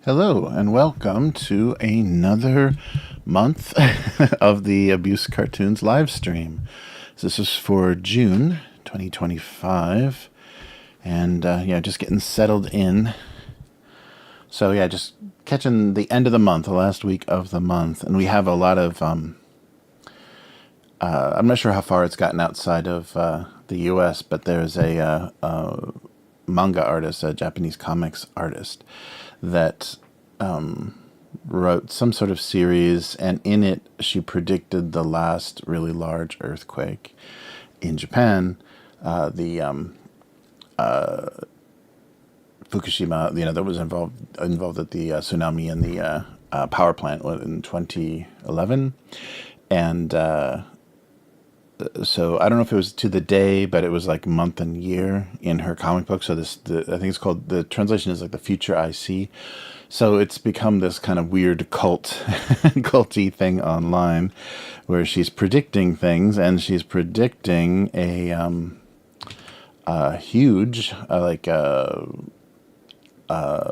Hello and welcome to another month of the Abusecartoons Livestream. This is for June 2025, and just getting settled in. So just catching the end of the month, the last week of the month, and we have a lot of. I'm not sure how far it's gotten outside of the U.S., but there's a manga artist, a Japanese comics artist, that wrote some sort of series, and in it she predicted the last really large earthquake in Japan, the Fukushima, that was involved at the tsunami and the power plant in 2011, and so I don't know if it was to the day, but it was like month and year in her comic book. So I think it's called, the translation is like the future I see. So it's become this kind of weird culty thing online, where she's predicting things, and she's predicting a huge,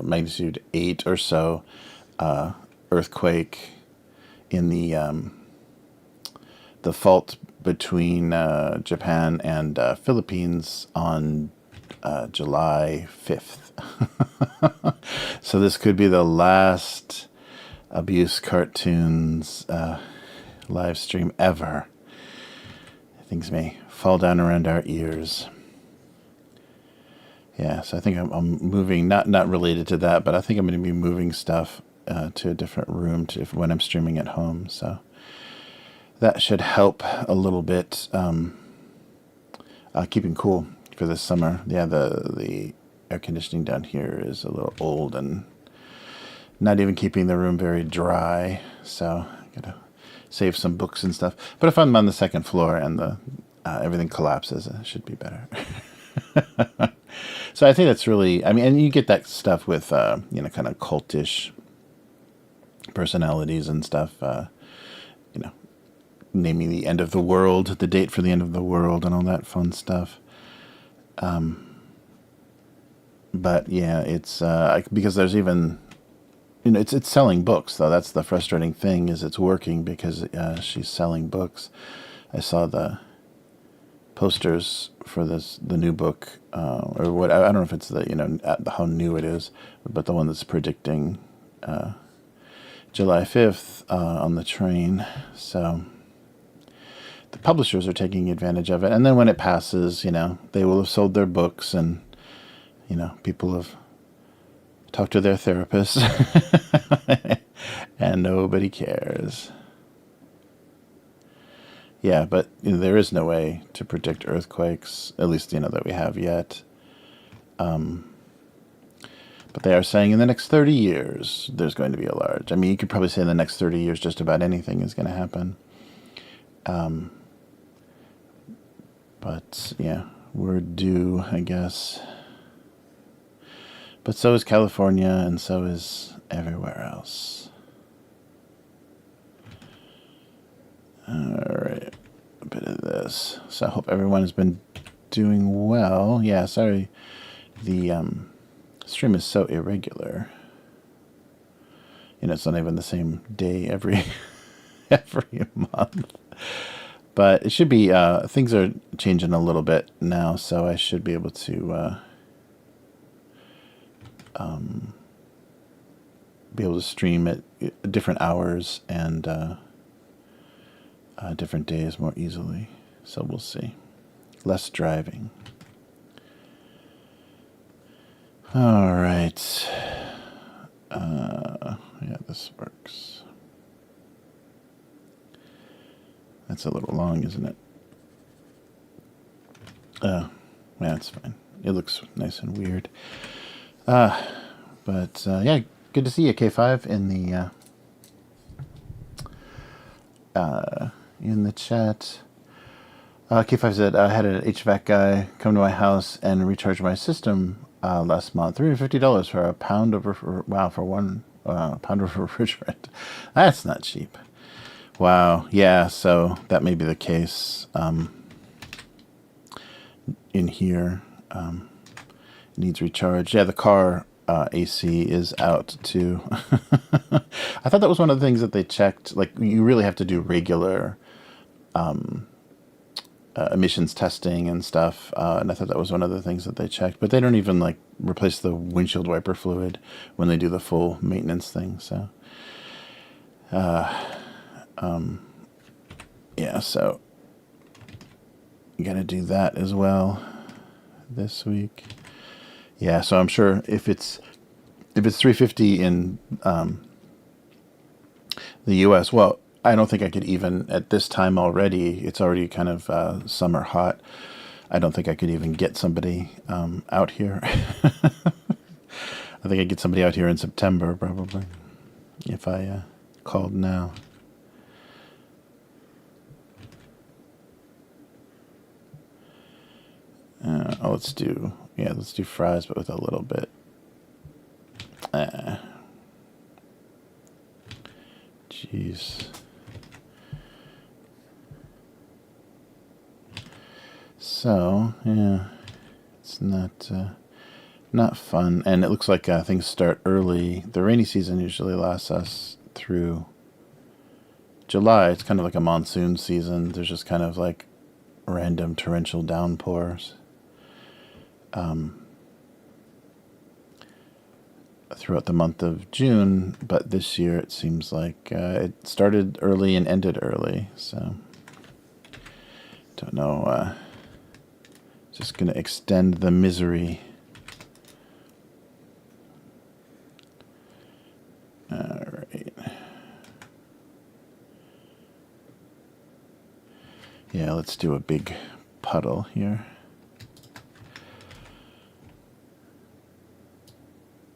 magnitude 8 or so earthquake in the fault between Japan and Philippines on July 5th. So this could be the last Abusecartoons live stream ever. Things may fall down around our ears. Yeah, so I think I'm moving, not related to that, but I think I'm going to be moving stuff to a different room when I'm streaming at home. So that should help a little bit, keeping cool for this summer. Yeah, the air conditioning down here is a little old and not even keeping the room very dry. So I gotta save some books and stuff. But if I'm on the second floor and the everything collapses, it should be better. So I think that's really, and you get that stuff with kind of cultish personalities and stuff. Naming the end of the world, the date for the end of the world, and all that fun stuff. But yeah, it's because there's even, it's selling books, though. That's the frustrating thing, is it's working because she's selling books. I saw the posters for the new book, or what, I don't know if it's how new it is, but the one that's predicting July 5th on the train. So the publishers are taking advantage of it, and then when it passes, they will have sold their books, and people have talked to their therapists, and nobody cares. Yeah, but there is no way to predict earthquakes, at least that we have yet. But they are saying in the next 30 years there's going to be a large. You could probably say in the next 30 years just about anything is going to happen. But yeah, we're due, I guess. But so is California, and so is everywhere else. Alright, a bit of this. So I hope everyone has been doing well. Yeah, sorry, the stream is so irregular. It's not even the same day every month. But it should be, things are changing a little bit now, so I should be able to stream at different hours and different days more easily. So we'll see. Less driving. All right. Yeah, this works. That's a little long, isn't it? Yeah, it's fine. It looks nice and weird. But yeah, good to see you, K5, in the chat. K5 said, I had an HVAC guy come to my house and recharge my system last month. $350 for a pound of for one pound of refrigerant. That's not cheap. Wow. Yeah. So that may be the case in here. Needs recharge. Yeah, the car AC is out too. I thought that was one of the things that they checked. Like, you really have to do regular emissions testing and stuff, and I thought that was one of the things that they checked. But they don't even like replace the windshield wiper fluid when they do the full maintenance thing. So, yeah, so you got to do that as well this week. Yeah, so I'm sure if it's 350 in the U.S., well, I don't think I could even, at this time already, it's already kind of summer hot. I don't think I could even get somebody out here. I think I'd get somebody out here in September, probably, if I called now. Let's do fries, but with a little bit. Jeez. So, yeah, it's not fun. And it looks like things start early. The rainy season usually lasts us through July. It's kind of like a monsoon season. There's just kind of like random torrential downpours throughout the month of June. But this year it seems like it started early and ended early. So, don't know. Just going to extend the misery. All right. Yeah, let's do a big puddle here.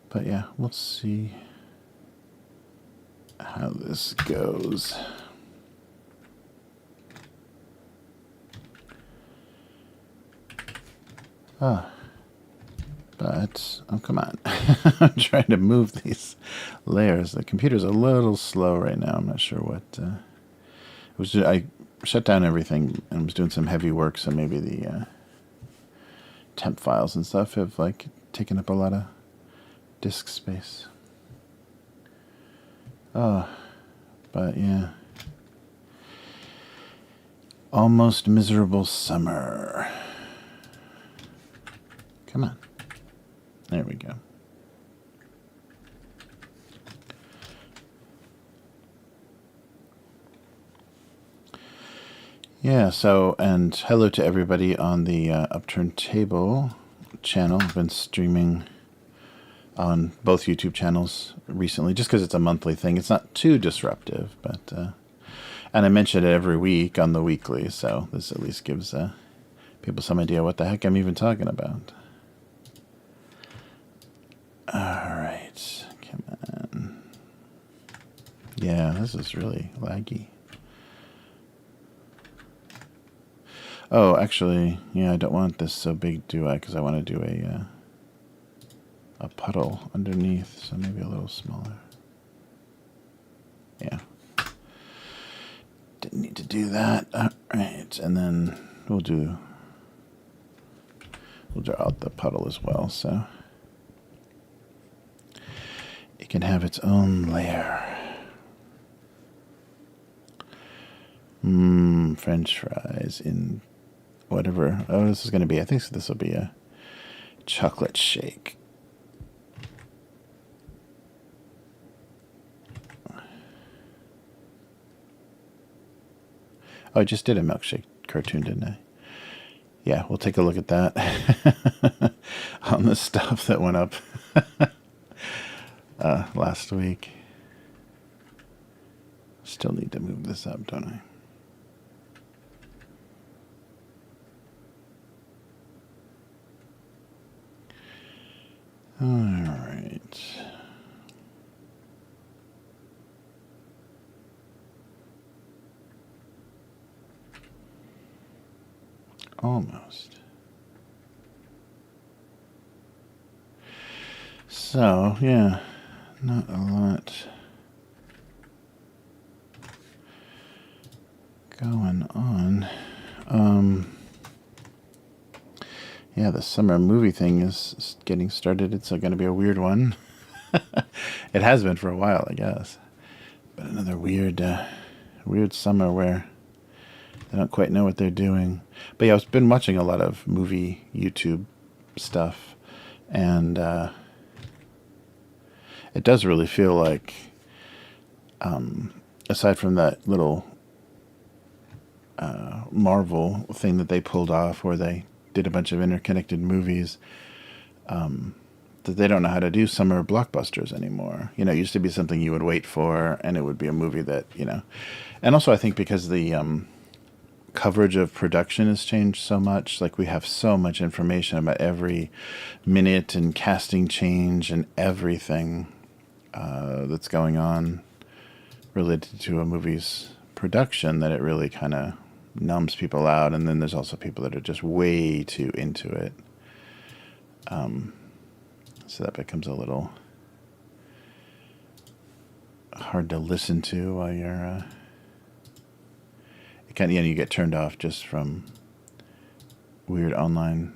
But yeah, we'll see how this goes. But, oh, come on. I'm trying to move these layers. The computer's a little slow right now. I'm not sure what. It was I shut down everything and was doing some heavy work, so maybe the temp files and stuff have like taken up a lot of disk space. Oh, but yeah. Almost miserable summer. Come on. There we go. Yeah, so, and hello to everybody on the Upturned Table channel. I've been streaming on both YouTube channels recently, just because it's a monthly thing. It's not too disruptive, but, and I mention it every week on the weekly, so this at least gives people some idea what the heck I'm even talking about. All right, come on. Yeah, this is really laggy. Oh, actually, yeah, I don't want this so big, do I? Because I want to do a puddle underneath, so maybe a little smaller. Yeah. Didn't need to do that. All right, and then we'll draw out the puddle as well, so it can have its own layer. French fries in whatever. Oh, this is going to be, I think this will be a chocolate shake. Oh, I just did a milkshake cartoon, didn't I? Yeah, we'll take a look at that on the stuff that went up last week. Still need to move this up, don't I? All right. Almost. So, yeah, not a lot going on. Yeah, the summer movie thing is getting started. It's going to be a weird one. It has been for a while, I guess. But another weird summer where they don't quite know what they're doing. But yeah, I've been watching a lot of movie YouTube stuff, and it does really feel like, aside from that little Marvel thing that they pulled off where they did a bunch of interconnected movies, that they don't know how to do summer blockbusters anymore. It used to be something you would wait for, and it would be a movie that, And also I think because the coverage of production has changed so much, like we have so much information about every minute and casting change and everything that's going on related to a movie's production, that it really kind of numbs people out. And then there's also people that are just way too into it. So that becomes a little hard to listen to while you're you get turned off just from weird online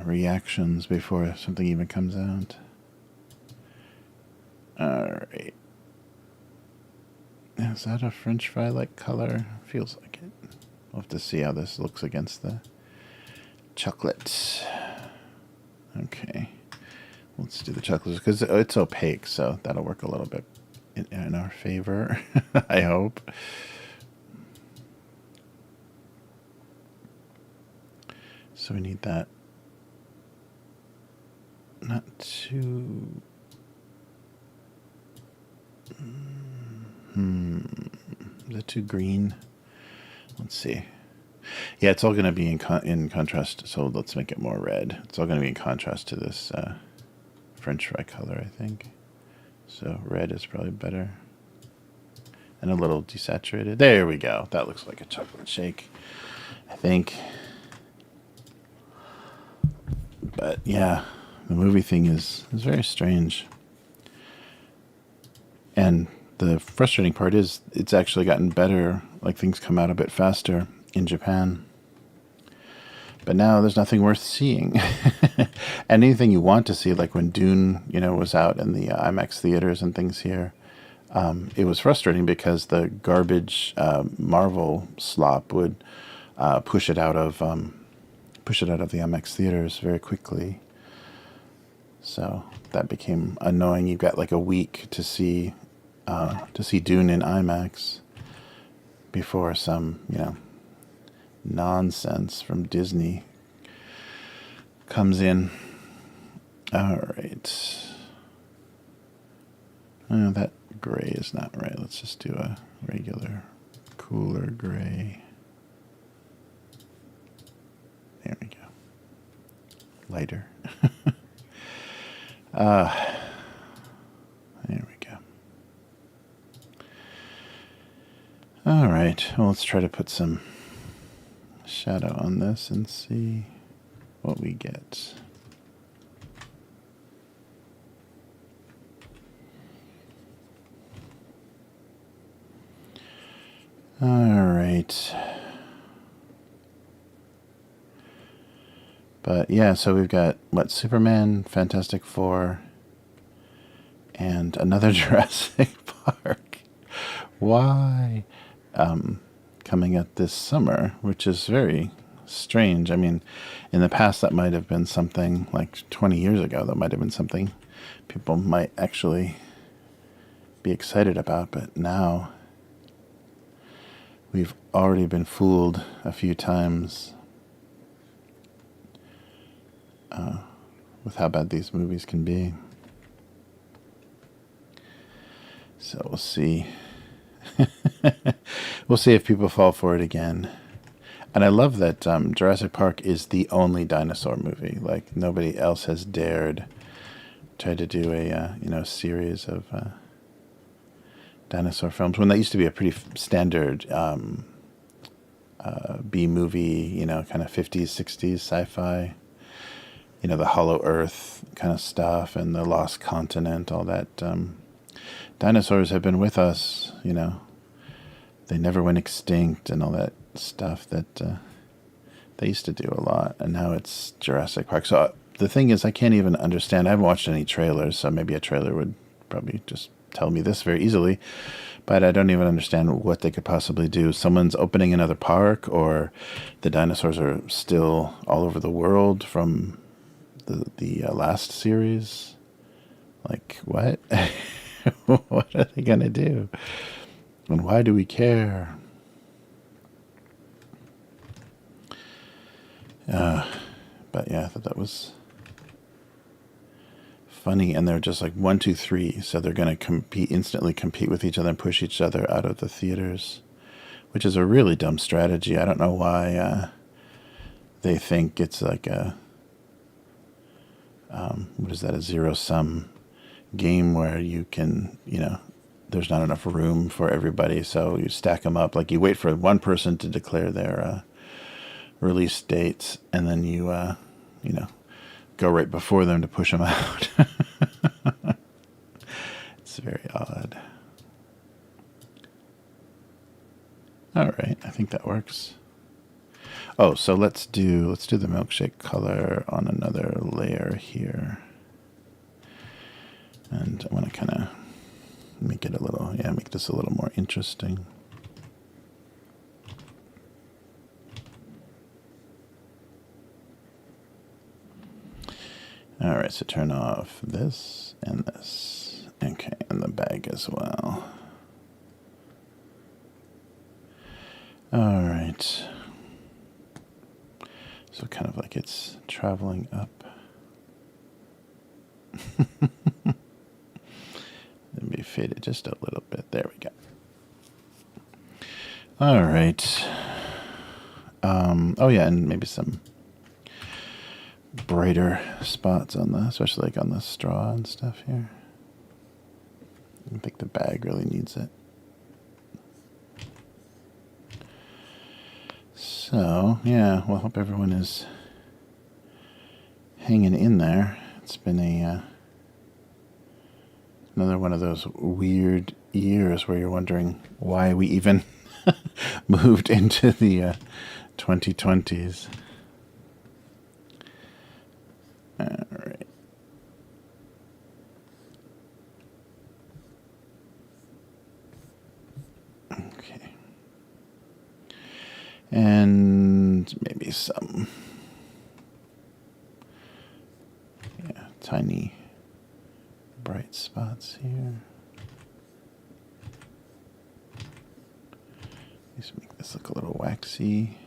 reactions before something even comes out. Alright. Is that a French fry-like color? Feels like it. We'll have to see how this looks against the chocolate. Okay. Let's do the chocolate because it's opaque, so that'll work a little bit in our favor, I hope. So we need that not too... Is it too green? Let's see. Yeah, it's all going to be in contrast, so let's make it more red. It's all going to be in contrast to this French fry color, I think. So red is probably better. And a little desaturated. There we go. That looks like a chocolate shake, I think. But yeah, the movie thing is very strange. And the frustrating part is it's actually gotten better. Like, things come out a bit faster in Japan. But now there's nothing worth seeing. And anything you want to see, like when Dune, was out in the IMAX theaters and things here, it was frustrating because the garbage Marvel slop would push it out of the IMAX theaters very quickly. So that became annoying. You've got like a week to see Dune in IMAX before some, nonsense from Disney comes in. All right. Oh, that gray is not right. Let's just do a regular, cooler gray. There we go. Lighter. There we go. All right. Well, let's try to put some shadow on this and see what we get. All right. But yeah, so we've got Superman, Fantastic Four, and another Jurassic Park. Why? Coming out this summer, which is very strange. I mean, in the past that might have been something, like 20 years ago, that might have been something people might actually be excited about, but now we've already been fooled a few times with how bad these movies can be. So we'll see. We'll see if people fall for it again. And I love that Jurassic Park is the only dinosaur movie. Like, nobody else has dared try to do a series of dinosaur films, when that used to be a pretty standard B movie, kind of 50s, 60s sci-fi. The Hollow Earth kind of stuff and the Lost Continent, all that. Dinosaurs have been with us, they never went extinct and all that stuff that They used to do a lot, and now it's Jurassic Park. So the thing is, I can't even understand. I haven't watched any trailers, so maybe a trailer would probably just tell me this very easily. But I don't even understand what they could possibly do. Someone's opening another park, or the dinosaurs are still all over the world from the last series. Like, what? What are they going to do? And why do we care? But yeah, I thought that was funny. And they're just like 1, 2, 3. So they're going to instantly compete with each other and push each other out of the theaters, which is a really dumb strategy. I don't know why they think it's like a, what is that, a zero-sum game where you can, there's not enough room for everybody, so you stack them up. Like, you wait for one person to declare their release dates, and then you go right before them to push them out. It's very odd. All right, I think that works. Oh, so let's do the milkshake color on another layer here. And I want to kind of make it make this a little more interesting. All right, so turn off this and this. Okay, and the bag as well. All right. So kind of like it's traveling up. Let me fade it just a little bit. There we go. All right. Oh yeah, and maybe some brighter spots on especially like on the straw and stuff here. I think the bag really needs it. So yeah, well, I hope everyone is hanging in there. It's been another one of those weird years where you're wondering why we even moved into the 2020s. All right. Okay. And maybe some tiny bright spots here. Let's make this look a little waxy.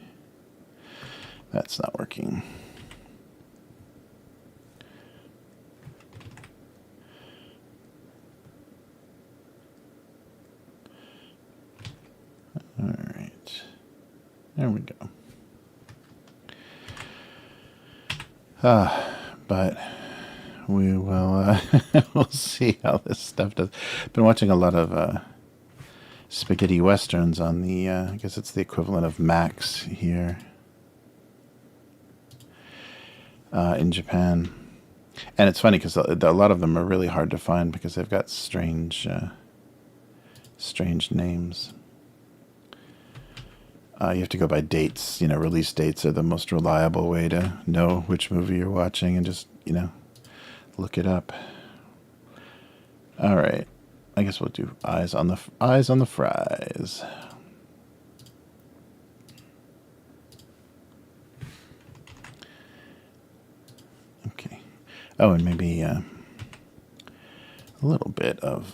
That's not working. All right. There we go. But we will we'll see how this stuff does. Been watching a lot of spaghetti westerns on the I guess it's the equivalent of Max here in Japan. And it's funny because a lot of them are really hard to find because they've got strange names. You have to go by dates. Release dates are the most reliable way to know which movie you're watching, and just, look it up. All right. I guess we'll do eyes on the fries. Okay. Oh, and maybe a little bit of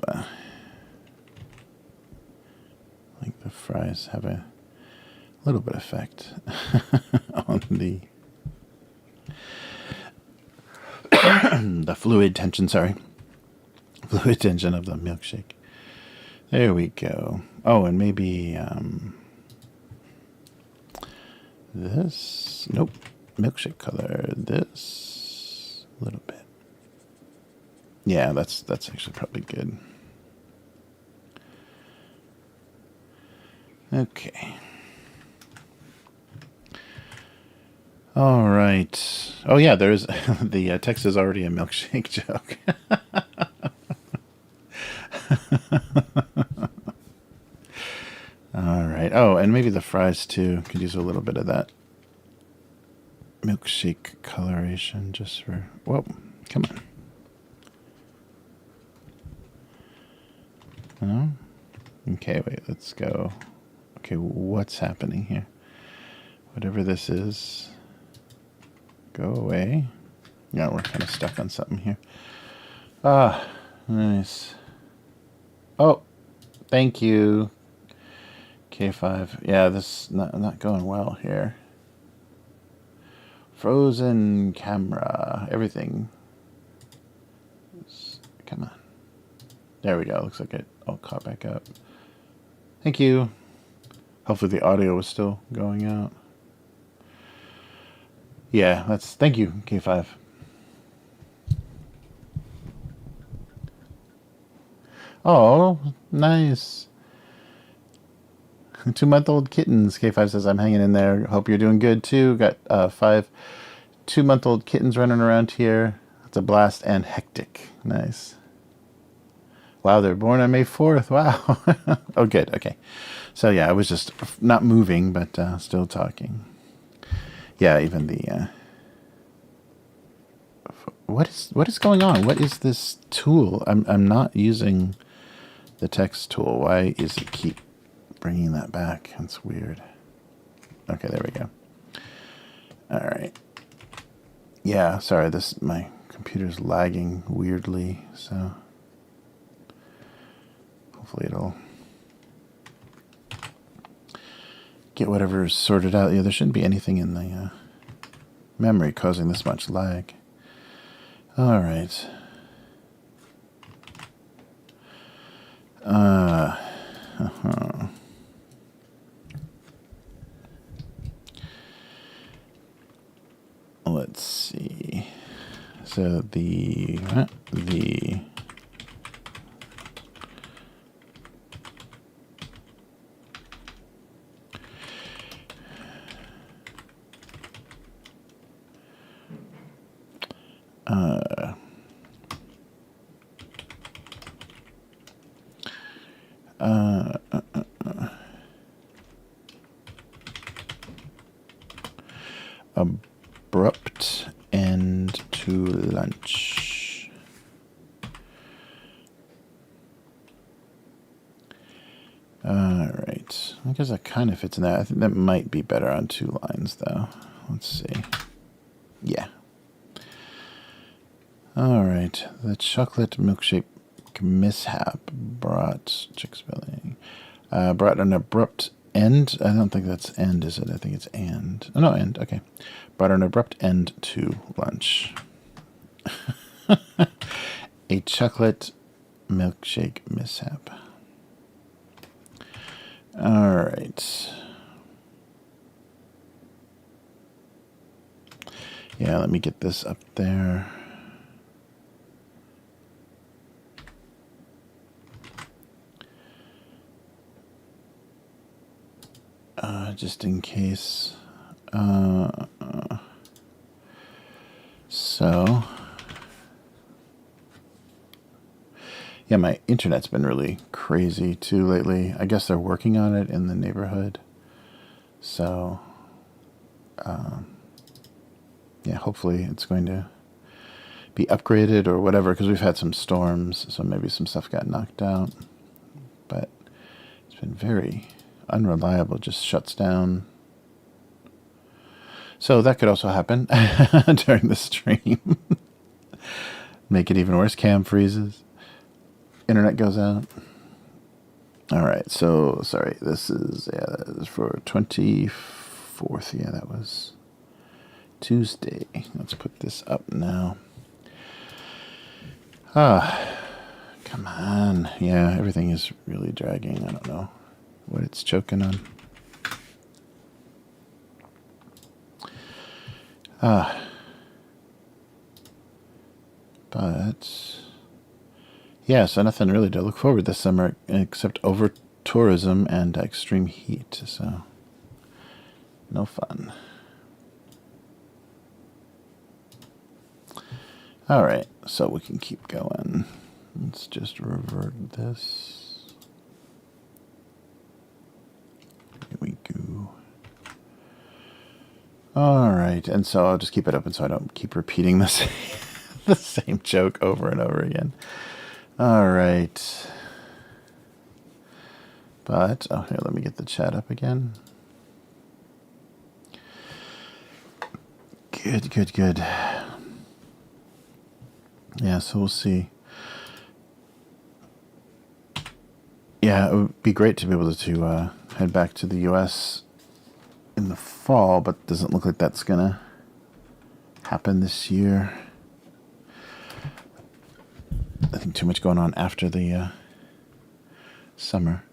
like the fries have a little bit of effect on the fluid tension, fluid tension of the milkshake. There we go. Oh, and maybe this. Nope. Milkshake color. This a little bit. Yeah, that's actually probably good. Okay. All right. Oh yeah, there's the text is already a milkshake joke. All right. Oh, and maybe the fries too. Could use a little bit of that milkshake coloration just for... Whoa, come on. No? Okay, wait, let's go. Okay, what's happening here? Whatever this is, go away. Yeah, we're kind of stuck on something here. Ah, nice. Oh, thank you. K5. Yeah, this is not going well here. Frozen camera. Everything. Come on. There we go. Looks like it all caught back up. Thank you. Hopefully the audio was still going out. Yeah, thank you, K5. Oh, nice. 2-month-old kittens. K5 says, I'm hanging in there. Hope you're doing good too. Got 5 2-month-old kittens running around here. It's a blast and hectic. Nice. Wow, they're born on May 4th. Wow. Oh, good. Okay. So, yeah, I was just not moving, but still talking. Yeah, even the... What is going on? What is this tool? I'm not using the text tool. Why is it keep bringing that back? That's weird. Okay, there we go. All right. Yeah, sorry. My computer's lagging weirdly, so hopefully it'll get whatever sorted out. Yeah, there shouldn't be anything in the memory causing this much lag. All right. Let's see. So the abrupt end to lunch. All right. I guess that kind of fits in that. I think that might be better on 2 lines, though. Let's see. Yeah. All right. The chocolate milkshake mishap brought brought an abrupt end. I don't think that's end, is it? I think it's and. Oh, no, end. Okay. Brought an abrupt end to lunch. A chocolate milkshake mishap. All right. Yeah, let me get this up there. Just in case. So, yeah, my internet's been really crazy too lately. I guess they're working on it in the neighborhood. So, yeah, hopefully it's going to be upgraded or whatever, because we've had some storms, so maybe some stuff got knocked out. But it's been very unreliable, just shuts down. So that could also happen during the stream. Make it even worse. Cam freezes. Internet goes out. All right. So, sorry. This is for 24th. Yeah, that was Tuesday. Let's put this up now. Come on. Yeah, everything is really dragging. I don't know what it's choking on. But yeah, so nothing really to look forward this summer except over tourism and extreme heat. So no fun. All right, so we can keep going. Let's just revert this. Here we go. All right, and so I'll just keep it open so I don't keep repeating this the same joke over and over again. All right. But, oh, here, let me get the chat up again. Good, good, good. Yeah, so we'll see. Yeah, it would be great to be able to head back to the U.S. in the fall, but doesn't look like that's going to happen this year. I think too much going on after the summer.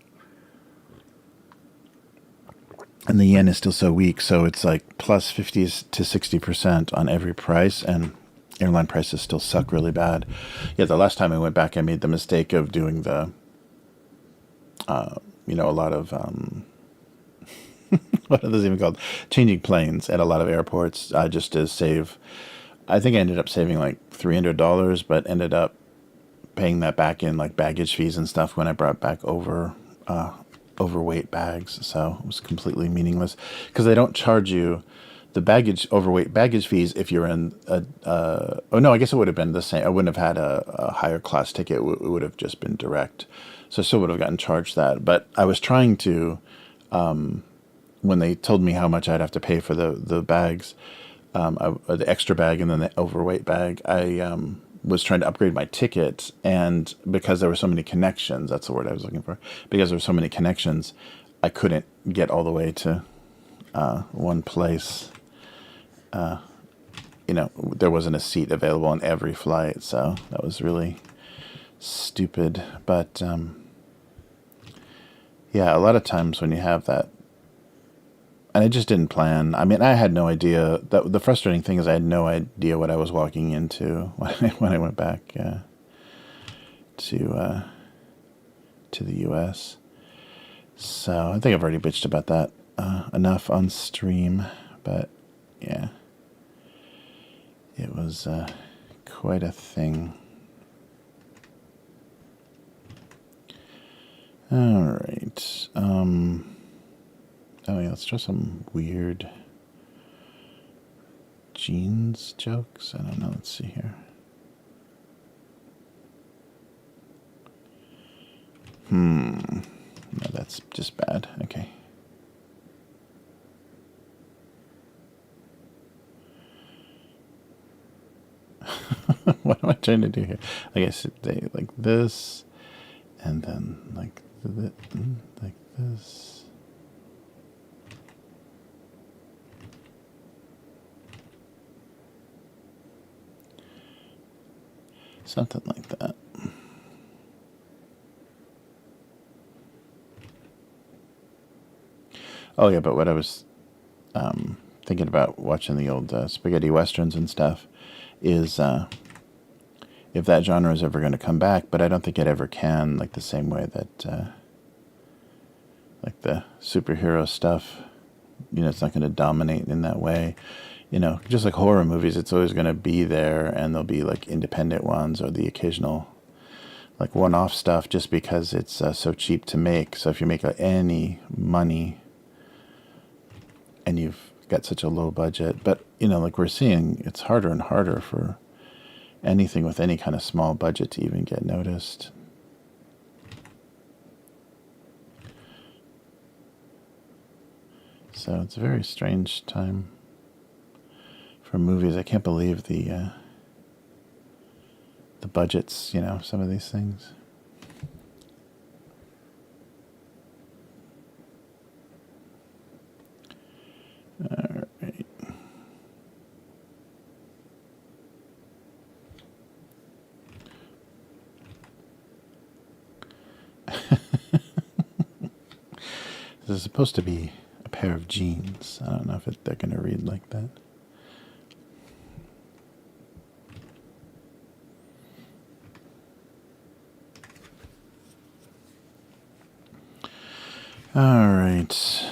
And the yen is still so weak, so it's like plus 50 to 60% on every price, and airline prices still suck really bad. Yeah, the last time I went back, I made the mistake of doing the, a lot of, what are those even called? Changing planes at a lot of airports, just to save. I think I ended up saving like $300, but ended up paying that back in like baggage fees and stuff when I brought back overweight bags. So it was completely meaningless because they don't charge you the overweight baggage fees if you're in oh no, I guess it would have been the same. I wouldn't have had a higher class ticket. It would have just been direct. So I still would have gotten charged that. But I was trying to, when they told me how much I'd have to pay for the bags, the extra bag and then the overweight bag, I was trying to upgrade my ticket, and because there were so many connections, that's the word I was looking for, because there were so many connections, I couldn't get all the way to one place. There wasn't a seat available on every flight, so that was really stupid. But yeah, a lot of times when you have that, and I just didn't plan. I mean, I had no idea. The frustrating thing is I had no idea what I was walking into when I went back to the U.S. So I think I've already bitched about that enough on stream. But yeah, it was quite a thing. All right. Oh yeah, let's try some weird jeans jokes. I don't know. Let's see here. No, that's just bad. Okay. What am I trying to do here? I guess they like this, and then like this. Something like that. Oh yeah, but what I was thinking about watching the old spaghetti westerns and stuff is if that genre is ever going to come back, but I don't think it ever can, like the same way that like the superhero stuff, it's not going to dominate in that way. Just like horror movies, it's always going to be there, and there'll be like independent ones or the occasional like one-off stuff just because it's so cheap to make. So if you make any money and you've got such a low budget, but like we're seeing, it's harder and harder for anything with any kind of small budget to even get noticed. So it's a very strange time for movies. I can't believe the budgets, some of these things. All right. This is supposed to be a pair of jeans. I don't know if they're going to read like that. All right.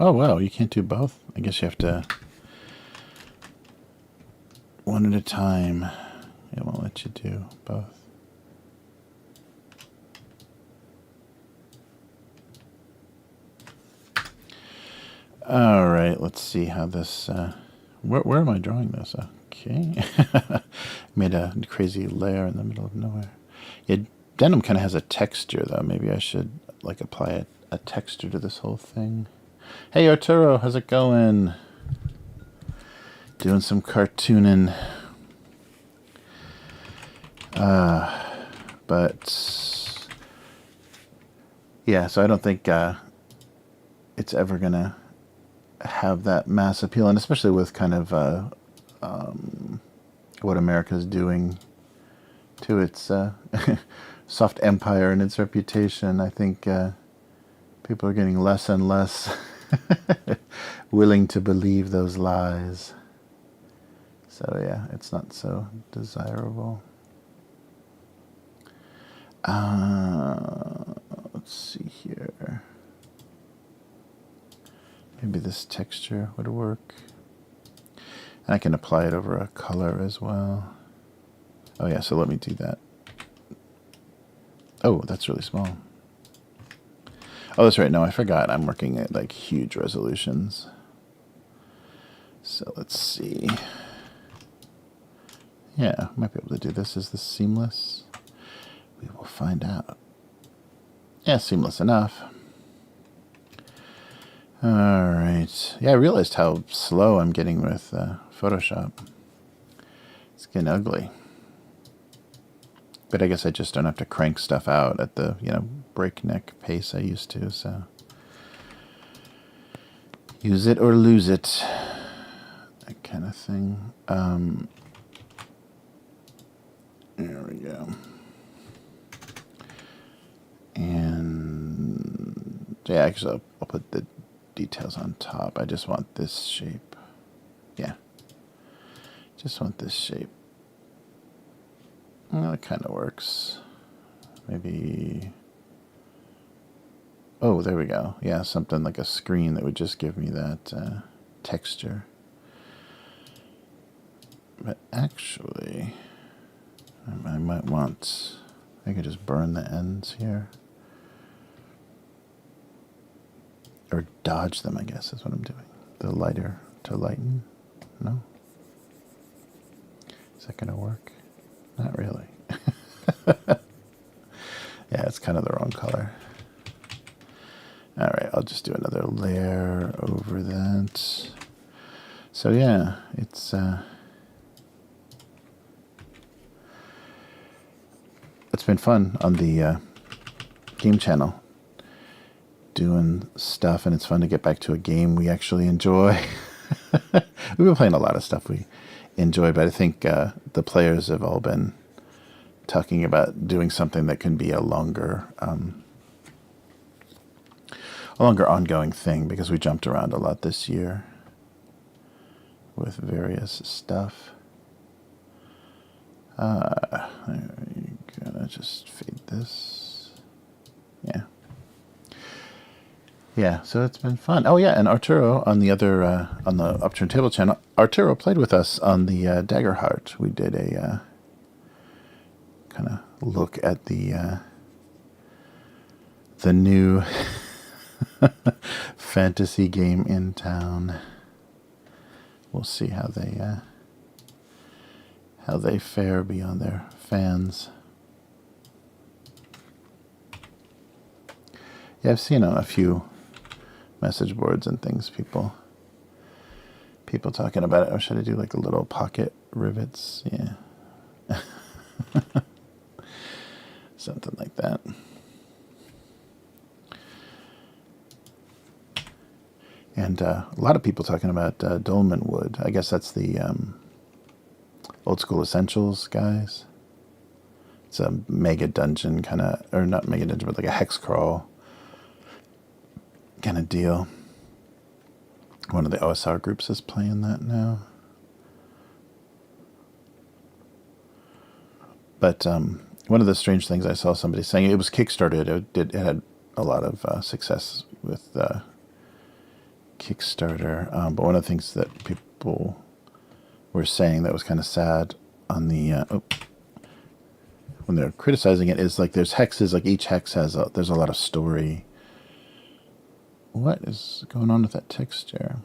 Oh, well, you can't do both. I guess you have to one at a time. It won't let you do both. All right, let's see how this... where am I drawing this? Okay. Made a crazy layer in the middle of nowhere. Yeah, denim kind of has a texture, though. Maybe I should like apply a texture to this whole thing. Hey, Arturo, how's it going? Doing some cartooning. But yeah, so I don't think it's ever gonna have that mass appeal, and especially with kind of what America's doing to its soft empire and its reputation. I think people are getting less and less willing to believe those lies. So yeah, it's not so desirable. Let's see here. Maybe this texture would work. And I can apply it over a color as well. Oh yeah, so let me do that. Oh, that's really small. Oh, that's right. No, I forgot. I'm working at like huge resolutions. So let's see. Yeah, might be able to do this. Is this seamless? We will find out. Yeah, seamless enough. Alright. Yeah, I realized how slow I'm getting with Photoshop. It's getting ugly. But I guess I just don't have to crank stuff out at the, breakneck pace I used to, so. Use it or lose it. That kind of thing. There we go. And yeah, actually I'll put the details on top. I just want this shape. Yeah. Just want this shape. Well, it kind of works. Maybe... Oh, there we go. Yeah, something like a screen that would just give me that texture. But actually, I might want... I could just burn the ends here. Or dodge them, I guess, is what I'm doing. The lighter to lighten. No? Is that going to work? Not really. Yeah, it's kind of the wrong color. Alright, I'll just do another layer over that. So yeah, it's been fun on the game channel doing stuff, and it's fun to get back to a game we actually enjoy. We've been playing a lot of stuff we enjoy, but I think the players have all been talking about doing something that can be a longer ongoing thing, because we jumped around a lot this year with various stuff. There you go. Just fade this. Yeah. Yeah, so it's been fun. Oh yeah, and Arturo on the other on the Upturned Table channel, Arturo played with us on the Daggerheart. We did a kind of look at the new fantasy game in town. We'll see how they fare beyond their fans. Yeah, I've seen on a few message boards and things people talking about it. Or should I do like the little pocket rivets? Yeah. Something like that. And a lot of people talking about Dolmen Wood. I guess that's the Old School Essentials guys. It's a mega dungeon kind of, or not mega dungeon, but like a hex crawl kind of deal. One of the OSR groups is playing that now. But one of the strange things I saw somebody saying, it was Kickstarted. It had a lot of success with Kickstarter. But one of the things that people were saying that was kind of sad on the when they're criticizing it is like there's hexes, like each hex has there's a lot of story What is going on with that texture?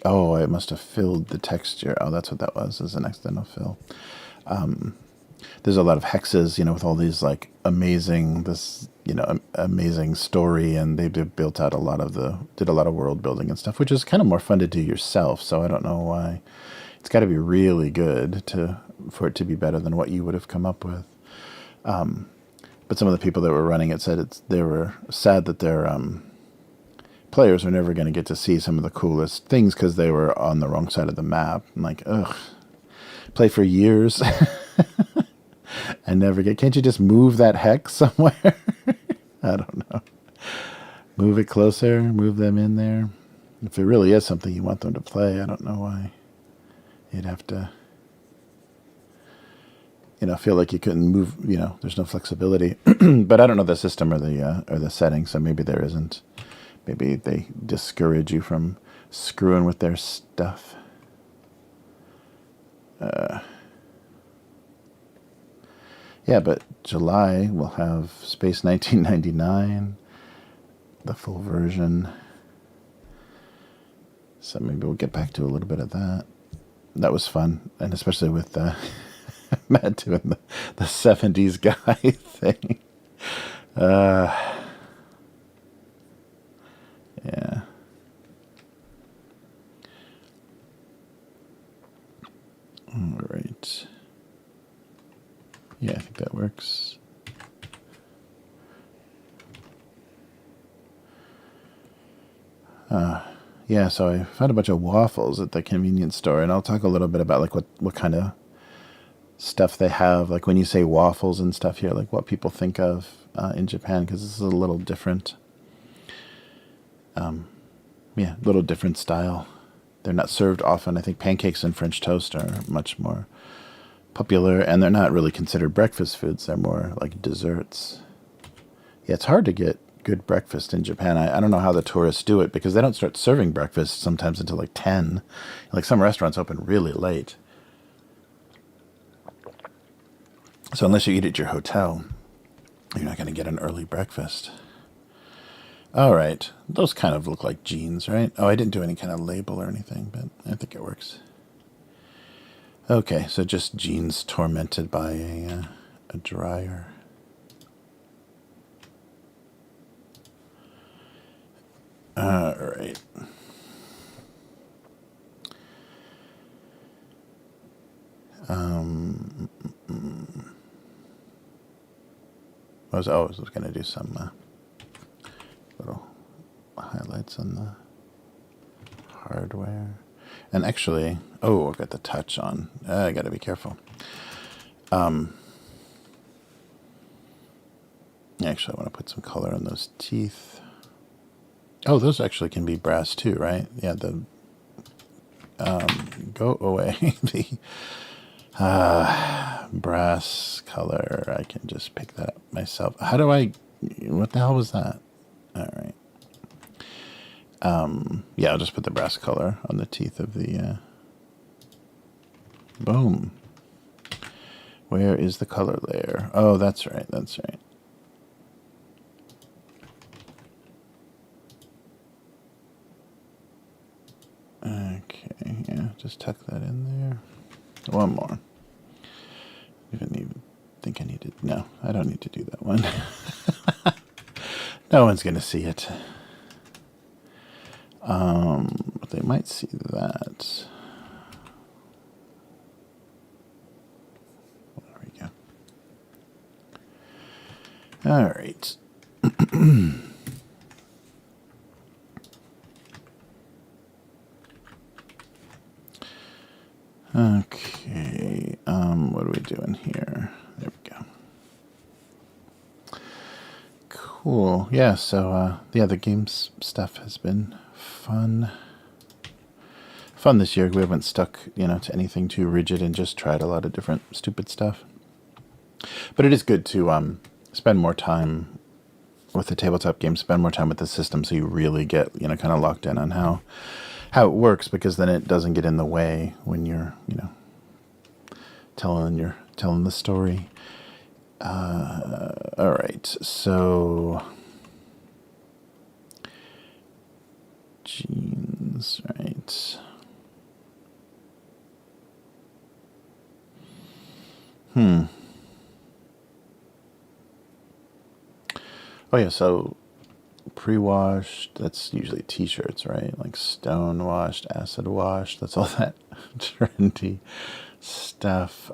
Oh, I must have filled the texture. Oh, that's what that was, is an accidental fill. There's a lot of hexes, you know, with all these like amazing, amazing story, and they've built out did a lot of world building and stuff, which is kind of more fun to do yourself. So I don't know why. It's got to be really good for it to be better than what you would have come up with. But some of the people that were running it said they were sad that their players are never going to get to see some of the coolest things because they were on the wrong side of the map. I'm like, ugh, play for years and never get. Can't you just move that hex somewhere? I don't know. Move it closer, move them in there. If it really is something you want them to play, I don't know why you'd have to, feel like you couldn't move, there's no flexibility. But I don't know the system or the settings, so maybe there isn't. Maybe they discourage you from screwing with their stuff. Yeah, but July will have Space 1999, the full version. So maybe we'll get back to a little bit of that. That was fun, and especially with Matt doing the 70s guy thing. Yeah. All right. Yeah, I think that works. Yeah, so I found a bunch of waffles at the convenience store, and I'll talk a little bit about like what kind of stuff they have. Like when you say waffles and stuff here, like what people think of in Japan, because this is a little different. Yeah, a little different style. They're not served often. I think pancakes and French toast are much more popular, and they're not really considered breakfast foods. They're more like desserts. Yeah, it's hard to get good breakfast in Japan. I don't know how the tourists do it, because they don't start serving breakfast sometimes until like 10. Like some restaurants open really late. So unless you eat at your hotel, you're not going to get an early breakfast. All right. Those kind of look like jeans, right? Oh, I didn't do any kind of label or anything, but I think it works. Okay, so just jeans tormented by a dryer. All right. I was going to do some little highlights on the hardware. And actually, I've got the touch on. I got to be careful. Actually, I want to put some color on those teeth. Oh, those actually can be brass too, right? Yeah, go away. The brass color. I can just pick that up myself. How do I... What the hell was that? All right. Yeah, I'll just put the brass color on the teeth of the... Boom. Where is the color layer? Oh, that's right. That's right. Okay, yeah, just tuck that in there. One more. Didn't even think I needed... No, I don't need to do that one. No one's going to see it. But they might see that. There we go. All right. Okay, what are we doing here? There we go. Cool. Yeah, so the games stuff has been fun. Fun this year. We haven't stuck, to anything too rigid and just tried a lot of different stupid stuff. But it is good to spend more time with the tabletop game, spend more time with the system, so you really get, kind of locked in on how it works, because then it doesn't get in the way when you're, telling the story. All right, so genes, right? Oh yeah, so pre-washed, that's usually t-shirts, right? Like stone washed, acid washed, that's all that trendy stuff.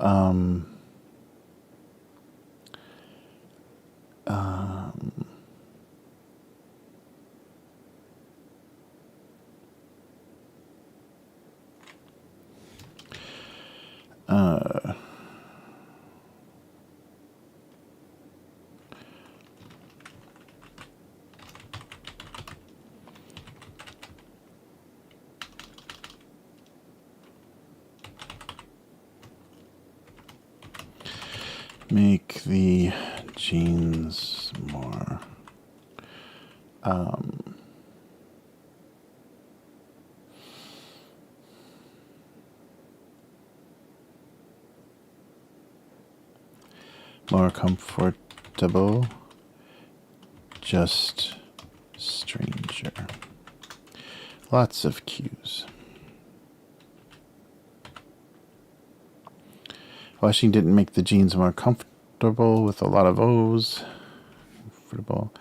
Make the jeans more more comfortable, just stranger. Lots of cues. Washing didn't make the jeans more comfortable with a lot of O's. Comfortable,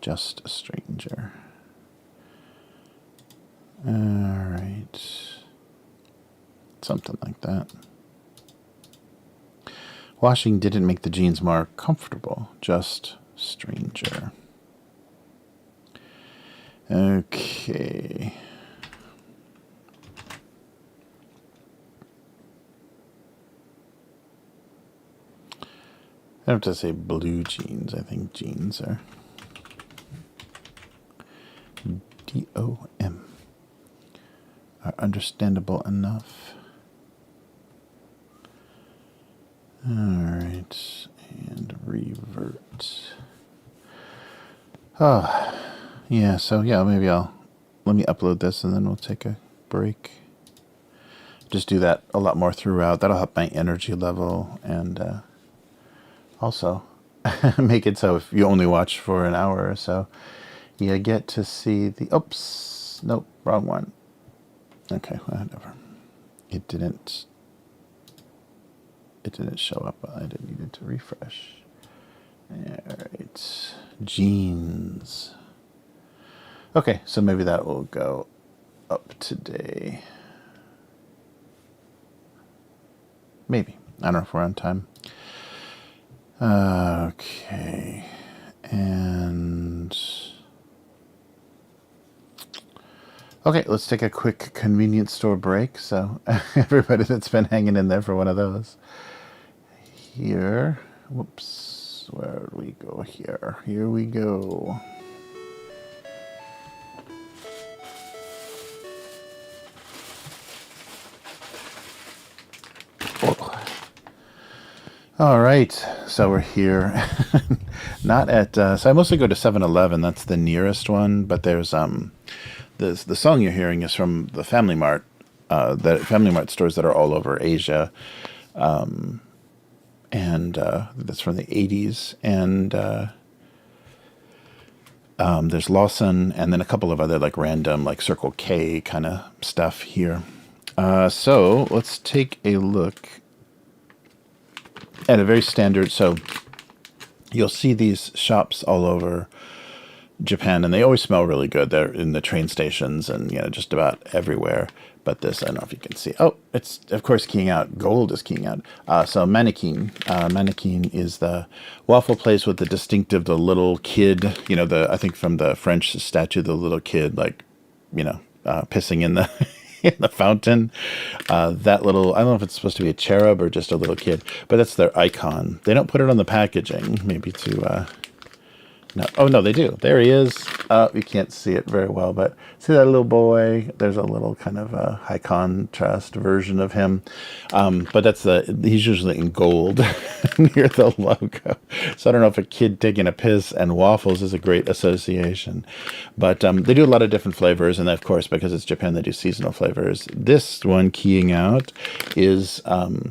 just a stranger. All right. Something like that. Washing didn't make the jeans more comfortable, just stranger. Okay. I have to say blue jeans. I think jeans are D-O-M are understandable enough. All right, and revert. Oh, yeah, so yeah, maybe let me upload this and then we'll take a break. Just do that a lot more throughout. That'll help my energy level and also make it so if you only watch for an hour or so, you get to see the, oops, nope, wrong one. Okay, whatever. It didn't show up. I needed to refresh. All right, jeans. Okay, so maybe that will go up today. Maybe. I don't know if we're on time. Okay, and okay, let's take a quick convenience store break. So everybody that's been hanging in there for one of those. Here, whoops, where do we go here? Here we go. Oh. All right, so we're here. Not at, so I mostly go to 7-Eleven. That's the nearest one, but there's the song you're hearing is from the Family Mart, the Family Mart stores that are all over Asia. And that's from the 80s, and there's Lawson, and then a couple of other like random like Circle K kind of stuff here. So let's take a look at a very standard. So you'll see these shops all over Japan, and they always smell really good. They're in the train stations and just about everywhere. But this, I don't know if you can see. Oh, it's, of course, keying out. Gold is keying out. So mannequin. Mannequin is the waffle place with the distinctive, the little kid, I think from the French statue, the little kid, like, pissing in the in the fountain. That little, I don't know if it's supposed to be a cherub or just a little kid, but that's their icon. They don't put it on the packaging, maybe to... No. Oh, no, they do. There he is. You can't see it very well, but see that little boy? There's a little kind of a high contrast version of him. But he's usually in gold near the logo. So I don't know if a kid taking a piss and waffles is a great association. But they do a lot of different flavors. And of course, because it's Japan, they do seasonal flavors. This one keying out is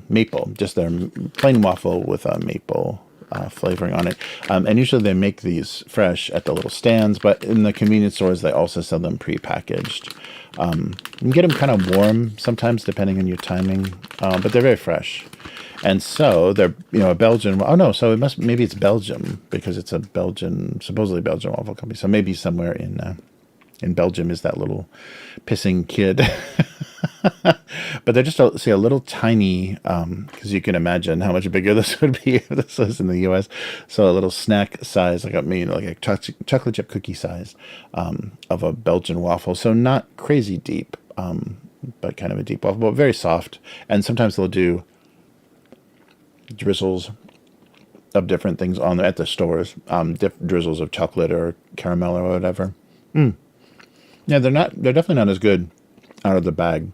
maple, just their plain waffle with a maple flavoring on it. And usually they make these fresh at the little stands, but in the convenience stores, they also sell them pre-packaged. You can get them kind of warm sometimes, depending on your timing, but they're very fresh. And so they're, a Belgian. Oh no, so maybe it's Belgium because it's a supposedly Belgian waffle company. So maybe somewhere in Belgium is that little pissing kid. But they're just a little tiny, because you can imagine how much bigger this would be if this was in the U.S. So a little snack size, like a chocolate chip cookie size of a Belgian waffle. So not crazy deep, but kind of a deep waffle, but very soft. And sometimes they'll do drizzles of different things on there at the stores, drizzles of chocolate or caramel or whatever. Yeah, they're definitely not as good out of the bag.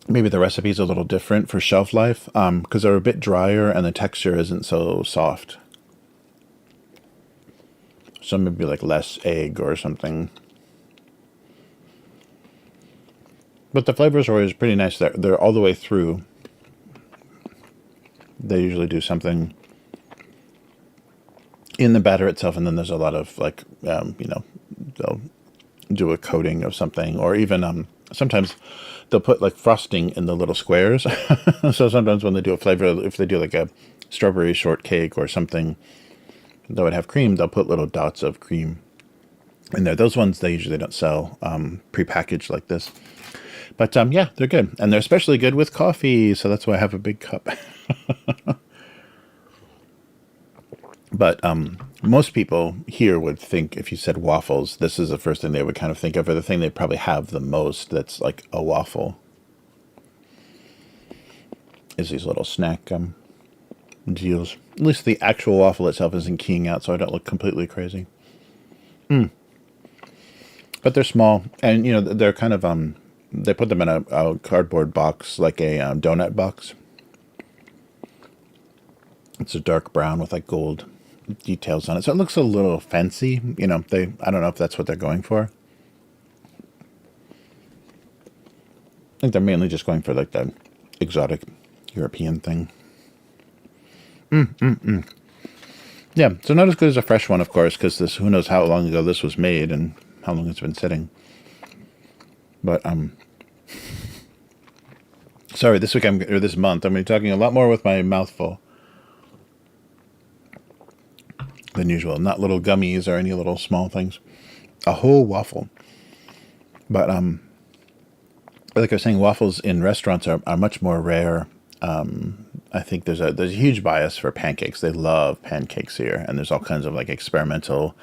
Maybe the recipe's a little different for shelf life, because they're a bit drier and the texture isn't so soft. So maybe like less egg or something. But the flavors are always pretty nice. They're all the way through. They usually do something in the batter itself, and then there's a lot of they'll do a coating of something, or even sometimes they'll put like frosting in the little squares. So sometimes when they do a flavor, if they do like a strawberry shortcake or something that would have cream, they'll put little dots of cream in there. Those ones they usually don't sell prepackaged like this. But yeah, they're good. And they're especially good with coffee, so that's why I have a big cup. But most people here would think, if you said waffles, this is the first thing they would kind of think of, or the thing they probably have the most that's like a waffle, is these little snack deals. At least the actual waffle itself isn't keying out, so I don't look completely crazy. But they're small, and they're kind of they put them in a cardboard box, like a donut box. It's a dark brown with like gold details on it, so it looks a little fancy. I don't know if that's what they're going for. I think they're mainly just going for like the exotic European thing. Yeah, so not as good as a fresh one, of course, because who knows how long ago this was made and how long it's been sitting. But sorry, this week or this month I'm going to be talking a lot more with my mouth full than usual. Not little gummies or any little small things. A whole waffle. But like I was saying, waffles in restaurants are much more rare. I think there's a huge bias for pancakes. They love pancakes here, and there's all kinds of like experimental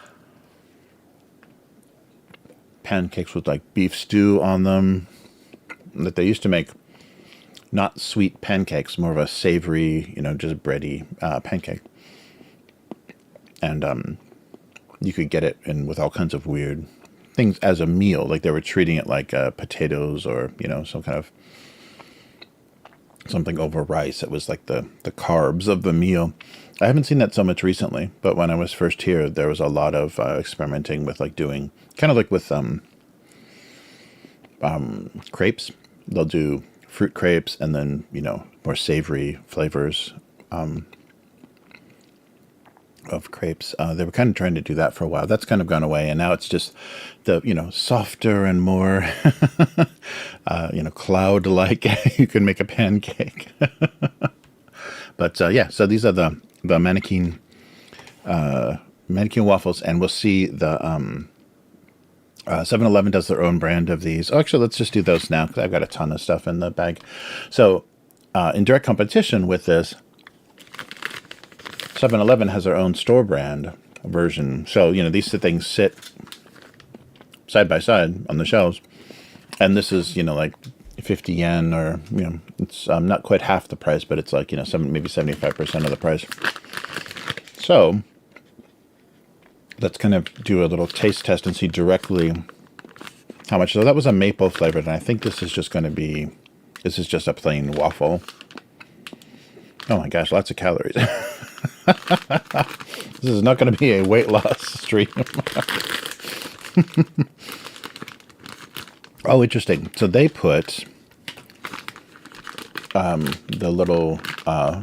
pancakes with like beef stew on them that they used to make. Not sweet pancakes, more of a savory, just bready pancake. And you could get it with all kinds of weird things as a meal, like they were treating it like potatoes or some kind of something over rice. It was like the carbs of the meal. I haven't seen that so much recently, but when I was first here, there was a lot of experimenting with like doing kind of like with crepes. They'll do fruit crepes and then more savory flavors of crepes. They were kind of trying to do that for a while. That's kind of gone away, and now it's just the softer and more cloud-like. You can make a pancake. But yeah, so these are the mannequin waffles, and we'll see the 7-Eleven does their own brand of these. Oh, actually, let's just do those now because I've got a ton of stuff in the bag. So in direct competition with this, 7-Eleven has their own store brand version. So, these things sit side by side on the shelves. And this is, like 50 yen or, it's not quite half the price, but it's like, maybe 75% of the price. So let's kind of do a little taste test and see directly how much. So that was a maple flavored, and I think this is just a plain waffle. Oh my gosh, lots of calories. This is not going to be a weight loss stream. Oh, interesting. So they put the little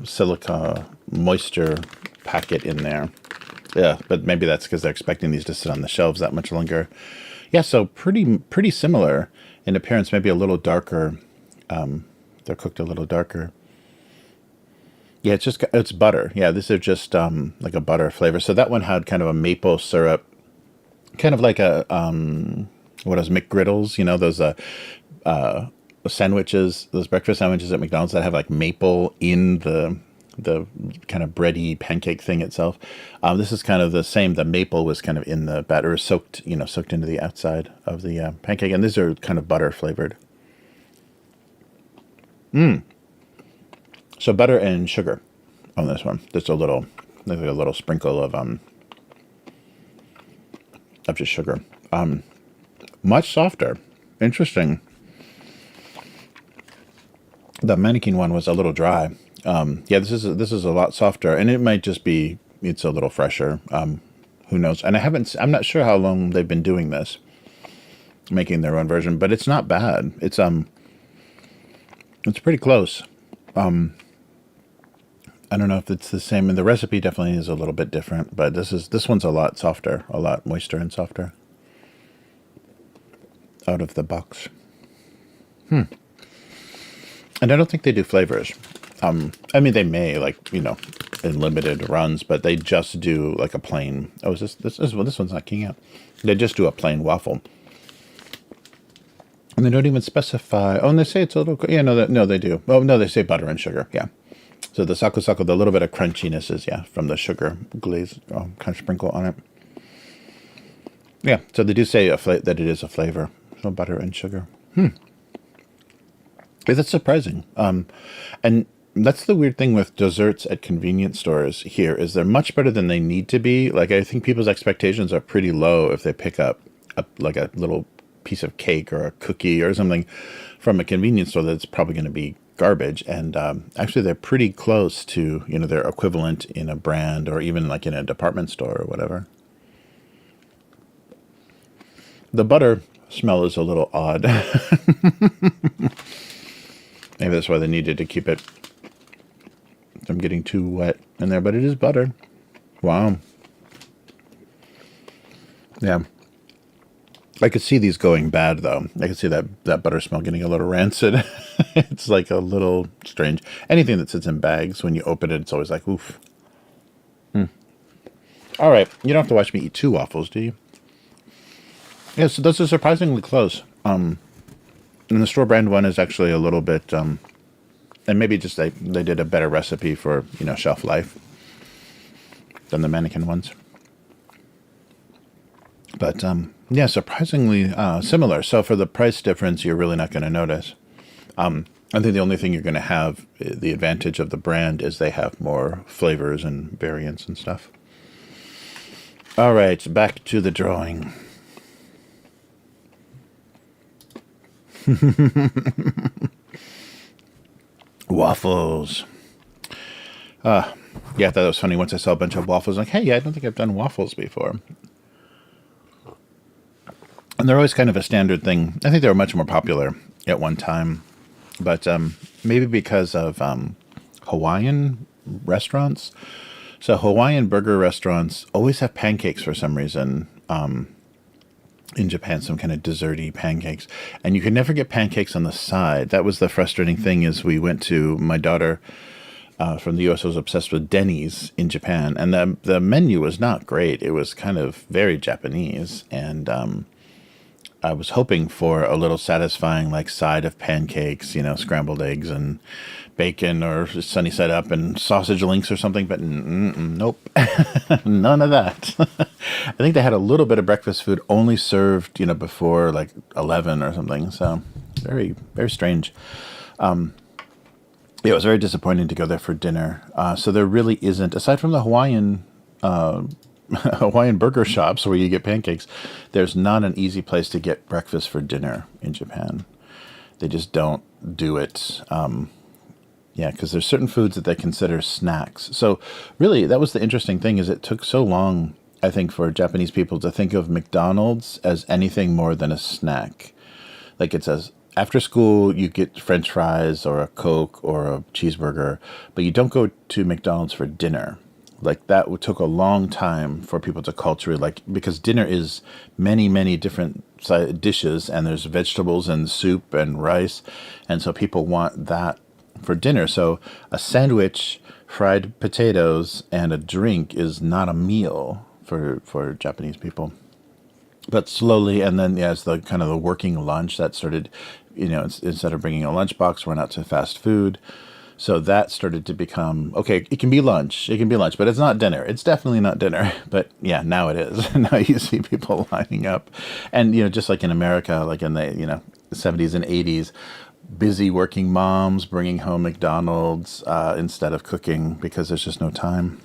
silica moisture packet in there. Yeah, but maybe that's because they're expecting these to sit on the shelves that much longer. Yeah, so pretty similar in appearance, maybe a little darker. They're cooked a little darker. Yeah, it's butter. Yeah, these are just like a butter flavor. So that one had kind of a maple syrup, kind of like a what is McGriddles? You know, those sandwiches, those breakfast sandwiches at McDonald's that have like maple in the kind of bready pancake thing itself. This is kind of the same. The maple was kind of in the batter, soaked into the outside of the pancake, and these are kind of butter flavored. So butter and sugar on this one. Just there's like a little sprinkle of just sugar. Much softer. Interesting. The mannequin one was a little dry. Yeah, this is a lot softer, and it might just be it's a little fresher. Who knows? And I'm not sure how long they've been doing this, making their own version, but it's not bad. It's pretty close. I don't know if it's the same, and the recipe definitely is a little bit different, but this one's a lot softer, a lot moister and softer out of the box. And I don't think they do flavors. I mean, they may, like, in limited runs, but they just do like a plain. Oh, this one's not keying out. They just do a plain waffle, and they don't even specify. Oh, and they say it's a little. Yeah, no, they do. Oh, no, they say butter and sugar. Yeah. So the saku, the little bit of crunchiness is from the sugar glaze, kind of sprinkle on it. Yeah. So they do say that it is a flavor. So butter and sugar. Yeah, that's surprising. And that's the weird thing with desserts at convenience stores here is they're much better than they need to be. Like, I think people's expectations are pretty low if they pick up like a little piece of cake or a cookie or something from a convenience store that's probably going to be garbage. And actually, they're pretty close to their equivalent in a brand or even like in a department store or whatever. The butter smell is a little odd. Maybe that's why they needed to keep it from getting too wet in there, but it is butter. Wow. Yeah. I could see these going bad, though. I could see that butter smell getting a little rancid. It's like a little strange. Anything that sits in bags, when you open it, it's always like, oof. All right. You don't have to watch me eat 2 waffles, do you? Yeah, so those are surprisingly close. And the store brand one is actually a little bit, and maybe just they did a better recipe for, shelf life than the mannequin ones. But, yeah, surprisingly similar. So for the price difference, you're really not going to notice. I think the only thing you're going to have, the advantage of the brand, is they have more flavors and variants and stuff. All right, back to the drawing. Waffles. Yeah, I thought it was funny once I saw a bunch of waffles. Like, hey, I don't think I've done waffles before. And they're always kind of a standard thing. I think they were much more popular at one time. But maybe because of Hawaiian restaurants. So Hawaiian burger restaurants always have pancakes for some reason. In Japan, some kind of desserty pancakes. And you could never get pancakes on the side. That was the frustrating thing is we went to, my daughter from the U.S. was obsessed with Denny's in Japan. And the menu was not great. It was kind of very Japanese. And I was hoping for a little satisfying like side of pancakes, scrambled eggs and bacon or sunny side up and sausage links or something, but nope, none of that. I think they had a little bit of breakfast food only served, before like 11 or something. So very, very strange. It was very disappointing to go there for dinner. So there really isn't, aside from the Hawaiian burger shops where you get pancakes, there's not an easy place to get breakfast for dinner in Japan. They just don't do it. Yeah, because there's certain foods that they consider snacks. So really, that was the interesting thing is it took so long, I think, for Japanese people to think of McDonald's as anything more than a snack. Like it's after school, you get French fries or a Coke or a cheeseburger, but you don't go to McDonald's for dinner. Like that took a long time for people to culturally like because dinner is many many different dishes and there's vegetables and soup and rice, and so people want that for dinner. So a sandwich, fried potatoes, and a drink is not a meal for Japanese people. But slowly, and then as the kind of the working lunch that started, instead of bringing a lunchbox, run out to fast food. So that started to become, okay, it can be lunch, but it's not dinner. It's definitely not dinner. But yeah, now it is. Now you see people lining up. And, just like in America, like in the, 70s and 80s, busy working moms bringing home McDonald's instead of cooking because there's just no time.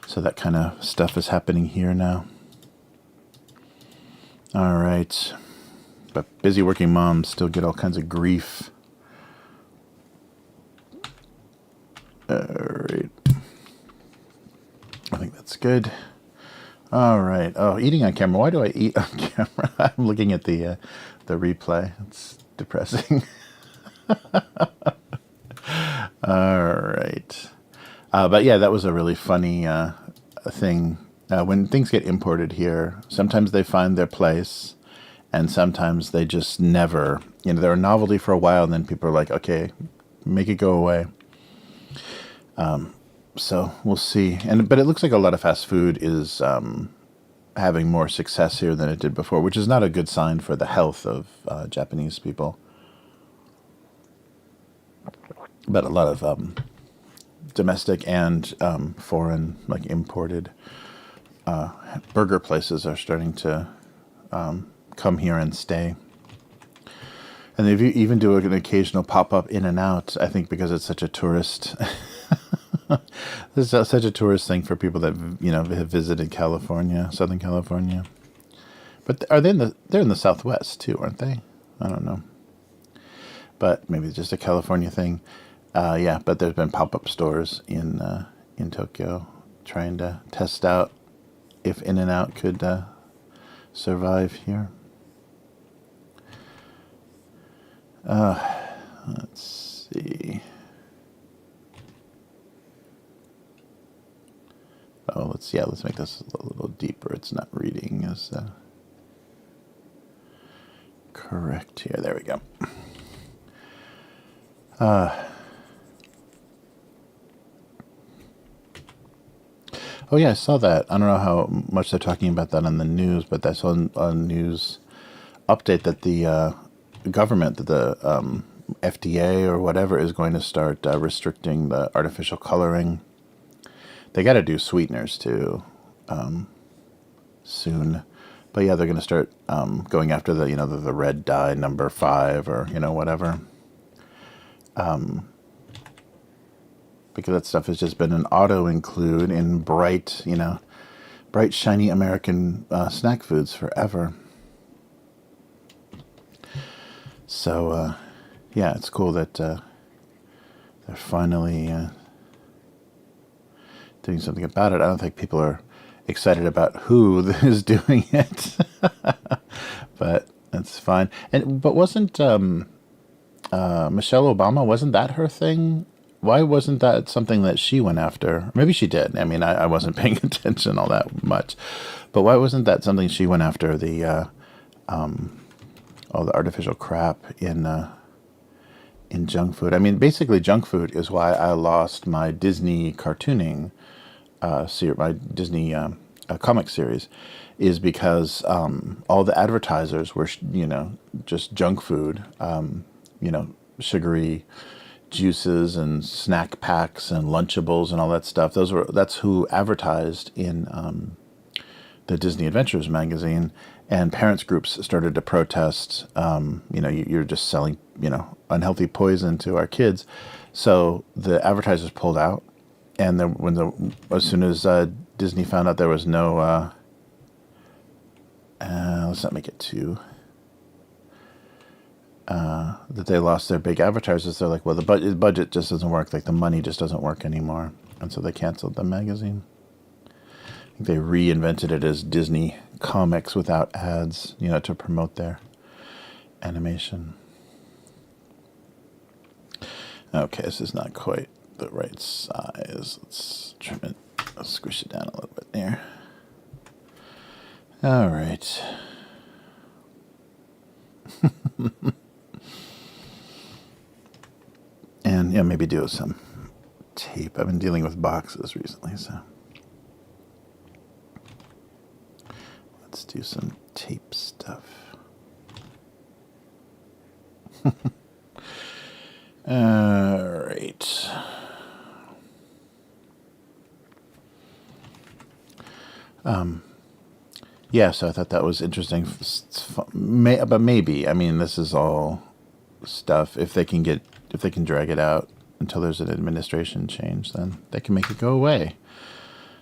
So that kind of stuff is happening here now. All right. But busy working moms still get all kinds of grief. All right. I think that's good. All right. Oh, eating on camera. Why do I eat on camera? I'm looking at the replay. It's depressing. All right. But yeah, that was a really funny thing. When things get imported here, sometimes they find their place, and sometimes they just never. They're a novelty for a while, and then people are like, okay, make it go away. So we'll see. But it looks like a lot of fast food is having more success here than it did before, which is not a good sign for the health of Japanese people. But a lot of domestic and foreign, like imported burger places are starting to come here and stay. And they even do an occasional pop-up in and out, I think because it's such a tourist... This is such a tourist thing for people that have visited California, Southern California. But are they they're in the Southwest too, aren't they? I don't know. But maybe it's just a California thing. Yeah, but there's been pop-up stores in Tokyo trying to test out if In-N-Out could survive here. Let's see. Oh, let's make this a little deeper. It's not reading as correct here. There we go. Oh yeah, I saw that. I don't know how much they're talking about that on the news, but that's on news update that the government, that the FDA or whatever, is going to start restricting the artificial coloring. They got to do sweeteners too soon, but yeah, they're going to start going after the red dye number 5 or whatever, because that stuff has just been an auto include in bright shiny American snack foods forever. So yeah, it's cool that they're finally doing something about it. I don't think people are excited about who is doing it, but that's fine. But wasn't Michelle Obama, wasn't that her thing? Why wasn't that something that she went after? Maybe she did. I mean, I wasn't paying attention all that much, but why wasn't that something she went after, all the artificial crap in junk food? I mean, basically, junk food is why I lost my Disney cartooning, my Disney comic series, is because all the advertisers were, just junk food, sugary juices and snack packs and Lunchables and all that stuff. That's who advertised in the Disney Adventures magazine. And parents groups started to protest, you're just selling, unhealthy poison to our kids. So the advertisers pulled out. And then as soon as Disney found out there was no, let's not make it 2, that they lost their big advertisers, they're like, well, the budget just doesn't work. Like the money just doesn't work anymore. And so they canceled the magazine. I think they reinvented it as Disney Comics without ads, to promote their animation. Okay, this is not quite the right size. Let's trim it. I'll squish it down a little bit there. All right. And yeah, maybe do some tape. I've been dealing with boxes recently, so let's do some tape stuff. All right. Yeah, so I thought that was interesting. But maybe, I mean, this is all stuff. If they can drag it out until there's an administration change, then they can make it go away.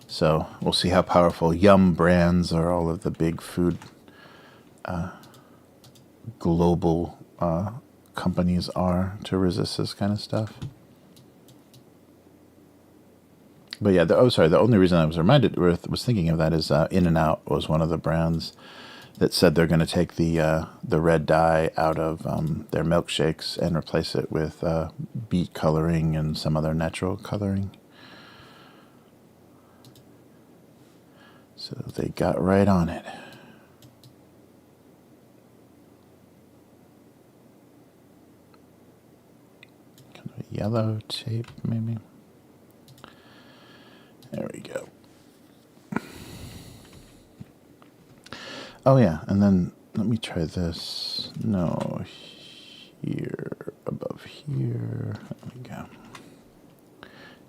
So we'll see how powerful Yum Brands or all of the big food global companies are to resist this kind of stuff. But yeah, the only reason I was was thinking of that is In-N-Out was one of the brands that said they're going to take the red dye out of their milkshakes and replace it with beet coloring and some other natural coloring. So they got right on it. Kind of yellow tape, maybe. There we go. Oh yeah, and then let me try this. No, here, above here. There we go.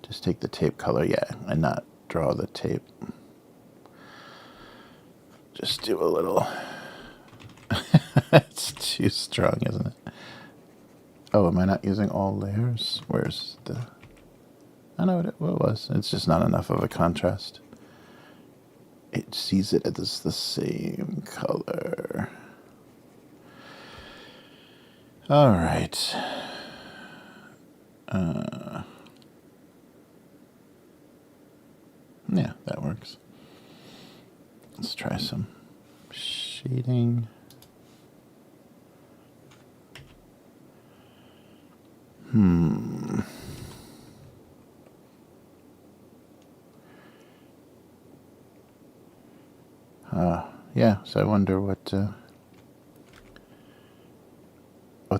Just take the tape color, yeah, and not draw the tape. Just do a little. It's too strong, isn't it? Oh, am I not using all layers? Where's the... I know what it was. It's just not enough of a contrast. It sees it as the same color. All right. Yeah, that works. Let's try some shading. Yeah, so I wonder what the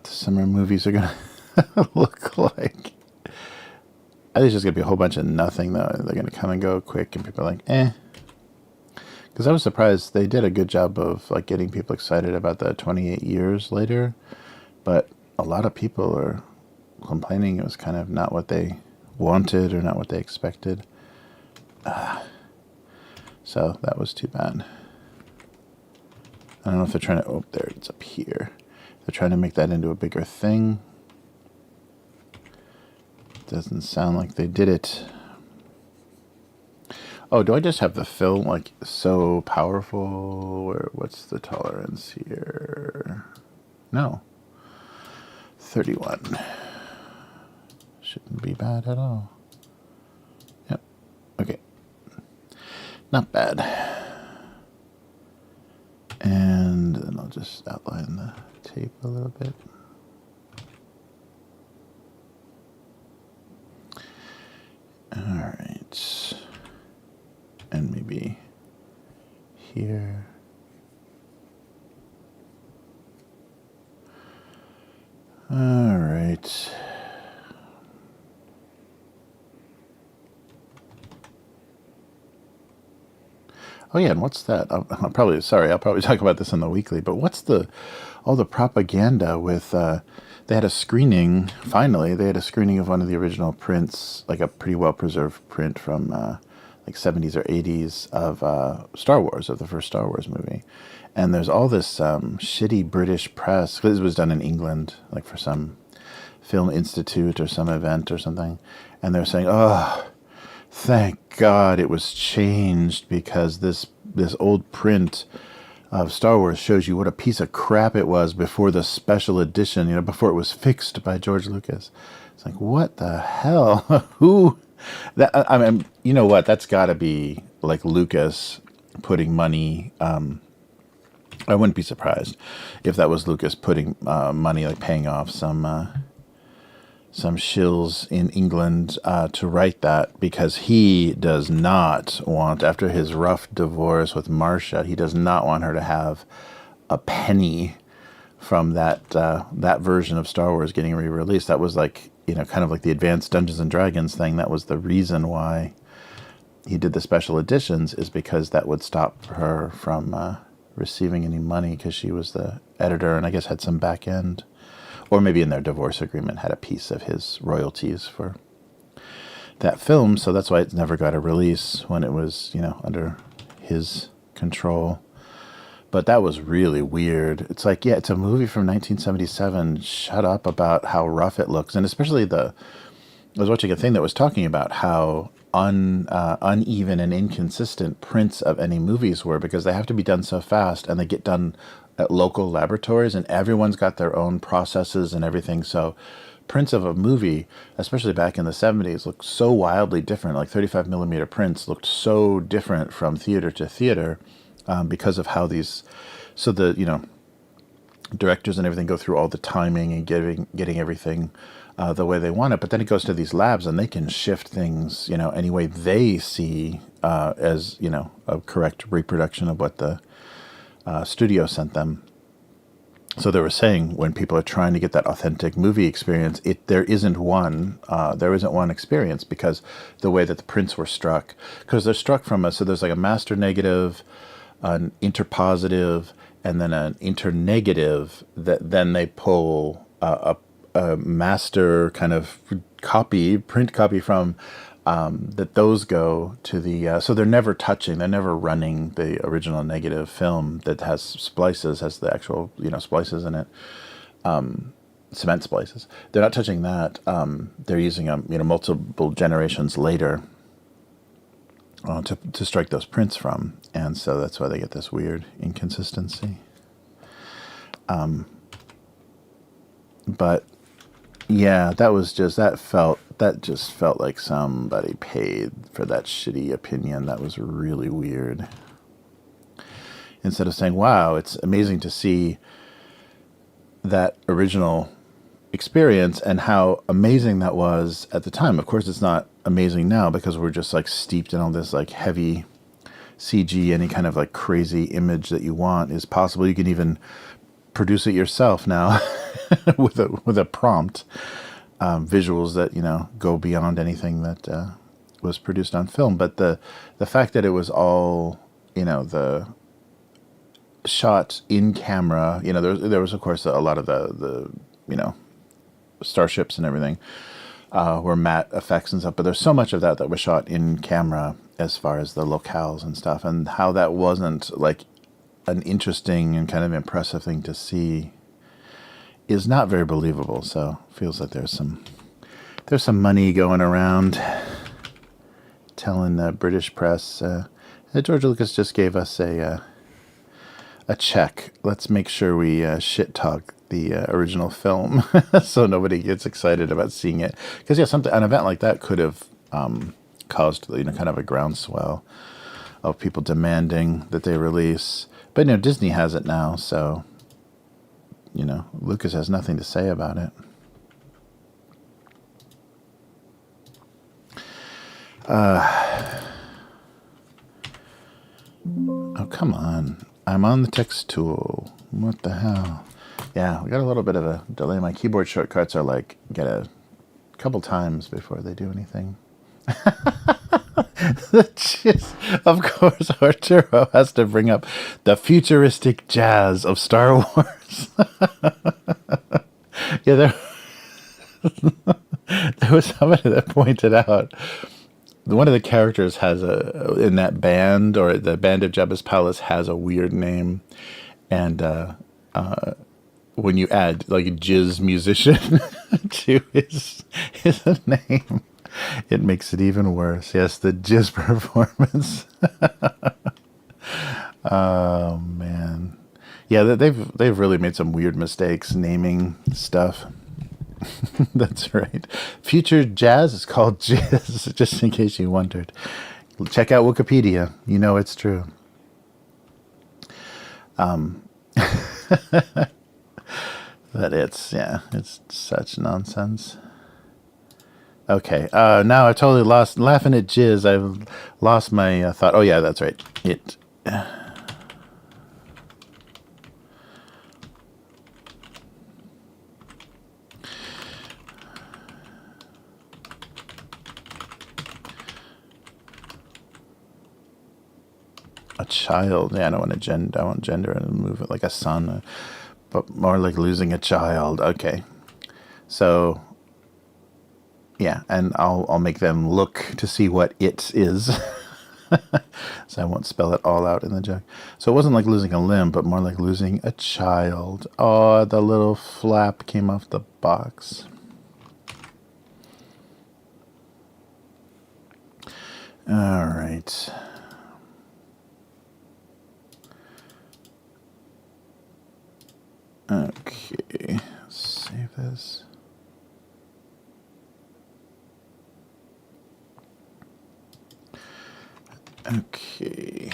summer movies are gonna look like. I think it's just gonna be a whole bunch of nothing, though. They're gonna come and go quick, and people are like, eh. Because I was surprised they did a good job of like getting people excited about the 28 years later, but a lot of people are complaining it was kind of not what they wanted or not what they expected. So that was too bad. I don't know if they're trying to... Oh, there, it's up here. They're trying to make that into a bigger thing. Doesn't sound like they did it. Oh, do I just have the film, like, so powerful? Or what's the tolerance here? No. 31. Shouldn't be bad at all. Yep. Okay. Not bad. And then I'll just outline the tape a little bit. All right. And maybe here. All right. Oh yeah, and what's that? I'll probably talk about this in the weekly, but what's all the propaganda with, they had a screening, finally, they had a screening of one of the original prints, like a pretty well-preserved print from like 70s or 80s of Star Wars, of the first Star Wars movie. And there's all this shitty British press, because it was done in England, like for some film institute or some event or something, and they're saying, oh, thank God it was changed because this old print of Star Wars shows you what a piece of crap it was before the special edition, before it was fixed by George Lucas. It's like, what the hell? Who? That, I mean, you know what? That's got to be like Lucas putting money. I wouldn't be surprised if that was Lucas putting money, like paying off some some shills in England to write that, because he does not want, after his rough divorce with Marcia, he does not want her to have a penny from that version of Star Wars getting re-released. That was like, kind of like the advanced Dungeons and Dragons thing. That was the reason why he did the special editions, is because that would stop her from receiving any money, because she was the editor and I guess had some back end, or maybe in their divorce agreement had a piece of his royalties for that film. So that's why it never got a release when it was, under his control. But that was really weird. It's like, yeah, it's a movie from 1977. Shut up about how rough it looks. And especially I was watching a thing that was talking about how uneven and inconsistent prints of any movies were, because they have to be done so fast and they get done at local laboratories, and everyone's got their own processes and everything. So prints of a movie, especially back in the 70s, looked so wildly different. Like 35 millimeter prints looked so different from theater to theater, because of how so the directors and everything go through all the timing and getting everything the way they want it. But then it goes to these labs and they can shift things, any way they see as, a correct reproduction of what the studio sent them. So they were saying, when people are trying to get that authentic movie experience, there isn't one experience, because the way that the prints were struck, because they're struck so there's like a master negative, an interpositive, and then an internegative that then they pull a master kind of print copy from, that those go to the, so they're never running the original negative film that has the actual, splices in it, cement splices. They're not touching that. They're using them, multiple generations later to strike those prints from. And so that's why they get this weird inconsistency. But yeah, that just felt like somebody paid for that shitty opinion. That was really weird. Instead of saying, wow, it's amazing to see that original experience and how amazing that was at the time. Of course, it's not amazing now, because we're just like steeped in all this like heavy CG. Any kind of like crazy image that you want is possible. You can even produce it yourself now with a prompt, visuals that go beyond anything that was produced on film. But the fact that it was all the shot in camera, there was of course a lot of the starships and everything were matte effects and stuff, but there's so much of that was shot in camera, as far as the locales and stuff, and how that wasn't like an interesting and kind of impressive thing to see is not very believable. So feels like there's some money going around, telling the British press that George Lucas just gave us a check. Let's make sure we shit talk the original film so nobody gets excited about seeing it. Because an event like that could have caused kind of a groundswell of people demanding that they release. But Disney has it now, so Lucas has nothing to say about it. Oh, come on. I'm on the text tool. What the hell? Yeah, we got a little bit of a delay. My keyboard shortcuts are like, get a couple times before they do anything. Of course, Arturo has to bring up the futuristic jazz of Star Wars. Yeah, there was somebody that pointed out one of the characters has in that band, or the band of Jabba's palace, has a weird name, and when you add like a jizz musician to his name, it makes it even worse. Yes, the jizz performance. Oh man, yeah, they've really made some weird mistakes naming stuff. That's right. Future jazz is called jizz, just in case you wondered. Check out Wikipedia. It's true. But it's such nonsense. Okay. Now I totally lost. Laughing at jizz, I've lost my thought. Oh yeah, that's right. It. A child. Yeah, I don't want to gender. I want gender and move it like a son, but more like losing a child. Okay. So yeah, and I'll make them look to see what it is. So I won't spell it all out in the joke. So it wasn't like losing a limb, but more like losing a child. Oh, the little flap came off the box. All right. Okay, save this. Okay.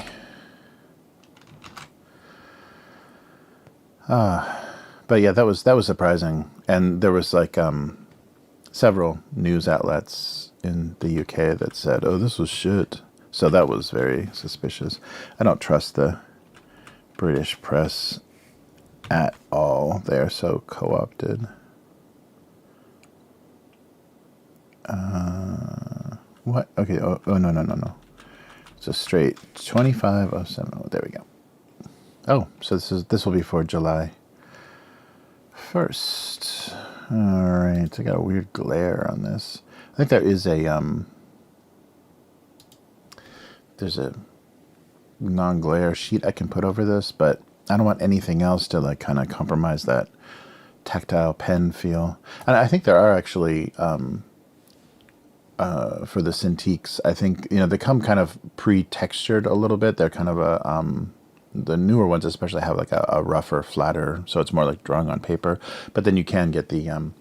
But yeah, that was surprising, and there was like several news outlets in the UK that said, "Oh, this was shit." So that was very suspicious. I don't trust the British press at all. They're so co-opted. What? Okay. Oh no. It's a straight 2507. Oh, there we go. Oh, so this will be for July 1st. All right. I got a weird glare on this. I think there is there's a non-glare sheet I can put over this, but I don't want anything else to like kind of compromise that tactile pen feel. And I think there are actually for the Cintiqs, I think, you know, they come kind of pre-textured a little bit. They're kind of the newer ones especially have like a rougher, flatter, so it's more like drawing on paper. But then you can get the kind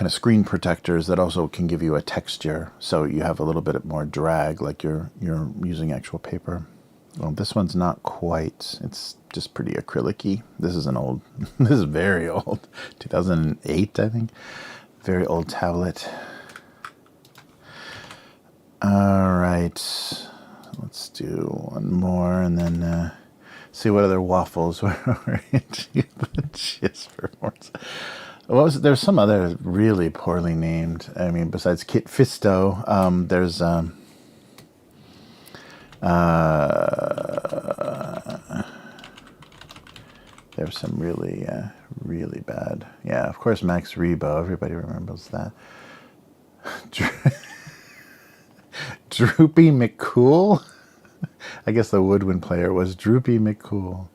of screen protectors that also can give you a texture, so you have a little bit more drag, like you're using actual paper. Well, this one's not quite. It's just pretty acrylic-y. This is an old, this is very old, 2008, I think. Very old tablet. All right, let's do one more and then see what other waffles we're into the jizz performance. There's some other really poorly named. I mean, besides Kit Fisto, there's some really really bad. Yeah, of course, Max Rebo. Everybody remembers that. Droopy McCool? I guess the woodwind player was Droopy McCool.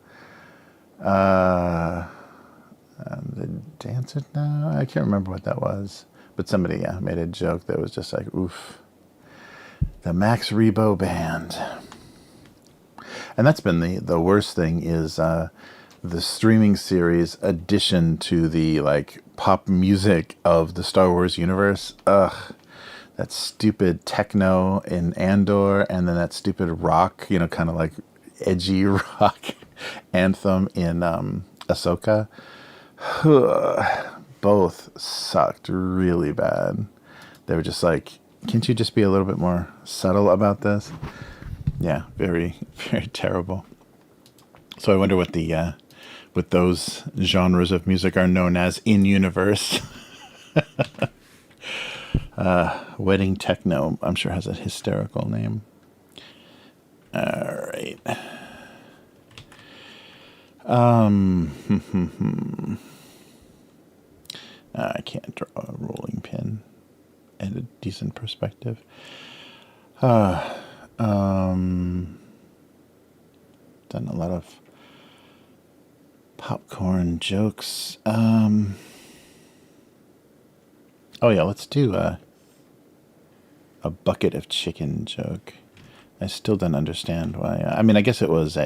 The dancer? No, I can't remember what that was. But somebody made a joke that was just like, oof. The Max Rebo Band. And that's been the worst thing is the streaming series addition to the like pop music of the Star Wars universe. Ugh. That stupid techno in Andor, and then that stupid rock, you know, kind of like edgy rock anthem in Ahsoka. Both sucked really bad. They were just like, can't you just be a little bit more subtle about this? Yeah, very, very terrible. So I wonder what the what those genres of music are known as in universe. Wedding techno, I'm sure, has a hysterical name. All right. I can't draw a rolling pin at a decent perspective. Done a lot of popcorn jokes. Oh yeah, let's do a bucket of chicken joke. I still don't understand why. I mean, I guess it was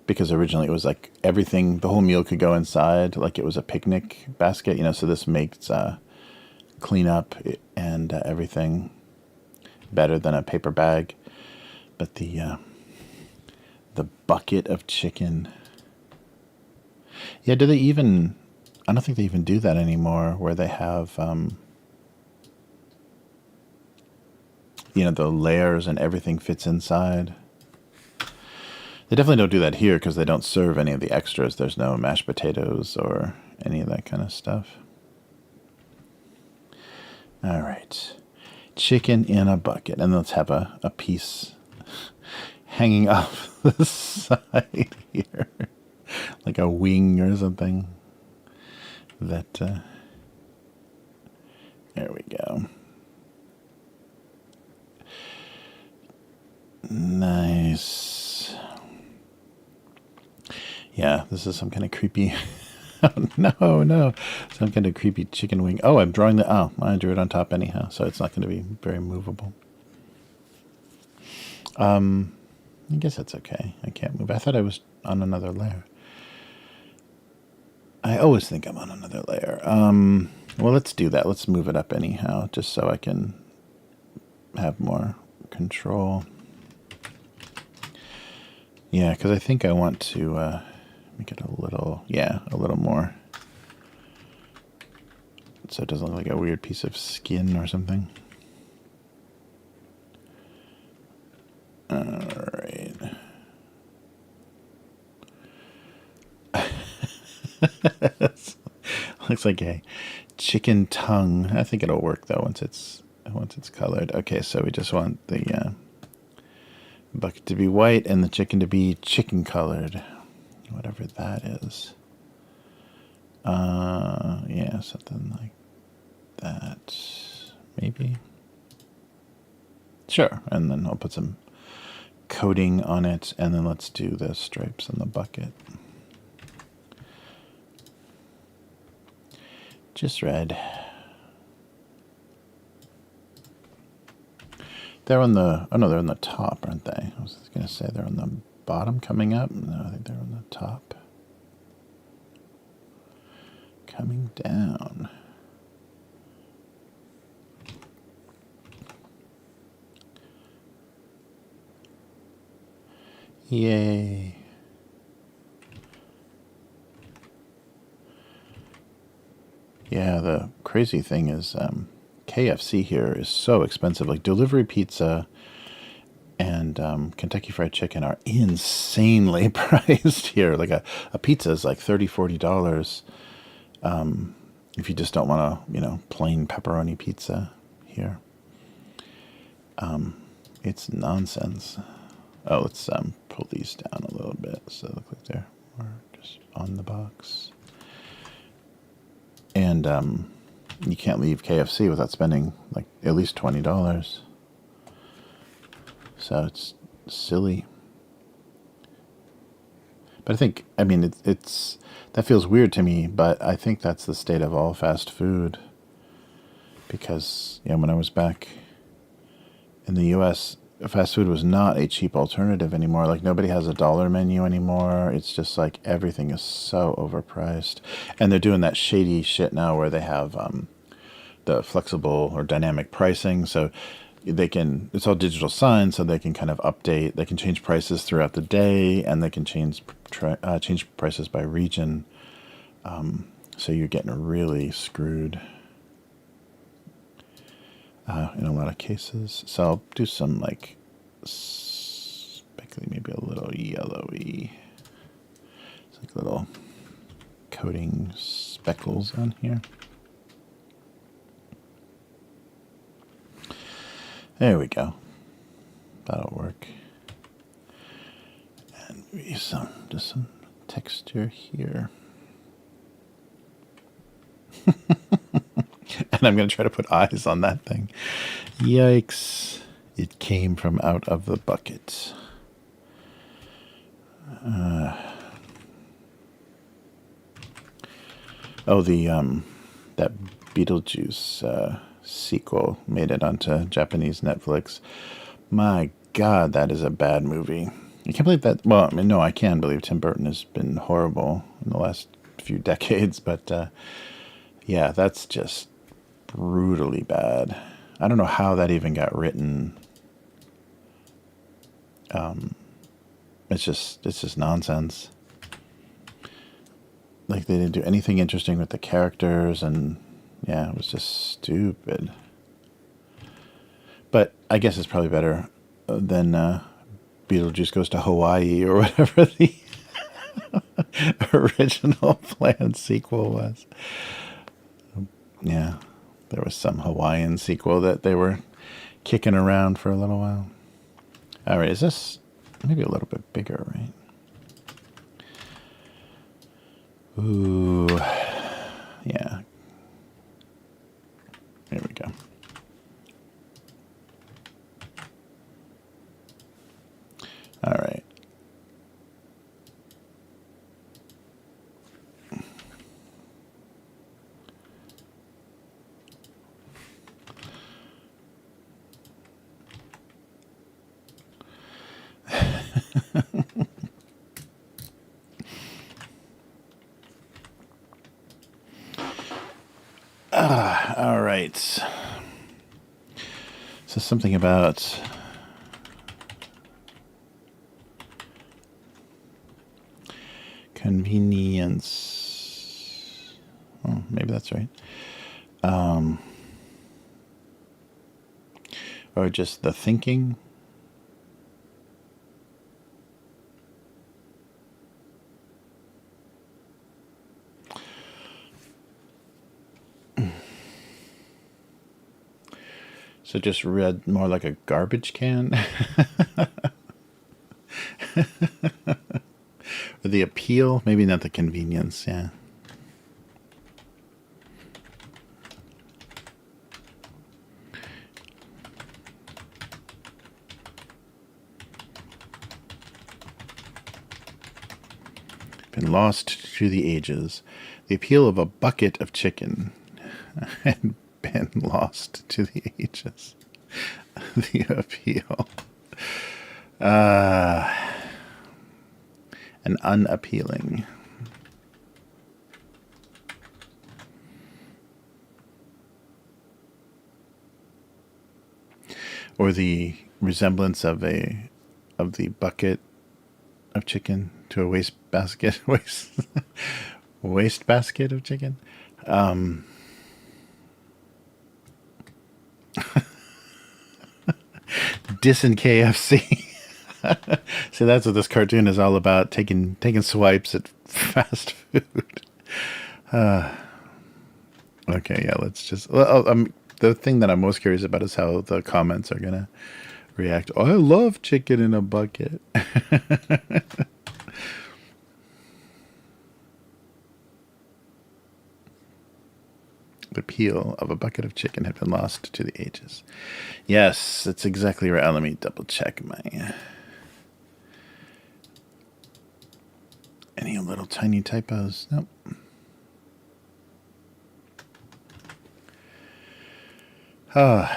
because originally it was like everything, the whole meal could go inside, like it was a picnic basket, you know. So this makes cleanup and everything better than a paper bag. But the bucket of chicken. Yeah, do they even? I don't think they even do that anymore, where they have you know, the layers and everything fits inside. They definitely don't do that here because they don't serve any of the extras. There's no mashed potatoes or any of that kind of stuff. All right. Chicken in a bucket. And let's have a piece hanging off the side here. Like a wing or something. That, there we go. Nice. Yeah, this is some kind of creepy... Oh, no. Some kind of creepy chicken wing. Oh, I'm drawing the... Oh, I drew it on top anyhow, so it's not going to be very movable. I guess that's okay. I can't move. I thought I was on another layer. I always think I'm on another layer. Well, let's do that. Let's move it up anyhow, just so I can have more control. Yeah, because I think I want to make it a little, yeah, a little more. So it doesn't look like a weird piece of skin or something. All right. Looks like a chicken tongue. I think it'll work though once it's colored. Okay, so we just want the bucket to be white and the chicken to be chicken colored, whatever that is. Yeah, something like that, maybe. Sure, and then I'll put some coating on it, and then let's do the stripes in the bucket. Just red. They're on the, oh no, they're on the top, aren't they? I was going to say they're on the bottom coming up. No, I think they're on the top. Coming down. Yay. Yeah, the crazy thing is KFC here is so expensive. Like delivery pizza and Kentucky Fried Chicken are insanely priced here. Like a pizza is like $30, $40 if you just don't want a, you know, plain pepperoni pizza here. It's nonsense. Oh, let's pull these down a little bit so they look like they're more just on the box. And you can't leave KFC without spending like at least $20. So it's silly. But I think, I mean, it's that feels weird to me, but I think that's the state of all fast food. Because, you know, when I was back in the US, fast food was not a cheap alternative anymore. Like nobody has a dollar menu anymore. It's just like everything is so overpriced. And they're doing that shady shit now where they have the flexible or dynamic pricing. So they can, it's all digital signs, so they can kind of update, they can change prices throughout the day, and they can change prices by region. So you're getting really screwed in a lot of cases. So I'll do some like speckly, maybe a little yellowy. It's like little coating speckles on here. There we go. That'll work. And maybe just some texture here. And I'm going to try to put eyes on that thing. Yikes. It came from out of the bucket. Oh, that Beetlejuice sequel made it onto Japanese Netflix. My God, that is a bad movie. I can't believe that. Well, I mean, no, I can believe Tim Burton has been horrible in the last few decades, but yeah, that's just brutally bad. I don't know how that even got written. It's just nonsense. Like they didn't do anything interesting with the characters, and yeah, it was just stupid. But I guess it's probably better than Beetlejuice Goes to Hawaii or whatever the original planned sequel was. Yeah, there was some Hawaiian sequel that they were kicking around for a little while. All right, is this maybe a little bit bigger, right? Ooh, yeah. There we go. All right. All right. So something about convenience. Oh, maybe that's right. Or just the thinking. So just read more like a garbage can. Or the appeal, maybe not the convenience, yeah. Been lost to the ages. The appeal of a bucket of chicken. And been lost to the ages. The appeal. And unappealing. Or the resemblance of the bucket of chicken to a waste basket. Waste basket of chicken. Dissing KFC. See, that's what this cartoon is all about, taking swipes at fast food. Okay, yeah, let's just... the thing that I'm most curious about is how the comments are going to react. Oh, I love chicken in a bucket. The appeal of a bucket of chicken had been lost to the ages. Yes, that's exactly right. Let me double check my... Any little tiny typos? Nope. Oh,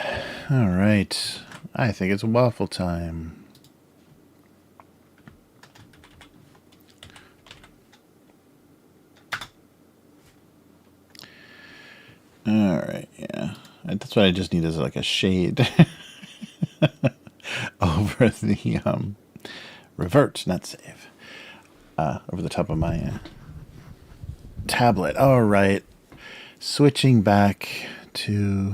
all right. I think it's waffle time. All right, yeah. That's what I just need is like a shade over the revert, not save. Over the top of my tablet. All right. Switching back to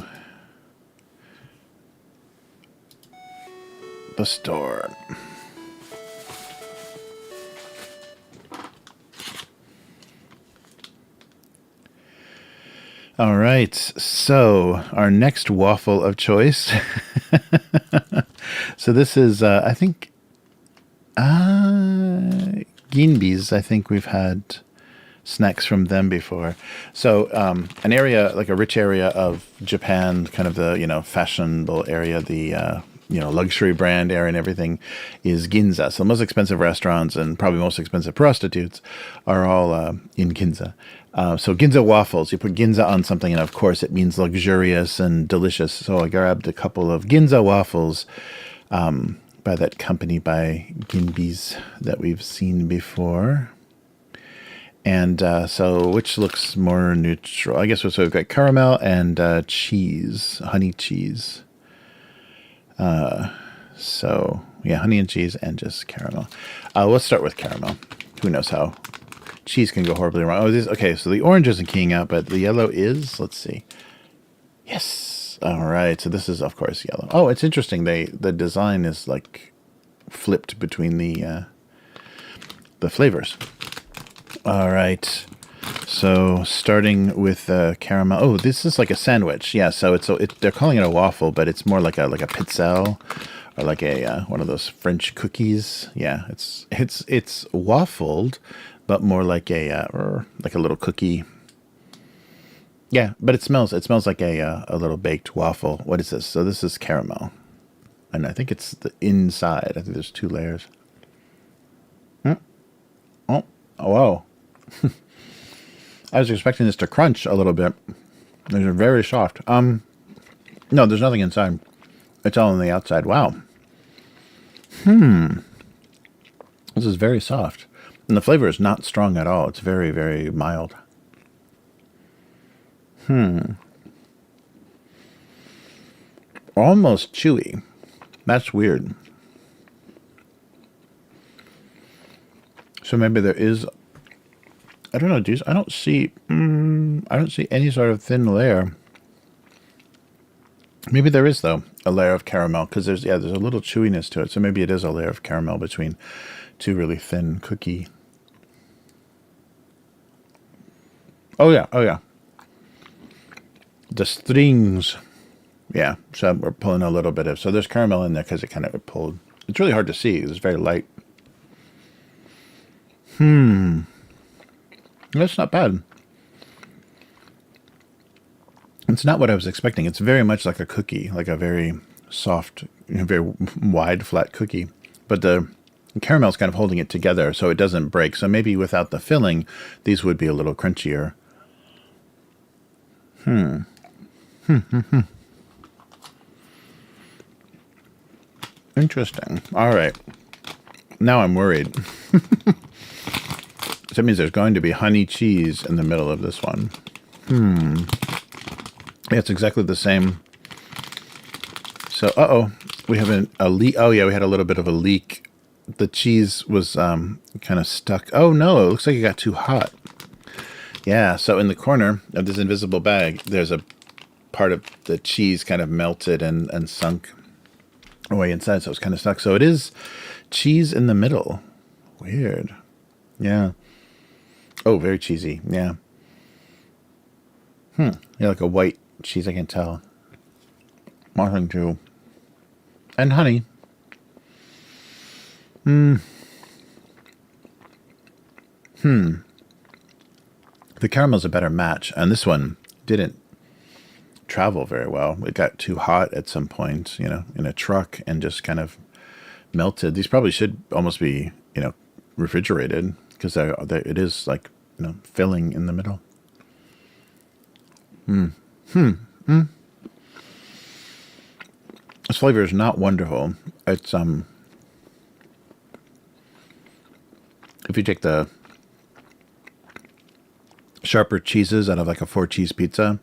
the store. All right, so our next waffle of choice. So this is, I think, Ginbis. I think we've had snacks from them before. So an area, like a rich area of Japan, kind of the, fashionable area, the, luxury brand area and everything is Ginza. So the most expensive restaurants and probably most expensive prostitutes are all in Ginza. So Ginza waffles, you put Ginza on something and of course it means luxurious and delicious. So I grabbed a couple of Ginza waffles by that company by Ginbis that we've seen before. And so which looks more neutral? I guess we've got caramel and cheese, honey cheese. So yeah, honey and cheese and just caramel. Let's start with caramel. Who knows how cheese can go horribly wrong. Oh, okay, so the orange isn't keying out, but the yellow is. Let's see. Yes. All right. So this is, of course, yellow. Oh, it's interesting. The design is like flipped between the flavors. All right. So starting with caramel. Oh, this is like a sandwich. Yeah. So they're calling it a waffle, but it's more like a pizzelle or like a one of those French cookies. Yeah. It's waffled, but more like a little cookie. Yeah, but it smells like a little baked waffle. What is this? So this is caramel, and I think it's the inside. I think there's 2 layers. Oh, whoa! I was expecting this to crunch a little bit. They're very soft. No, there's nothing inside. It's all on the outside. Wow. This is very soft, and the flavor is not strong at all. It's very, very mild. Almost chewy. That's weird. So maybe there is, I don't know, I don't see any sort of thin layer. Maybe there is, though, a layer of caramel, because there's a little chewiness to it. So maybe it is a layer of caramel between 2 really thin cookie. Oh yeah. The strings. Yeah, so we're pulling a little bit of... So there's caramel in there because it kind of pulled... It's really hard to see. It's very light. That's not bad. It's not what I was expecting. It's very much like a cookie, like a very soft, very wide, flat cookie. But the caramel's kind of holding it together so it doesn't break. So maybe without the filling, these would be a little crunchier. Interesting. All right. Now I'm worried. So that means there's going to be honey cheese in the middle of this one. Yeah, it's exactly the same. So, we have a leak. Oh, yeah, we had a little bit of a leak. The cheese was kind of stuck. Oh, no, it looks like it got too hot. Yeah, so in the corner of this invisible bag, there's a part of the cheese kind of melted and sunk away inside, so it's kind of stuck. So it is cheese in the middle. Weird. Yeah. Oh, very cheesy. Yeah. Yeah, like a white cheese, I can tell. Nothing too. And honey. The caramel's a better match, and this one didn't travel very well. It got too hot at some point, in a truck, and just kind of melted. These probably should almost be, refrigerated, because it is like, filling in the middle. This flavor is not wonderful. It's if you take the sharper cheeses out of like a 4-cheese pizza,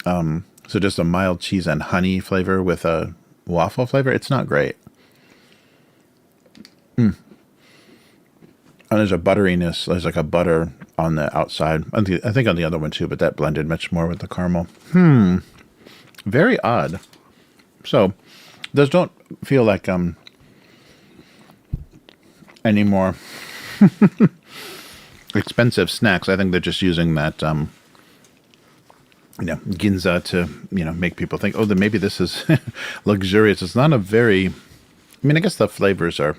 so just a mild cheese and honey flavor with a waffle flavor, it's not great. And there's a butteriness. There's like a butter on the outside. I think on the other one too, but that blended much more with the caramel. Very odd. So those don't feel like any more expensive snacks. I think they're just using that ginza to make people think, oh, then maybe this is luxurious. It's not a very, I guess the flavors are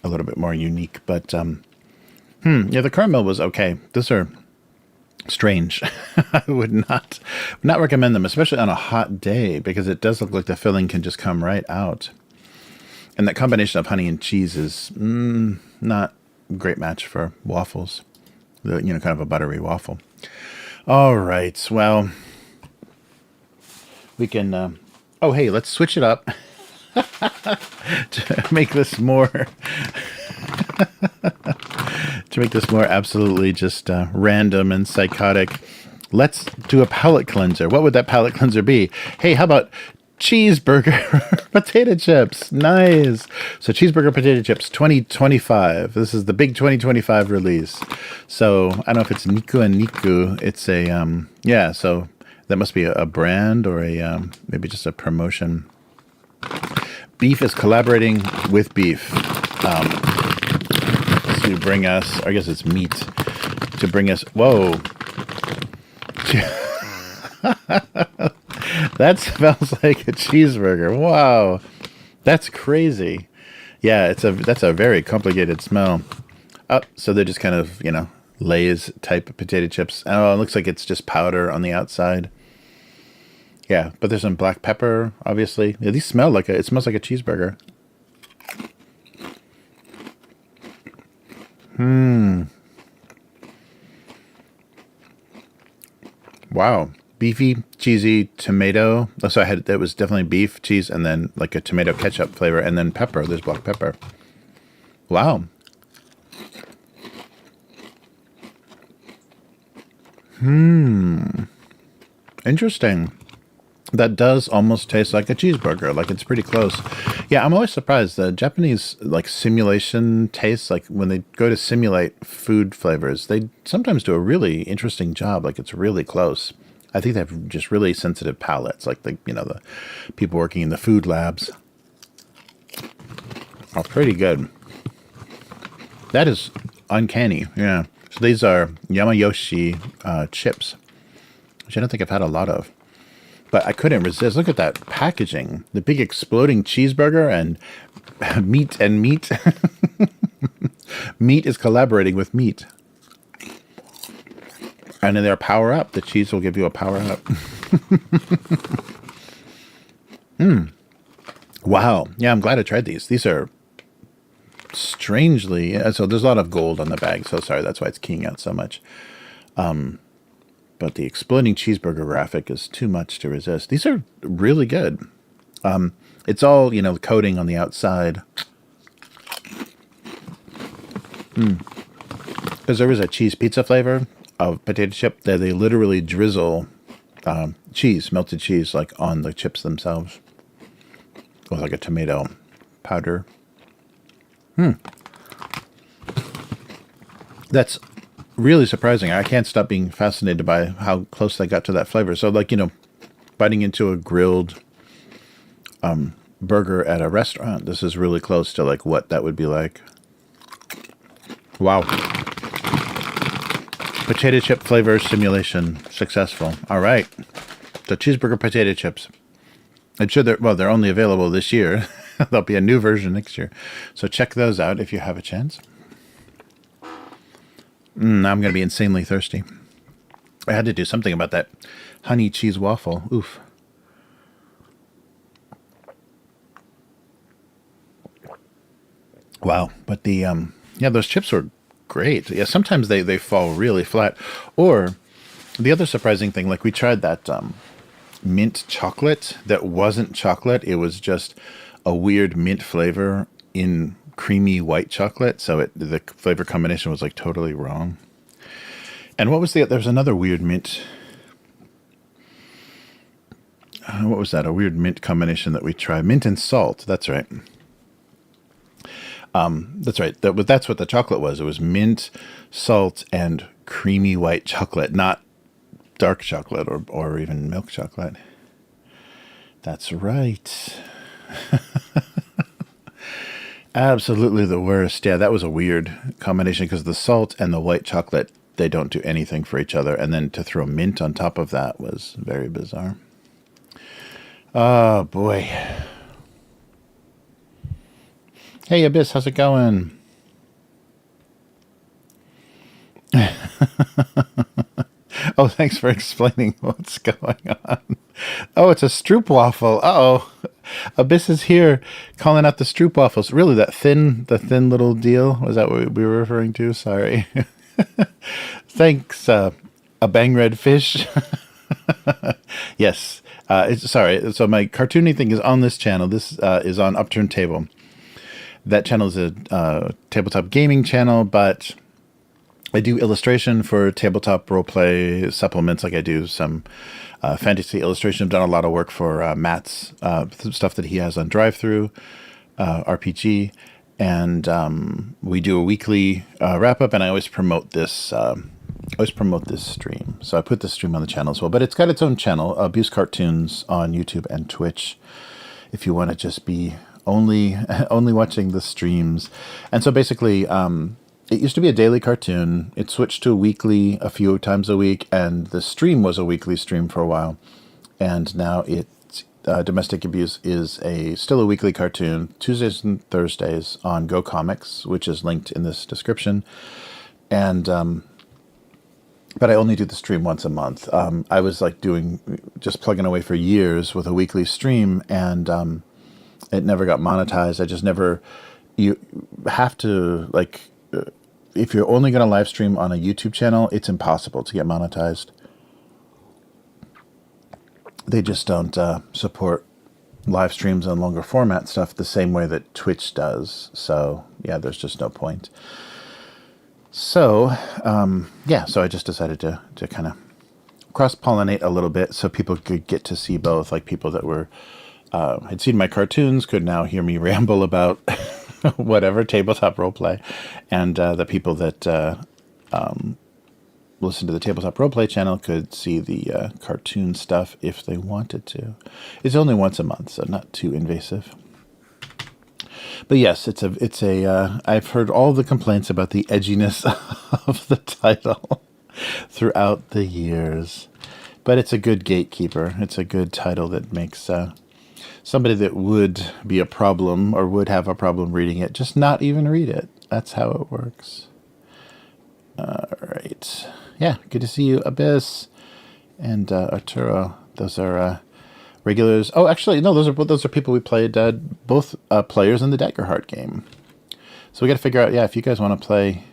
a little bit more unique, but yeah, the caramel was okay. These are strange. I would not recommend them, especially on a hot day, because it does look like the filling can just come right out. And that combination of honey and cheese is not a great match for waffles. Kind of a buttery waffle. All right, well, we can... oh, hey, let's switch it up to make this more... to make this more absolutely just random and psychotic. Let's do a palate cleanser. What would that palate cleanser be? Hey, how about cheeseburger potato chips? Nice. So cheeseburger potato chips 2025. This is the big 2025 release. So I don't know if it's Niku and Niku. It's a yeah, so That must be a brand or a maybe just a promotion. Beef is collaborating with beef to bring us, I guess it's meat, to bring us, whoa. That smells like a cheeseburger. Wow. That's crazy. Yeah, that's a very complicated smell. Oh, so they're just kind of, Lay's type potato chips. Oh, it looks like it's just powder on the outside. Yeah, but there's some black pepper, obviously. Yeah, these smell like it smells like a cheeseburger. Wow. Beefy, cheesy, tomato. Oh, so it was definitely beef, cheese, and then like a tomato ketchup flavor, and then pepper. There's black pepper. Wow. Interesting. That does almost taste like a cheeseburger. Like it's pretty close. Yeah, I'm always surprised. The Japanese like simulation tastes, like when they go to simulate food flavors, they sometimes do a really interesting job. Like it's really close. I think they have just really sensitive palates, like the people working in the food labs. Oh, pretty good. That is uncanny. Yeah. So these are Yamayoshi chips, which I don't think I've had a lot of. But I couldn't resist. Look at that packaging. The big exploding cheeseburger and meat and meat. Meat is collaborating with meat. And in their power up, the cheese will give you a power up. Wow. Yeah, I'm glad I tried these. These are strangely, so there's a lot of gold on the bag. So sorry, that's why it's keying out so much. But the exploding cheeseburger graphic is too much to resist. These are really good. It's all, coating on the outside. Because there is a cheese pizza flavor of potato chip that they literally drizzle cheese, melted cheese, like on the chips themselves. With like a tomato powder. That's really surprising. I can't stop being fascinated by how close they got to that flavor. So like, biting into a grilled burger at a restaurant, this is really close to like what that would be like. Wow. Potato chip flavor simulation successful. All right. The cheeseburger potato chips. They're only available this year. There'll be a new version next year. So check those out if you have a chance. Now I'm going to be insanely thirsty. I had to do something about that honey cheese waffle. Oof. Wow. But those chips were great. Yeah, sometimes they fall really flat. Or the other surprising thing, like we tried that mint chocolate that wasn't chocolate. It was just a weird mint flavor in creamy white chocolate. So the flavor combination was like totally wrong. And what was there's another weird mint. What was that? A weird mint combination that we tried. Mint and salt. That's right. That's right. That's what the chocolate was. It was mint, salt, and creamy white chocolate, not dark chocolate or even milk chocolate. That's right. Absolutely the worst. Yeah, that was a weird combination because the salt and the white chocolate, they don't do anything for each other. And then to throw mint on top of that was very bizarre. Oh, boy. Hey, Abyss, how's it going? Oh, thanks for explaining what's going on. Oh, it's a Stroop waffle. Uh-oh. Abyss is here calling out the Stroop waffles. Really, the thin little deal? Was that what we were referring to? Sorry. Thanks, a bang red fish. Yes. Sorry. So my cartoony thing is on this channel. This is on Upturned Table. That channel is a tabletop gaming channel, but I do illustration for tabletop roleplay supplements. Like I do some fantasy illustration. I've done a lot of work for Matt's stuff that he has on Drive-Thru RPG. And we do a weekly wrap-up, and I always promote this always promote this stream. So I put this stream on the channel as well. But it's got its own channel, Abusecartoons on YouTube and Twitch, if you want to just be only watching the streams. And so basically, it used to be a daily cartoon. It switched to weekly a few times a week, and the stream was a weekly stream for a while. And now it's Domestic Abuse is still a weekly cartoon, Tuesdays and Thursdays on Go Comics, which is linked in this description. And but I only do the stream once a month. I was like just plugging away for years with a weekly stream, and it never got monetized. I just never. You have to if you're only going to live stream on a YouTube channel, it's impossible to get monetized. They just don't support live streams and longer format stuff the same way that Twitch does. So yeah, there's just no point. So so I just decided to kind of cross-pollinate a little bit so people could get to see both. Like people that were had seen my cartoons could now hear me ramble about whatever tabletop roleplay, and the people that listen to the Tabletop Roleplay channel could see the cartoon stuff if they wanted to. It's only once a month, so not too invasive. But yes, it's a. I've heard all the complaints about the edginess of the title throughout the years, but it's a good gatekeeper. It's a good title that makes somebody that would be a problem or would have a problem reading it just not even read it. That's how it works. All right. Yeah, good to see you, Abyss and Arturo. Those are regulars. Oh, actually, no, those are people we played, both players in the Daggerheart game. So we got to figure out, if you guys want to play,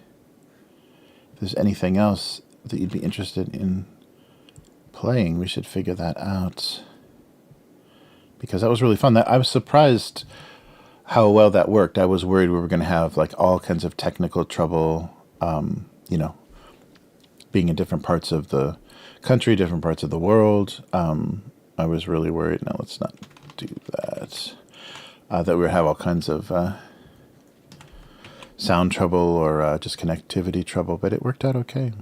if there's anything else that you'd be interested in playing, we should figure that out. Because that was really fun. I was surprised how well that worked. I was worried we were going to have like all kinds of technical trouble, being in different parts of the country, different parts of the world. I was really worried. No, let's not do that. That we would have all kinds of sound trouble or just connectivity trouble, but it worked out okay.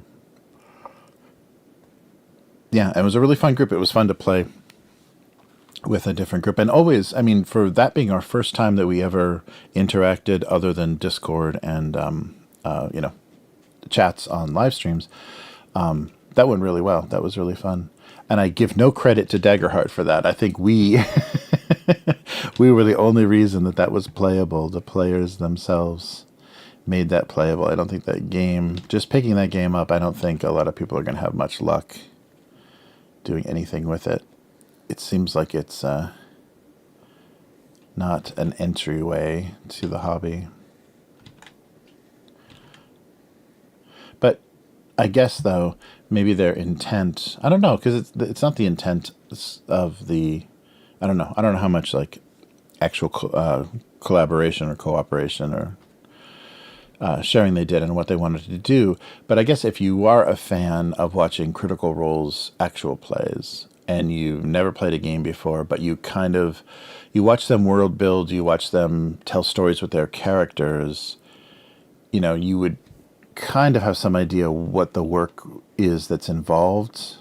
Yeah, it was a really fun group. It was fun to play with a different group. And always, I mean, for that being our first time that we ever interacted other than Discord and, chats on live streams, that went really well. That was really fun. And I give no credit to Daggerheart for that. I think we we were the only reason that was playable. The players themselves made that playable. I don't think that game, just picking that game up, I don't think a lot of people are going to have much luck doing anything with it. It seems like it's not an entryway to the hobby. But I guess, though, maybe their intent, I don't know, because it's not the intent of the, I don't know how much like actual collaboration or cooperation or sharing they did and what they wanted to do. But I guess if you are a fan of watching Critical Role's actual plays and you've never played a game before, but you watch them world build, you watch them tell stories with their characters, you would kind of have some idea what the work is that's involved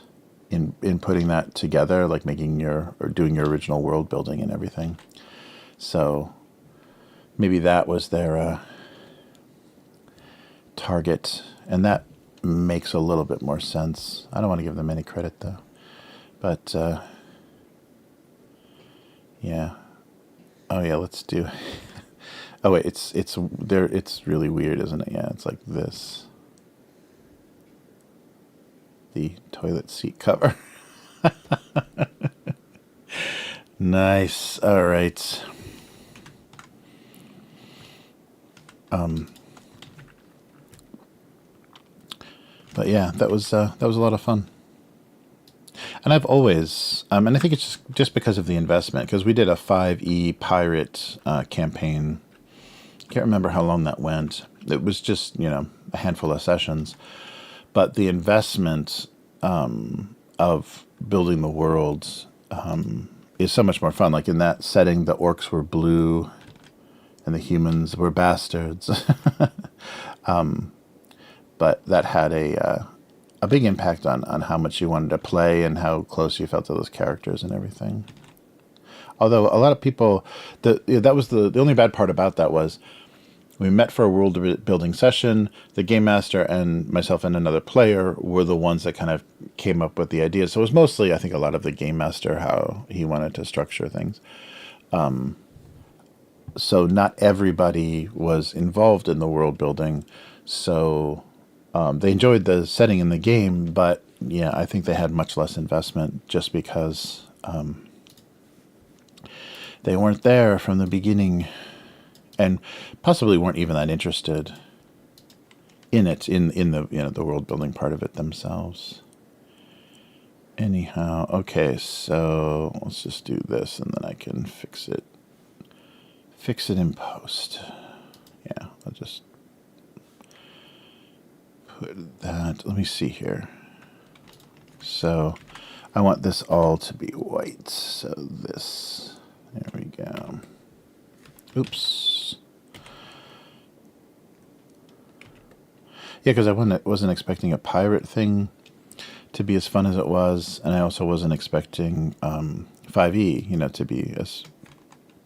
in putting that together, like doing your original world building and everything. So maybe that was their target, and that makes a little bit more sense. I don't want to give them any credit though, but yeah. Oh yeah, let's do. Oh wait, it's there. It's really weird, isn't it? Yeah, it's like this. The toilet seat cover. Nice. All right. But yeah, that was a lot of fun. And I've always, and I think it's just because of the investment, because we did a 5e pirate campaign. Can't remember how long that went. It was just, a handful of sessions. But the investment of building the world is so much more fun. Like in that setting, the orcs were blue and the humans were bastards. But that had a a big impact on how much you wanted to play and how close you felt to those characters and everything. Although a lot of people, that was the only bad part about that was we met for a world building session. The game master and myself and another player were the ones that kind of came up with the ideas. So it was mostly, I think, a lot of the game master, how he wanted to structure things. So not everybody was involved in the world building. So they enjoyed the setting in the game, but yeah, I think they had much less investment just because they weren't there from the beginning. And possibly weren't even that interested in it, in the the world building part of it themselves. Anyhow, okay, so let's just do this, and then I can fix it in post. Yeah, I'll just put that. Let me see here. So I want this all to be white. So this. There we go. Oops. Yeah, because I wasn't expecting a pirate thing to be as fun as it was, and I also wasn't expecting 5e, to be as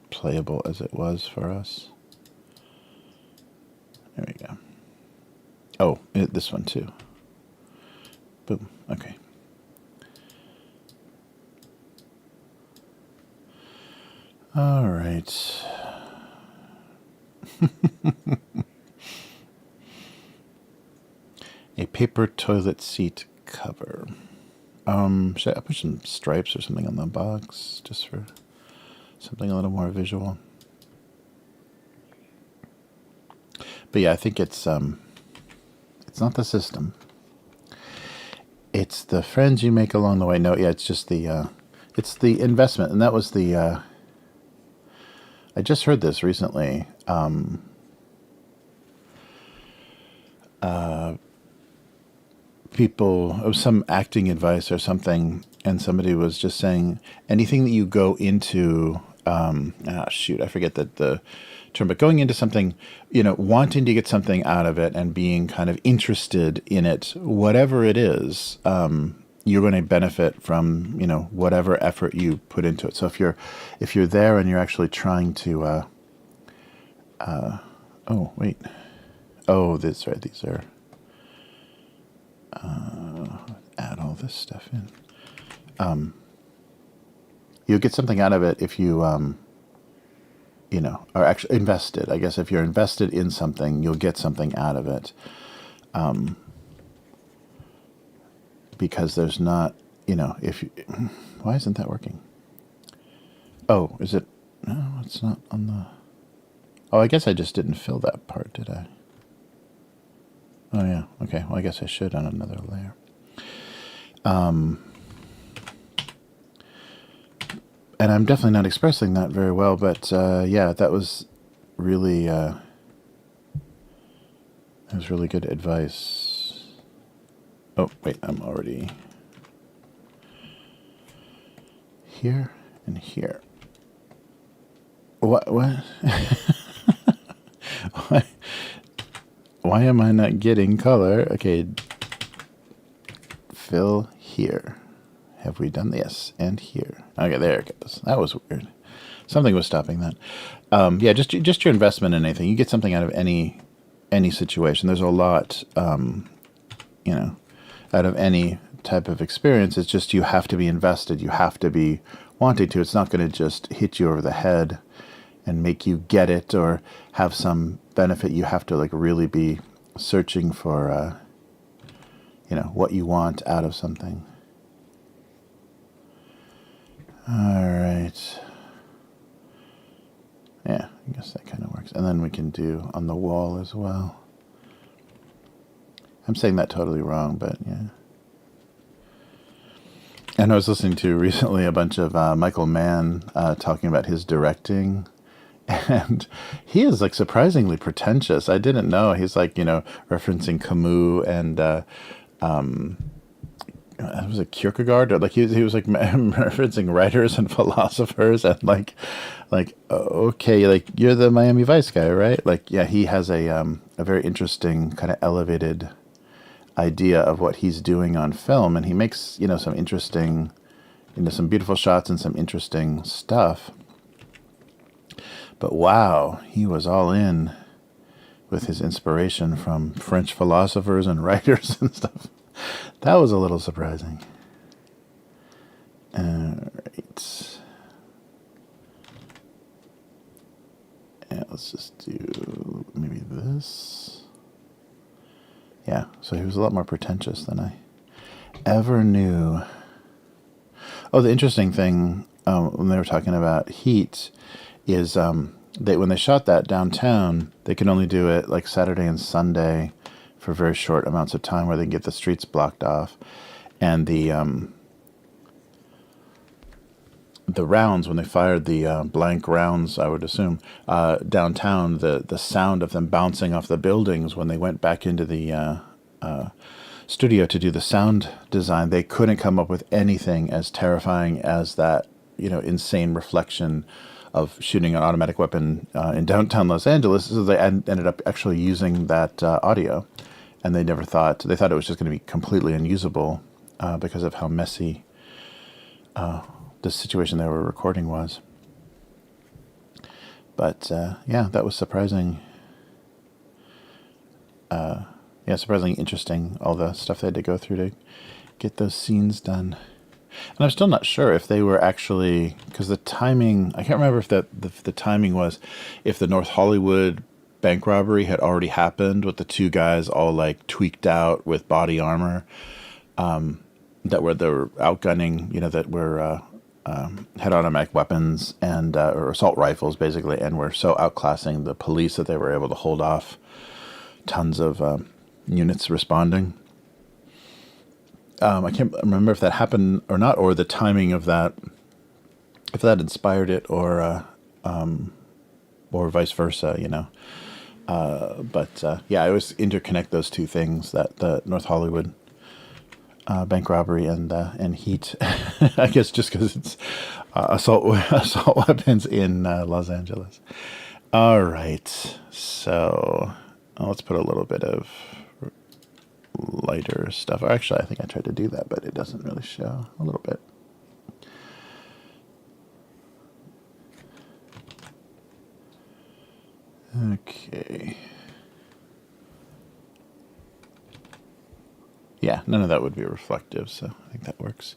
playable as it was for us. There we go. Oh, this one too. Boom. Okay. All right. A paper toilet seat cover. Should I put some stripes or something on the box just for something a little more visual? But yeah, I think it's not the system. It's the friends you make along the way. No, yeah, it's just the investment, and that was the. I just heard this recently. People, some acting advice or something, and somebody was just saying anything that you go into, shoot, I forget the term, but going into something, wanting to get something out of it and being kind of interested in it, whatever it is, you're going to benefit from, whatever effort you put into it. So if you're there and you're actually trying to, oh, wait. Oh, that's right. These are, add all this stuff in. You'll get something out of it if you, are actually invested. I guess if you're invested in something, you'll get something out of it. Because there's not, why isn't that working? Oh, is it? No, it's not on the. Oh, I guess I just didn't fill that part, did I? Oh, yeah. Okay. Well, I guess I should on another layer. And I'm definitely not expressing that very well, but yeah, that was really, good advice. Oh, wait, I'm already here and here. What? Why am I not getting color? Okay. Fill here. Have we done this? And here. Okay, there it goes. That was weird. Something was stopping that. Yeah, just your investment in anything. You get something out of any situation. There's a lot, out of any type of experience. It's just you have to be invested. You have to be wanting to. It's not going to just hit you over the head and make you get it or have some benefit. You have to really be searching for, what you want out of something. All right. Yeah, I guess that kind of works. And then we can do on the wall as well. I'm saying that totally wrong, but yeah. And I was listening to recently a bunch of Michael Mann talking about his directing. And he is surprisingly pretentious. I didn't know. He's referencing Camus and was it Kierkegaard? Or he was referencing writers and philosophers and okay, you're the Miami Vice guy, right? Yeah, he has a very interesting kind of elevated idea of what he's doing on film, and he makes, some interesting, some beautiful shots and some interesting stuff. But wow, he was all in with his inspiration from French philosophers and writers and stuff. That was a little surprising. Right. Yeah, let's just do maybe this. Yeah, so he was a lot more pretentious than I ever knew. Oh, the interesting thing when they were talking about heat is when they shot that downtown, they could only do it like Saturday and Sunday for very short amounts of time where they can get the streets blocked off. And the rounds, when they fired the blank rounds, I would assume, downtown, the sound of them bouncing off the buildings when they went back into the studio to do the sound design, they couldn't come up with anything as terrifying as that, insane reflection of shooting an automatic weapon in downtown Los Angeles. So they ended up actually using that audio, and they thought it was just going to be completely unusable because of how messy the situation they were recording was. But yeah, that was surprising. Surprisingly interesting, all the stuff they had to go through to get those scenes done. And I'm still not sure if they were actually, because the timing, I can't remember if the timing was, if the North Hollywood bank robbery had already happened with the two guys all like tweaked out with body armor that were outgunning, that were had automatic weapons and or assault rifles basically, and were so outclassing the police that they were able to hold off tons of units responding. I can't remember if that happened or not, or the timing of that, if that inspired it, or vice versa, But I always interconnect those two things: that the North Hollywood bank robbery and heat. I guess just because it's assault weapons in Los Angeles. All right, so let's put a little bit of lighter stuff. Actually, I think I tried to do that, but it doesn't really show. A little bit. Okay. Yeah, none of that would be reflective, so I think that works.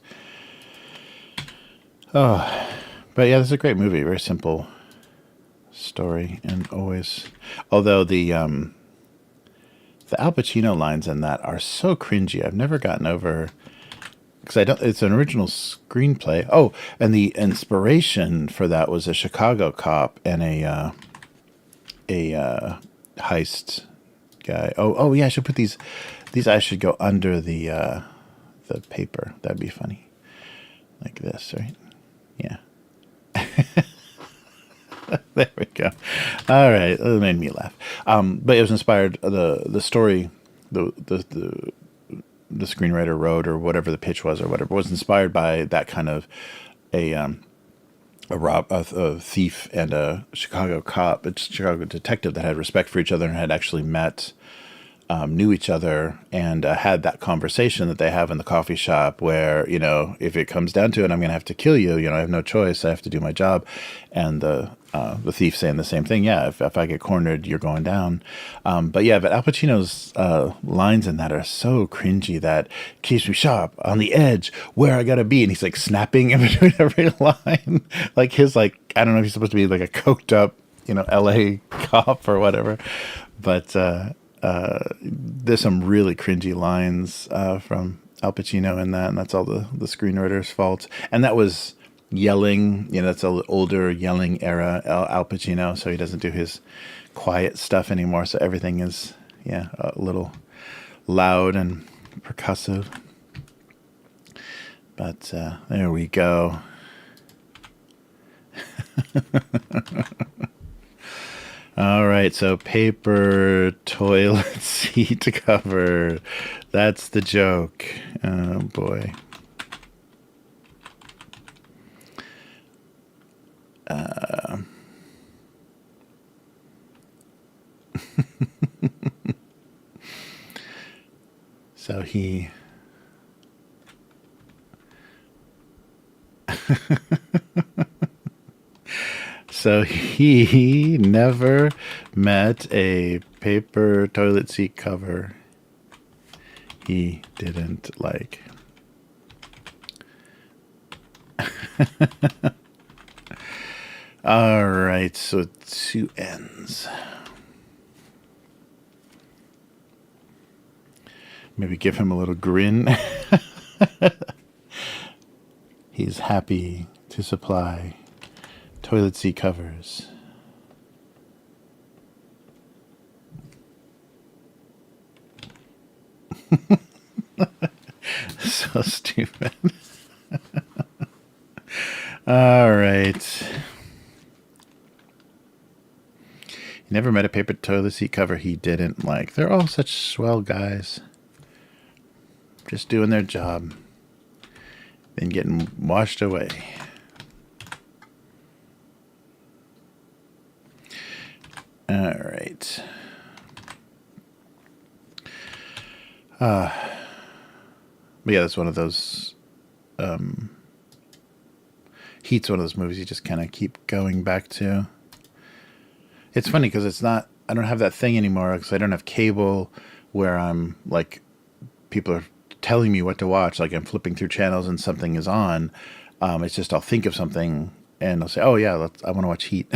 Oh, but yeah, this is a great movie. Very simple story, and always, although the Al Pacino lines in that are so cringy. I've never gotten over, because it's an original screenplay. Oh, and the inspiration for that was a Chicago cop and a heist guy. Oh yeah, I should put these eyes should go under the paper. That'd be funny, like this, right? Yeah. There we go. All right, that made me laugh. But it was inspired, the story, the screenwriter wrote, or whatever the pitch was, or whatever, was inspired by that kind of a thief and a Chicago cop, a Chicago detective that had respect for each other and had actually met, knew each other, and had that conversation that they have in the coffee shop where, if it comes down to it, I'm going to have to kill you. I have no choice. I have to do my job. And the thief saying the same thing. Yeah, if I get cornered, you're going down. But Al Pacino's lines in that are so cringy that keeps me sharp, on the edge, where I got to be. And he's like snapping in between every line. Like his, I don't know if he's supposed to be like a coked up, LA cop or whatever. But there's some really cringy lines from Al Pacino in that, and that's all the screenwriter's fault. And that was yelling, that's an older yelling era Al Pacino, so he doesn't do his quiet stuff anymore. So everything is, a little loud and percussive. But there we go. All right, so paper toilet seat cover. That's the joke. Oh, boy. So he so he never met a paper toilet seat cover he didn't like. All right, so 2 ends. Maybe give him a little grin. He's happy to supply toilet seat covers. So stupid. All right. He never met a paper toilet seat cover he didn't like. They're all such swell guys. Just doing their job. Then getting washed away. All right. But yeah, that's one of those. Heat's one of those movies you just kind of keep going back to. It's funny because it's not. I don't have that thing anymore because I don't have cable where I'm like, people are telling me what to watch. Like I'm flipping through channels and something is on. It's just I'll think of something and I'll say, "Oh yeah, I want to watch Heat."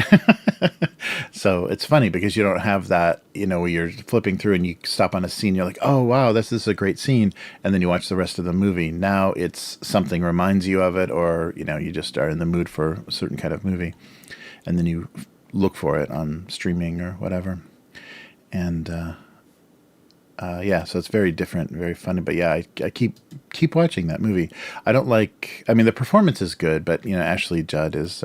So it's funny because you don't have that, where you're flipping through and you stop on a scene. You're like, "Oh wow, this is a great scene," and then you watch the rest of the movie. Now it's something reminds you of it, or you just are in the mood for a certain kind of movie, and then you look for it on streaming or whatever. And yeah, so it's very different, very funny. But yeah, I keep watching that movie. I don't like. I mean, the performance is good, but Ashley Judd is.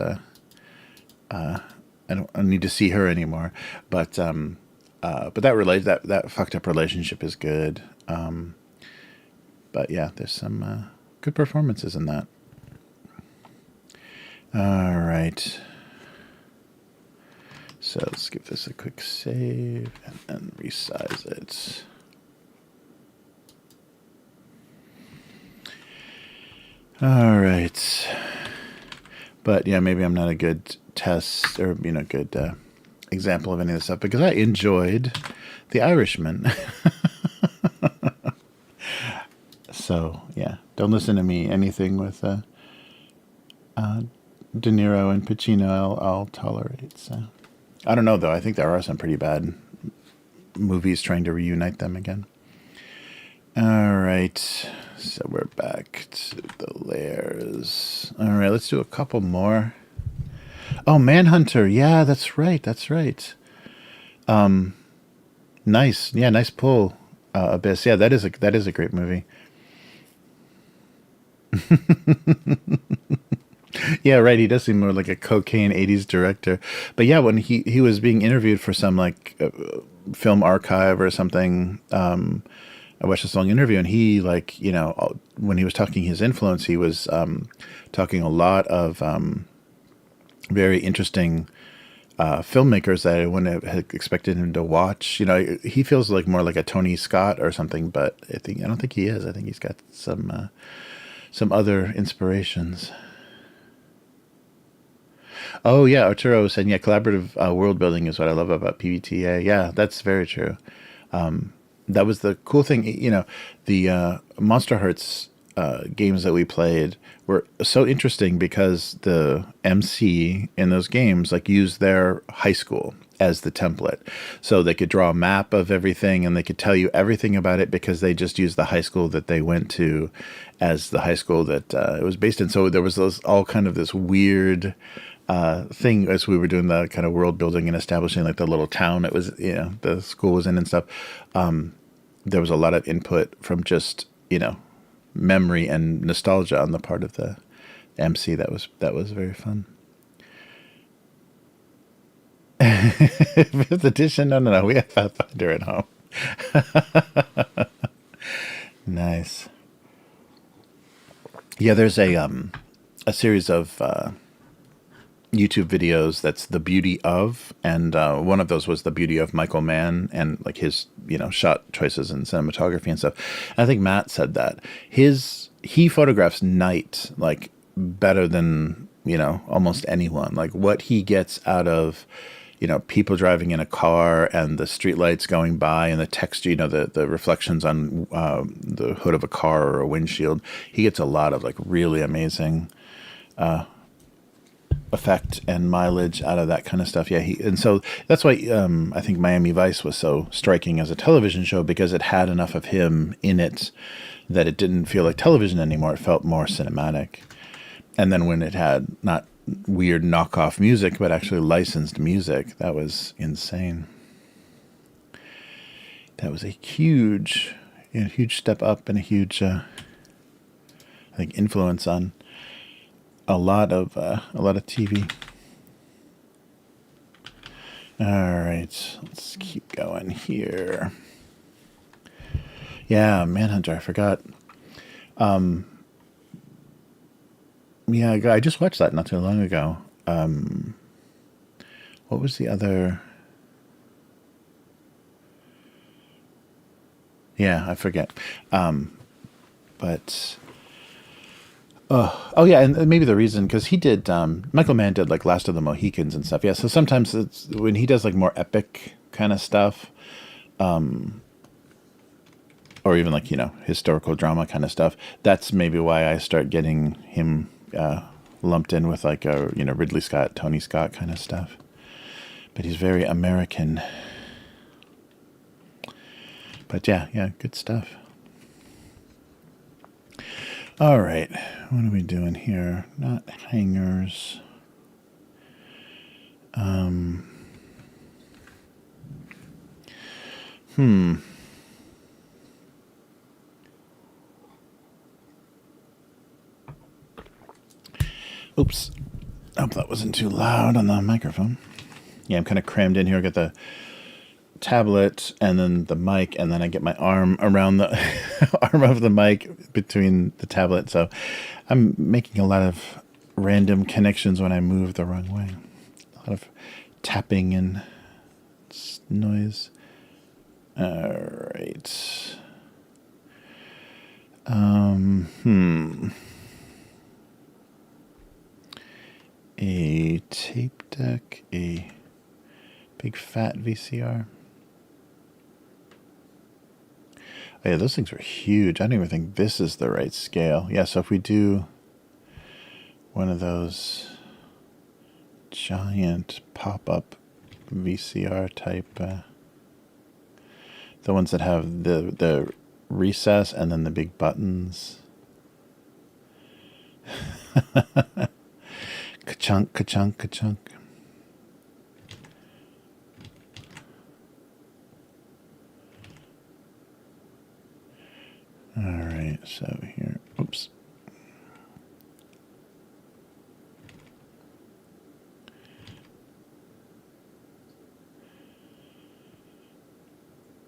I don't need to see her anymore. But that fucked up relationship is good. But yeah, there's some good performances in that. All right. So let's give this a quick save and resize it. All right. But yeah, maybe I'm not a good test or good example of any of this stuff because I enjoyed The Irishman. So yeah, don't listen to me. Anything with De Niro and Pacino, I'll tolerate. So I don't know though. I think there are some pretty bad movies trying to reunite them again. All right, so we're back to the layers. All right, let's do a couple more. Oh, Manhunter. Yeah, that's right. That's right. Nice. Yeah, nice pull, Abyss. Yeah, that is a great movie. Yeah, right. He does seem more like a cocaine '80s director. But yeah, when he was being interviewed for some like film archive or something, I watched this long interview, and he when he was talking his influence, he was talking a lot of very interesting filmmakers that I wouldn't have expected him to watch. He feels like more like a Tony Scott or something, but I don't think he is. I think he's got some other inspirations. Oh yeah, Arturo was saying, yeah, collaborative world building is what I love about PBTA. Yeah, that's very true. That was the cool thing. The Monster Hearts games that we played were so interesting because the MC in those games used their high school as the template, so they could draw a map of everything and they could tell you everything about it because they just used the high school that they went to as the high school that it was based in. So there was all kind of this weird thing as we were doing the kind of world building and establishing the little town it was the school was in and stuff. There was a lot of input from just memory and nostalgia on the part of the MC. That was very fun. Fifth edition? No, we have Pathfinder at home. Nice. Yeah, there's a series of YouTube videos that's the beauty of, and one of those was the beauty of Michael Mann and like his shot choices and cinematography and stuff. And I think Matt said that he photographs night like better than almost anyone. Like what he gets out of people driving in a car and the streetlights going by and the texture, the reflections on the hood of a car or a windshield. He gets a lot of like really amazing effect and mileage out of that kind of stuff. Yeah, and so that's why I think Miami Vice was so striking as a television show, because it had enough of him in it that it didn't feel like television anymore. It felt more cinematic. And then when it had not weird knockoff music, but actually licensed music, that was insane. That was a huge step up and a huge, I think, influence on a lot of TV. All right, let's keep going here. Yeah, Manhunter, I forgot. Yeah, I just watched that not too long ago. What was the other? Yeah, I forget. But oh yeah, and maybe the reason, because he did Michael Mann did like Last of the Mohicans and stuff. Yeah, so sometimes it's when he does like more epic kind of stuff, or even like historical drama kind of stuff. That's maybe why I start getting him lumped in with like a Ridley Scott, Tony Scott kind of stuff. But he's very American. But yeah, good stuff. All right, what are we doing here? Not hangers. Oops. Hope that wasn't too loud on the microphone. Yeah, I'm kind of crammed in here. I got the tablet and then the mic, and then I get my arm around the arm of the mic between the tablet. So I'm making a lot of random connections when I move the wrong way. A lot of tapping and noise. All right. A tape deck, a big fat VCR. Oh yeah, those things were huge. I don't even think this is the right scale. Yeah, so if we do one of those giant pop-up VCR type, the ones that have the recess and then the big buttons. Ka-chunk, ka-chunk, ka-chunk. All right, so here, oops.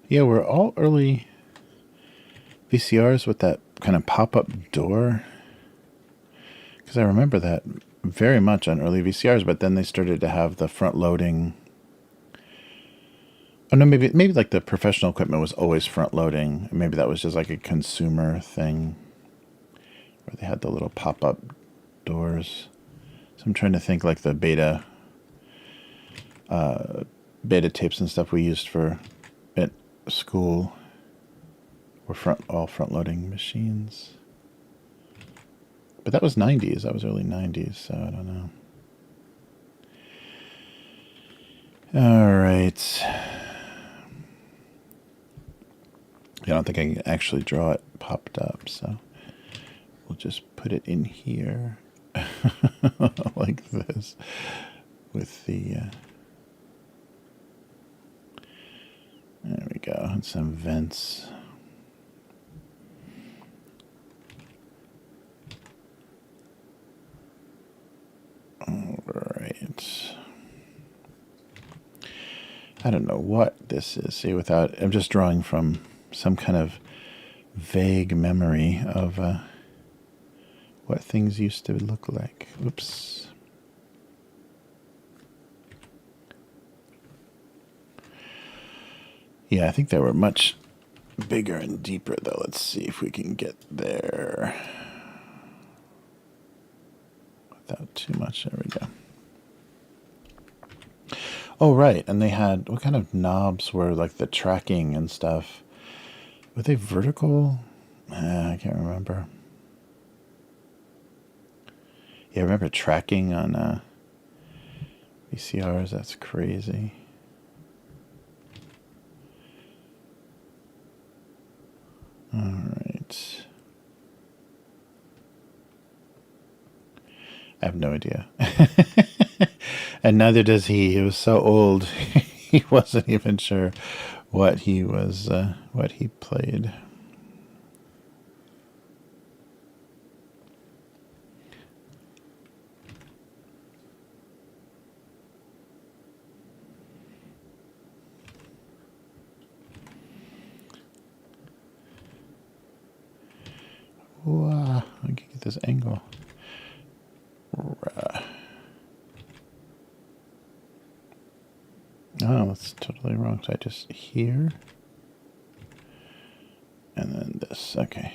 Yeah, we're all early VCRs with that kind of pop-up door. Because I remember that very much on early VCRs, but then they started to have the front-loading. Oh no, maybe like the professional equipment was always front-loading. Maybe that was just like a consumer thing, where they had the little pop-up doors. So I'm trying to think like the beta tapes and stuff we used for at school were all front-loading machines. But that was 90s. That was early 90s, so I don't know. All right. I don't think I can actually draw it popped up, so we'll just put it in here like this with the... there we go, and some vents. All right. I don't know what this is. See, I'm just drawing from some kind of vague memory of what things used to look like. Oops. Yeah, I think they were much bigger and deeper, though. Let's see if we can get there without too much. There we go. Oh, right. And they had, what kind of knobs were like the tracking and stuff? Were they vertical? I can't remember. Yeah, I remember tracking on VCRs. That's crazy. All right. I have no idea. And neither does he. He was so old, he wasn't even sure what he was, what he played. Wow, I can get this angle. Oh, that's totally wrong. So I just here. And then this. Okay.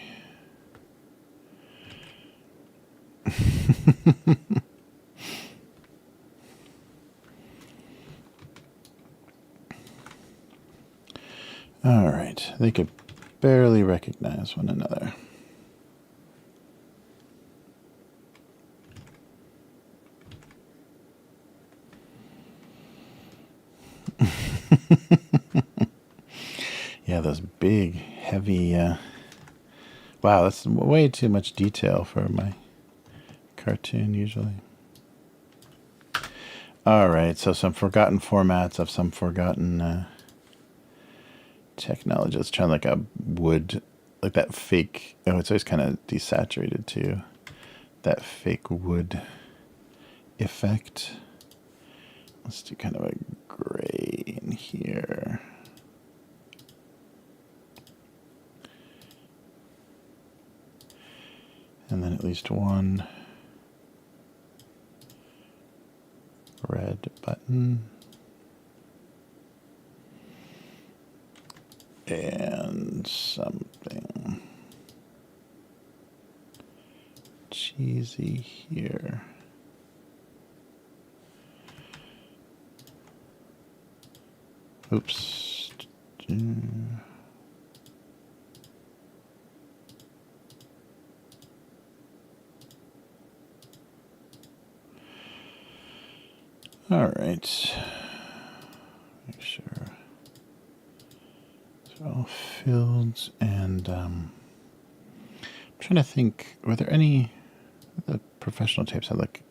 All right. They could barely recognize one another. Yeah, those big, heavy... wow, that's way too much detail for my cartoon usually. All right, so some forgotten formats of some forgotten technology. Let's try like a wood, like that fake... Oh, it's always kind of desaturated too. That fake wood effect. Let's do kind of a gray in here. And then at least one red button. And something cheesy here. Oops. All right. Make sure it's all filled. And I'm trying to think, were there any, the professional tapes had like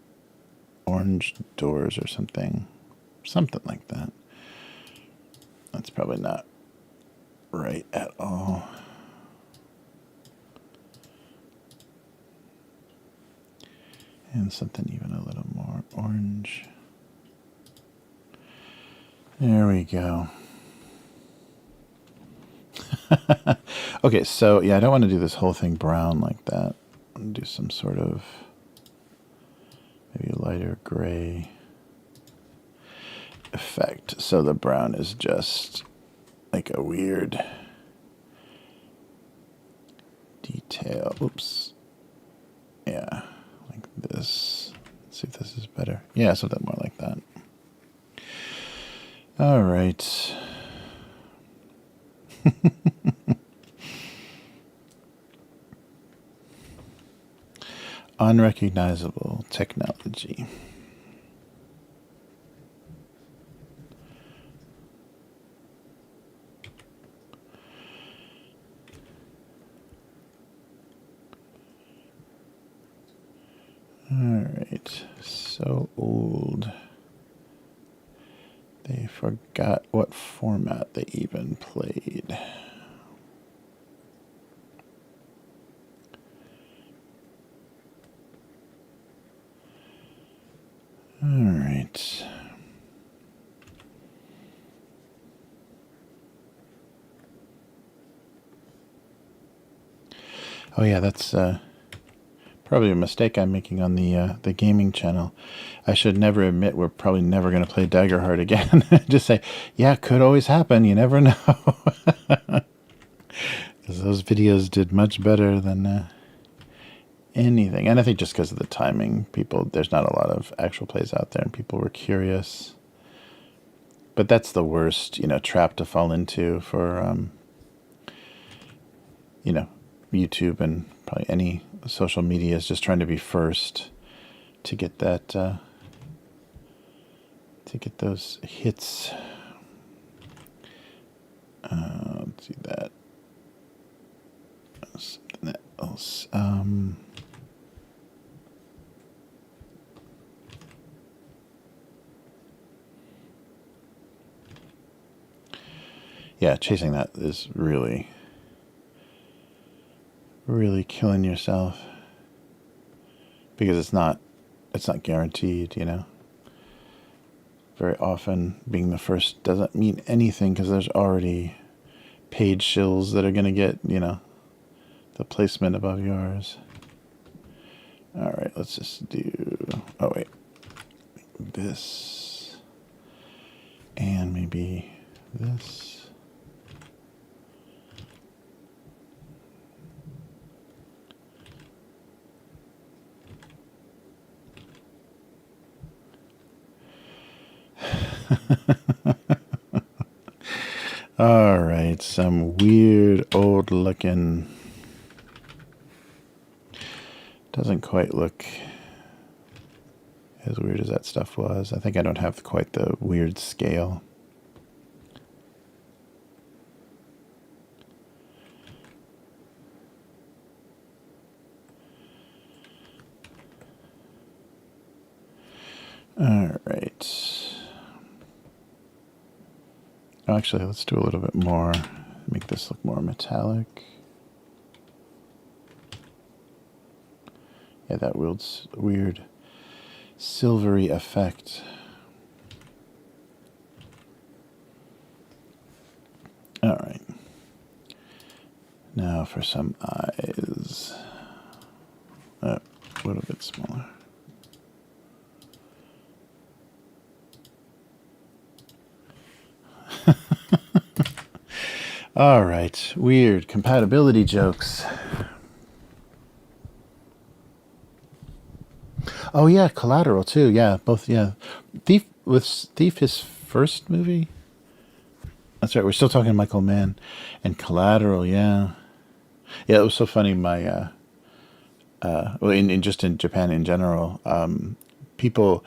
orange doors or something like that. That's probably not right at all. And something even a little more orange. There we go. Okay, so yeah, I don't want to do this whole thing brown like that. I'm going to do some sort of maybe lighter gray effect. So the brown is just like a weird detail. Oops. Yeah, like this. Let's see if this is better. Yeah, something more like that. All right. Unrecognizable technology. All right, so old. They forgot what format they even played. All right. Oh yeah, that's Probably a mistake I'm making on the gaming channel. I should never admit we're probably never going to play Daggerheart again. Just say, yeah, could always happen. You never know. Because those videos did much better than anything. And I think just because of the timing, there's not a lot of actual plays out there, and people were curious. But that's the worst, trap to fall into for, YouTube and probably any social media, is just trying to be first to get that, to get those hits. Let's see that. Something else. Yeah, chasing that is really, really killing yourself, because it's not guaranteed, Very often being the first doesn't mean anything, because there's already paid shills that are going to get, the placement above yours. All right, let's just do, oh wait, this, and maybe this. All right, some weird old looking, doesn't quite look as weird as that stuff was. I think I don't have quite the weird scale. All right. Actually, let's do a little bit more. Make this look more metallic. Yeah, that weird silvery effect. All right. Now for some eyes. A little bit smaller. All right, weird compatibility jokes. Oh yeah, Collateral too. Yeah, both. Yeah, Thief his first movie. That's right. We're still talking Michael Mann, and Collateral. Yeah, yeah. It was so funny. My well, just in Japan in general, people.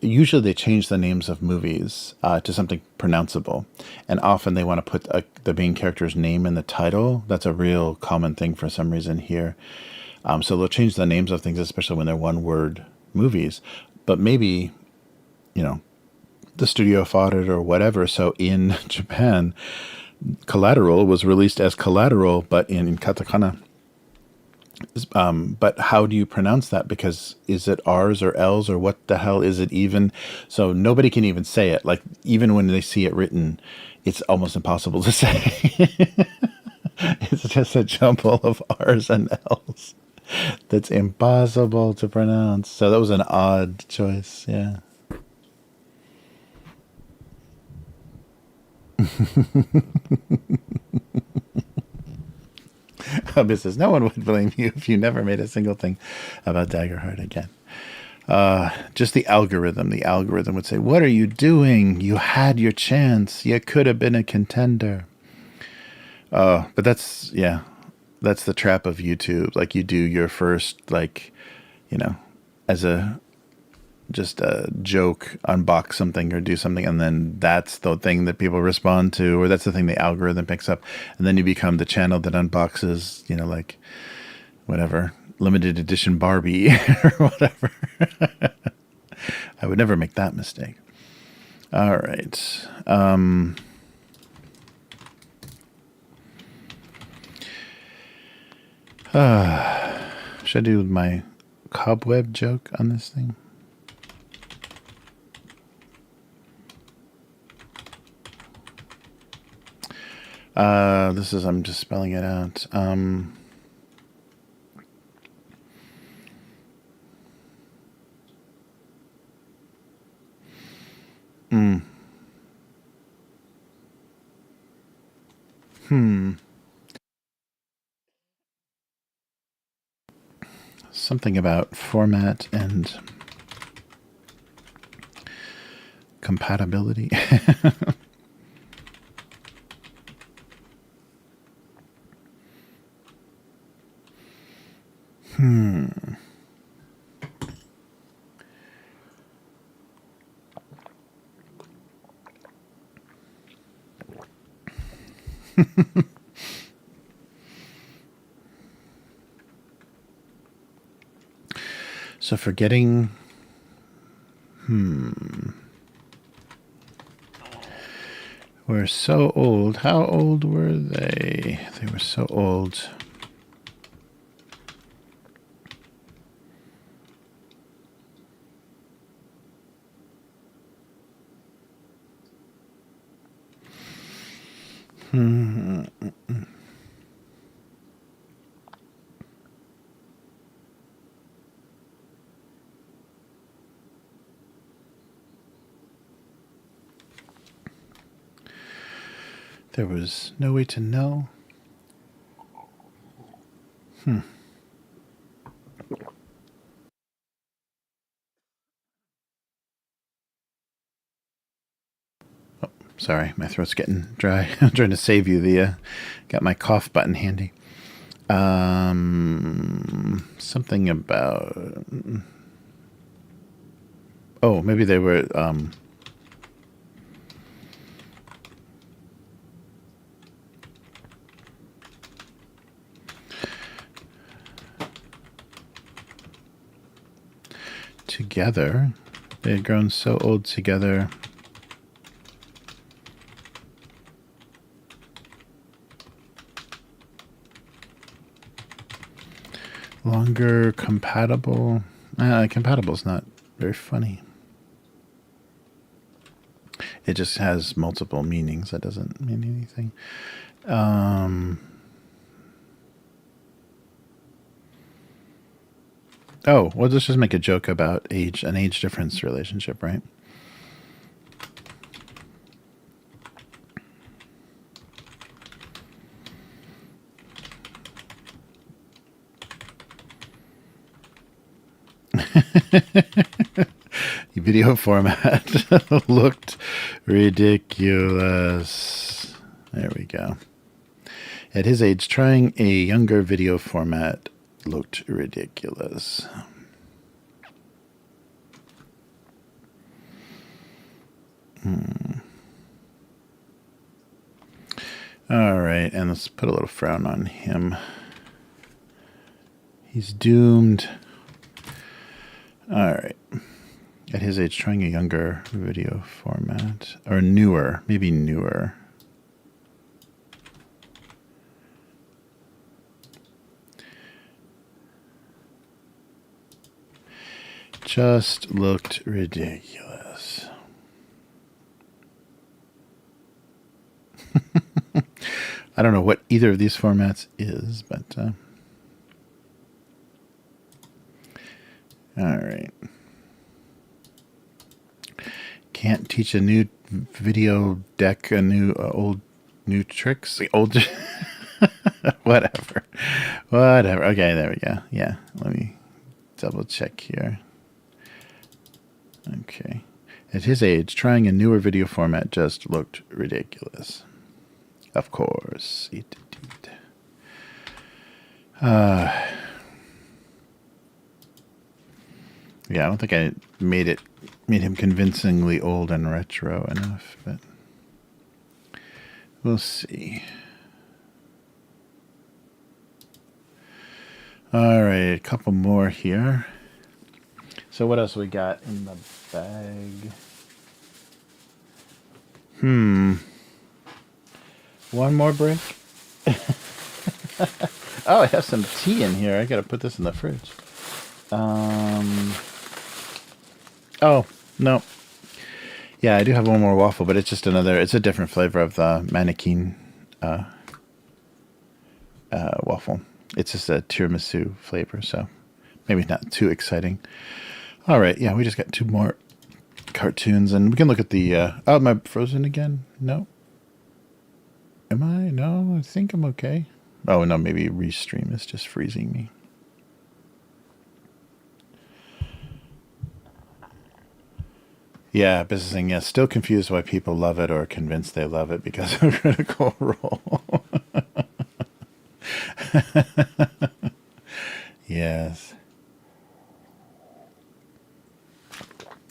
Usually they change the names of movies to something pronounceable, and often they want to put the main character's name in the title. That's a real common thing for some reason here. So they'll change the names of things, especially when they're one-word movies. But maybe, the studio fought it or whatever. So in Japan, Collateral was released as Collateral, but in katakana. But how do you pronounce that? Because is it R's or L's, or what the hell is it even? So nobody can even say it. Like, even when they see it written, it's almost impossible to say. It's just a jumble of R's and L's that's impossible to pronounce. So that was an odd choice. Yeah. Business. No one would blame you if you never made a single thing about Daggerheart again. Just the algorithm. The algorithm would say, "What are you doing? You had your chance. You could have been a contender." But that's the trap of YouTube. Like, you do your first, as just a joke, unbox something or do something, and then that's the thing that people respond to, or that's the thing the algorithm picks up, and then you become the channel that unboxes, like whatever limited edition Barbie or whatever. I would never make that mistake. All right. Should I do my cobweb joke on this thing? I'm just spelling it out. Something about format and compatibility. So forgetting... We're so old. How old were they? They were so old. There was no way to know. Oh, sorry, my throat's getting dry. I'm trying to save you. Got my cough button handy. Something about... Oh, maybe they were... together. They had grown so old together. Longer compatible. Compatible's not very funny. It just has multiple meanings. That doesn't mean anything. Oh, well, let's just make a joke about an age difference relationship, right? Video format looked ridiculous. There we go. At his age, trying a younger video format looked ridiculous. All right, and let's put a little frown on him. He's doomed. All right. At his age, trying a younger video format. Or newer. Maybe newer. Just looked ridiculous. I don't know what either of these formats is, but... all right. Can't teach a new video deck a new tricks. Old... Whatever. Okay, there we go. Yeah, let me double check here. Okay. At his age, trying a newer video format just looked ridiculous. Of course it did. Yeah, I don't think I made him convincingly old and retro enough, but we'll see. All right, a couple more here. So what else we got in the bag? One more break? Oh, I have some tea in here. I gotta put this in the fridge. Oh, no. Yeah, I do have one more waffle, but it's just it's a different flavor of the mannequin waffle. It's just a tiramisu flavor, so maybe not too exciting. All right, yeah, we just got two more cartoons, and we can look at the. Oh, am I frozen again? No. Am I? No, I think I'm okay. Oh no, maybe Restream is just freezing me. Yeah, businessing. Yeah, still confused why people love it or convinced they love it because of Critical Role. Yes.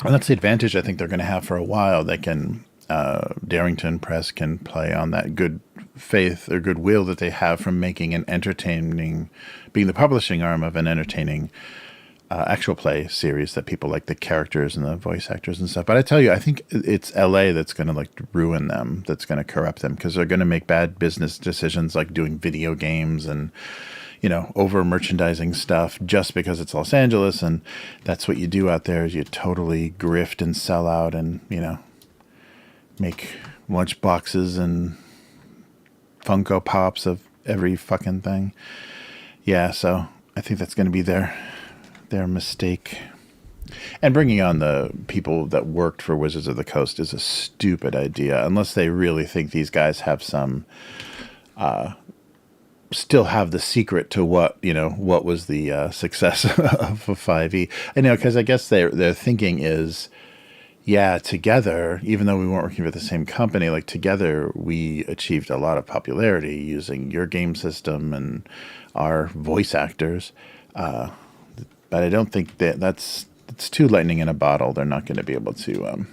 And that's the advantage I think they're going to have for a while. They can, Darrington Press can play on that good faith or goodwill that they have from making an entertaining, being the publishing arm of an entertaining actual play series that people like the characters and the voice actors and stuff. But I tell you, I think it's LA that's going to like ruin them, that's going to corrupt them, because they're going to make bad business decisions like doing video games and, you know, over merchandising stuff just because it's Los Angeles. And that's what you do out there, is you totally grift and sell out and, you know, make lunch boxes and Funko Pops of every fucking thing. Yeah, so I think that's going to be their mistake. And bringing on the people that worked for Wizards of the Coast is a stupid idea, unless they really think these guys have some, still have the secret to what, you know, what was the success of a 5e. And, you know, because I guess their thinking is, yeah, together, even though we weren't working for the same company, like together we achieved a lot of popularity using your game system and our voice actors. But I don't think it's too lightning in a bottle. They're not going to be able to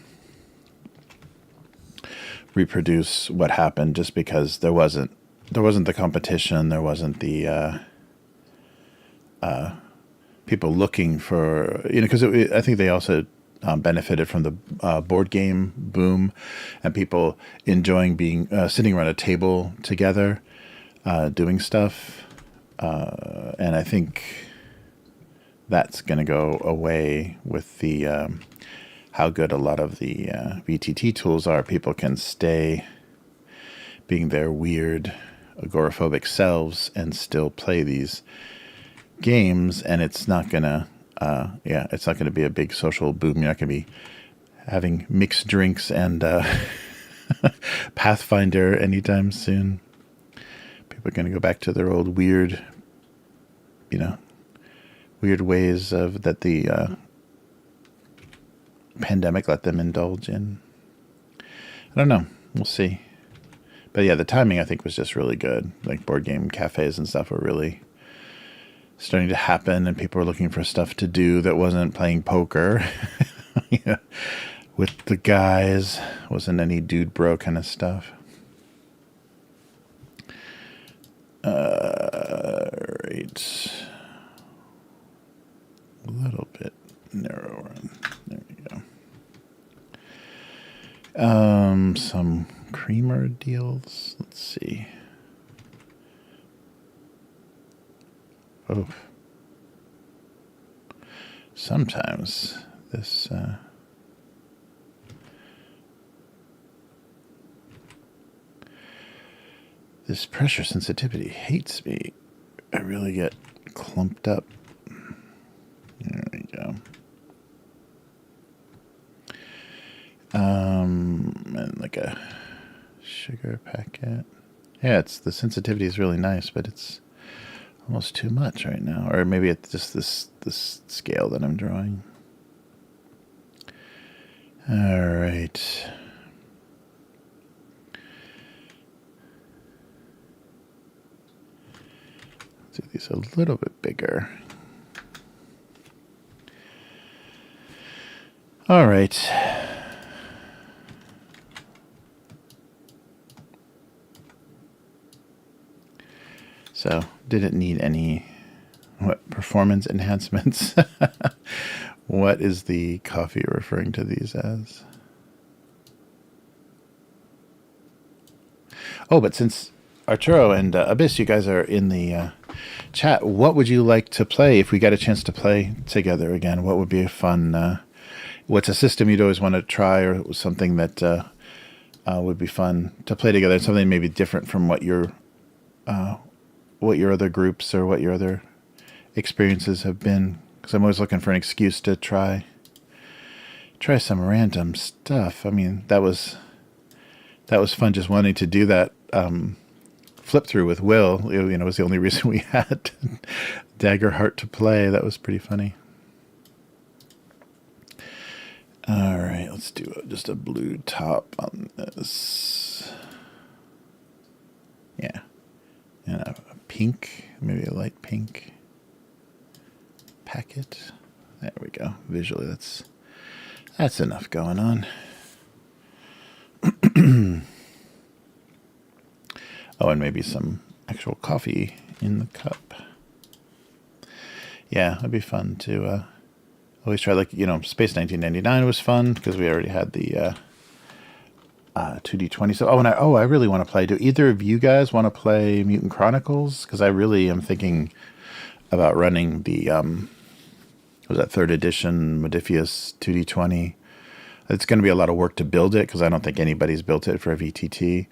reproduce what happened just because there wasn't the competition. There wasn't the people looking for, you know, because I think they also benefited from the board game boom and people enjoying being sitting around a table together, doing stuff. And I think that's going to go away with the how good a lot of the VTT tools are. People can stay being their weird agoraphobic selves and still play these games, and it's not going to it's not going to be a big social boom. You're not going to be having mixed drinks and Pathfinder anytime soon. People are going to go back to their old weird, you know, weird ways of that the pandemic let them indulge in. I don't know. We'll see. But yeah, the timing I think was just really good. Like board game cafes and stuff were really starting to happen, and people were looking for stuff to do that wasn't playing poker. Yeah, with the guys. Wasn't any dude bro kind of stuff. Right. A little bit narrower. There we go. Some creamer deals. Let's see. Oh. Sometimes this this pressure sensitivity hates me. I really get clumped up. There we go. And like a sugar packet. Yeah, the sensitivity is really nice, but it's almost too much right now. Or maybe it's just this scale that I'm drawing. All right. Let's do these a little bit bigger. All right. So, didn't need any performance enhancements. What is the coffee referring to these as? Oh, but since Arturo and Abyss, you guys are in the chat, what would you like to play if we got a chance to play together again? What would be a fun, what's a system you'd always want to try, or something that would be fun to play together, something maybe different from what your other groups or what your other experiences have been? Because I'm always looking for an excuse to try try some random stuff. I mean, that was fun, just wanting to do that flip through with Will. You know, it was the only reason we had Daggerheart to play. That was pretty funny. All right, let's do just a blue top on this. Yeah, and a pink, maybe a light pink packet. There we go. Visually, that's enough going on. Oh, and maybe some actual coffee in the cup. Yeah, it'd be fun to always try, like, you know, Space 1999 was fun because we already had the 2D20. So, I really want to play. Do either of you guys want to play Mutant Chronicles? Because I really am thinking about running the was that 3rd edition Modiphius 2D20. It's going to be a lot of work to build it because I don't think anybody's built it for a VTT.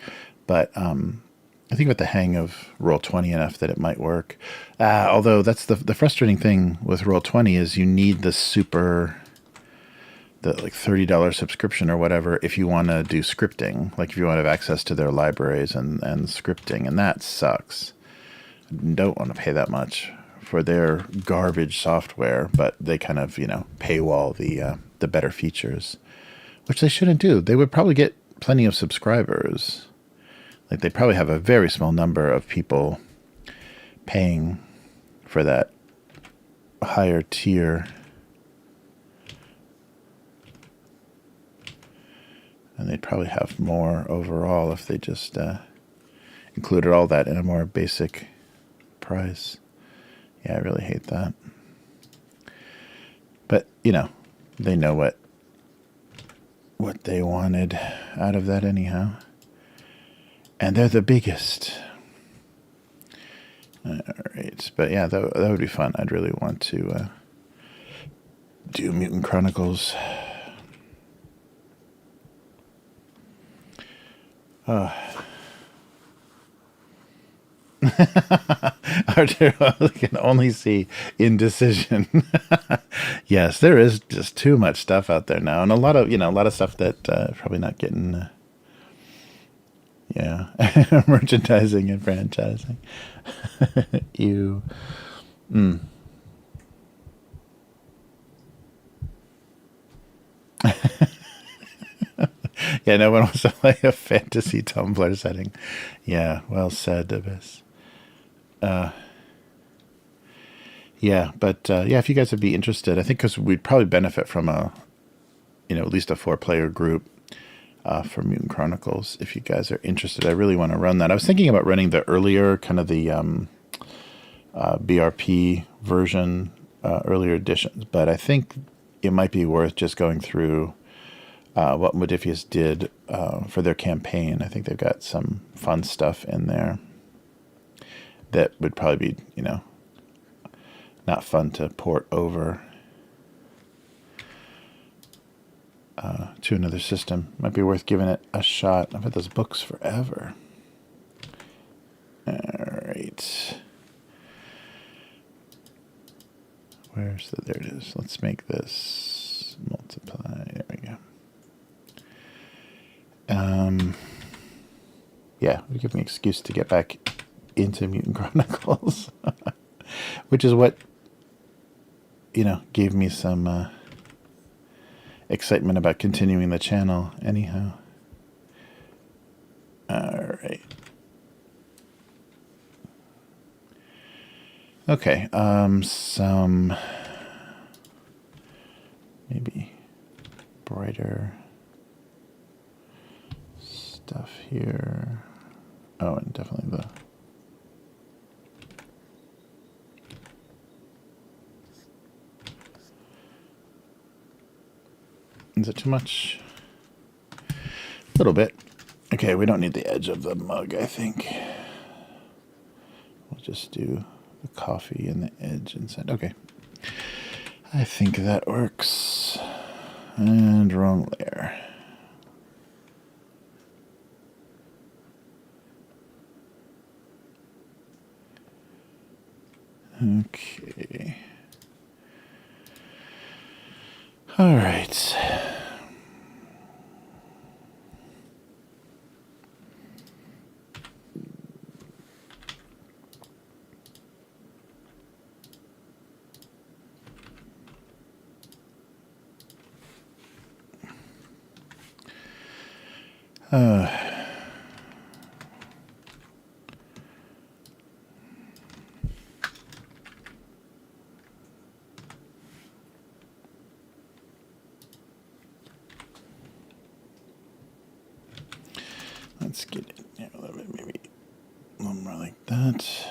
But I think with the hang of Roll20 enough that it might work. Although that's the frustrating thing with Roll20 is you need the like $30 subscription or whatever if you want to do scripting. Like if you want to have access to their libraries and scripting, and that sucks. Don't want to pay that much for their garbage software, but they kind of, you know, paywall the better features, which they shouldn't do. They would probably get plenty of subscribers. Like they probably have a very small number of people paying for that higher tier. And they'd probably have more overall if they just included all that in a more basic price. Yeah, I really hate that. But, you know, they know what they wanted out of that anyhow. And they're the biggest. All right. But yeah, that would be fun. I'd really want to do Mutant Chronicles. Arturo can only see indecision. Yes, there is just too much stuff out there now, and a lot of stuff that probably not getting merchandising and franchising. You Yeah, no one wants to play a fantasy Tumblr setting. Yeah, well said, Abyss. If you guys would be interested, I think because we'd probably benefit from at least a 4-player group for Mutant Chronicles. If you guys are interested, I really want to run that. I was thinking about running the earlier, kind of the BRP version, earlier editions, but I think it might be worth just going through what Modiphius did for their campaign. I think they've got some fun stuff in there that would probably be, not fun to port over to another system. Might be worth giving it a shot. I've had those books forever. All right. There it is. Let's make this multiply. There we go. It'll give me an excuse to get back into Mutant Chronicles, which is what, gave me some excitement about continuing the channel anyhow. All right. Okay, some maybe brighter stuff here. Oh, and definitely is it too much? A little bit. Okay, we don't need the edge of the mug, I think. We'll just do the coffee and the edge inside. Okay. I think that works. And wrong layer. Okay. All right. Let's get it there a little bit, maybe a little more like that.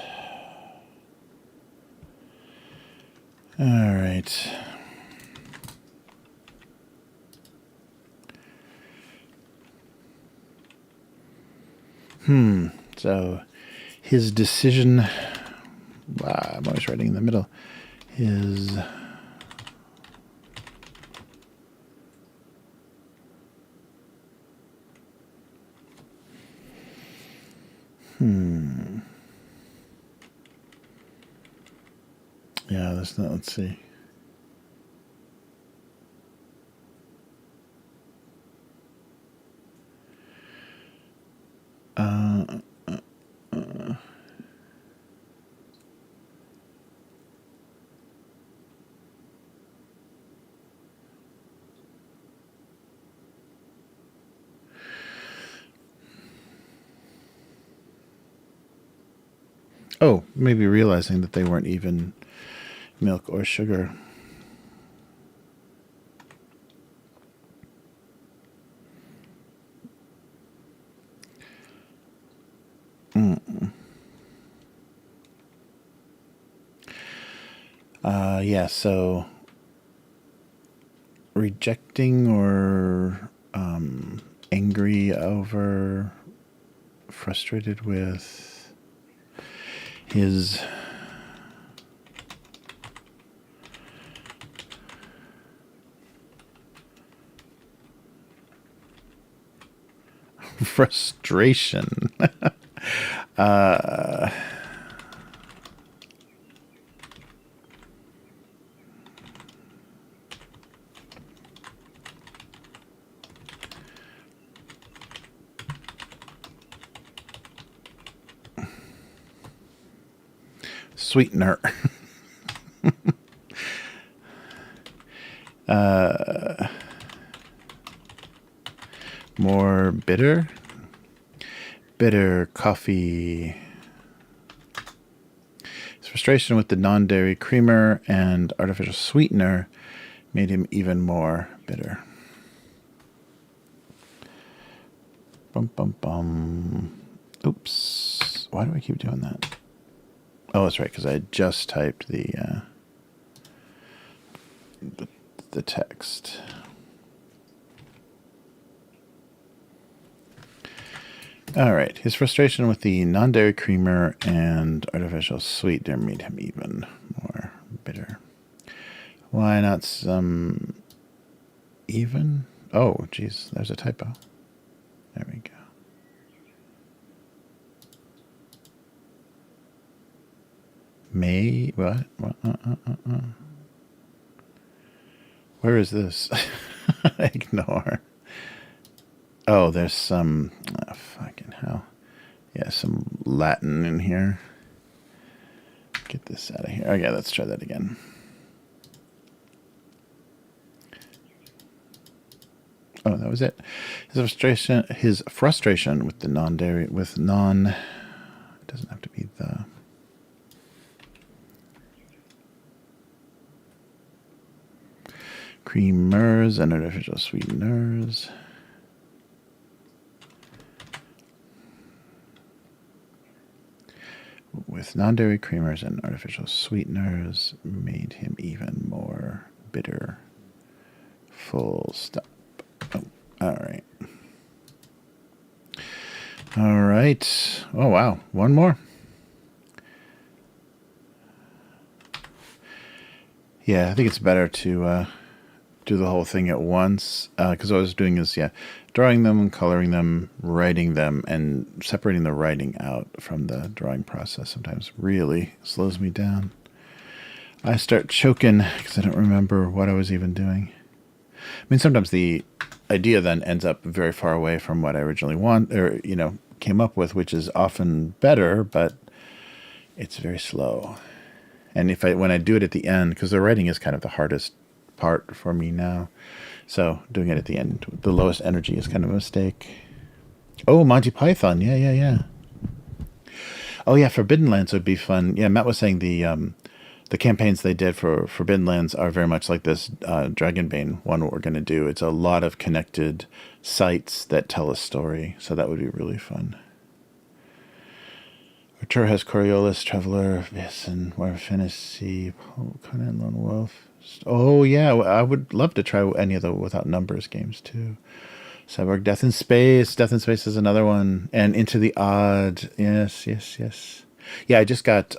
All right. So his decision, I'm always writing in the middle. His yeah, that's not, let's see. Oh, maybe realizing that they weren't even milk or sugar. Yeah, so rejecting or angry over, frustrated with his frustration. Sweetener. More bitter. Bitter coffee. His frustration with the non-dairy creamer and artificial sweetener made him even more bitter. Bum, bum, bum. Oops. Why do I keep doing that? Oh, that's right, because I just typed the text. All right. His frustration with the non-dairy creamer and artificial sweetener made him even more bitter. Why not some even? Oh, geez, there's a typo. There we go. May, what? Where is this? Ignore. Oh, there's some, fucking hell. Yeah, some Latin in here. Get this out of here. Okay, let's try that again. Oh, that was it. His frustration with the non-dairy, it doesn't have to be the. Creamers and artificial sweeteners. With non-dairy creamers and artificial sweeteners made him even more bitter. Full stop. Oh, all right. All right. Oh, wow. One more. Yeah, I think it's better to do the whole thing at once, because what I was doing is, drawing them, coloring them, writing them, and separating the writing out from the drawing process sometimes really slows me down. I start choking because I don't remember what I was even doing. I mean, sometimes the idea then ends up very far away from what I originally came up with, which is often better, but it's very slow. And when I do it at the end, because the writing is kind of the hardest part for me now, so doing it at the end, the lowest energy is kind of a mistake. Oh, Monty Python. Yeah, yeah, yeah. Oh yeah, Forbidden Lands would be fun. Yeah, Matt was saying the campaigns they did for Forbidden Lands are very much like this Dragonbane one. What we're going to do, it's a lot of connected sites that tell a story, so that would be really fun. Artur has Coriolis, Traveler, Vissen, War Fantasy, Conan, Lone Wolf. Oh yeah, I would love to try any of the Without Numbers games too. Cyborg Death in Space. Death in Space is another one. And Into the Odd. Yes, yes, yes. Yeah, I just got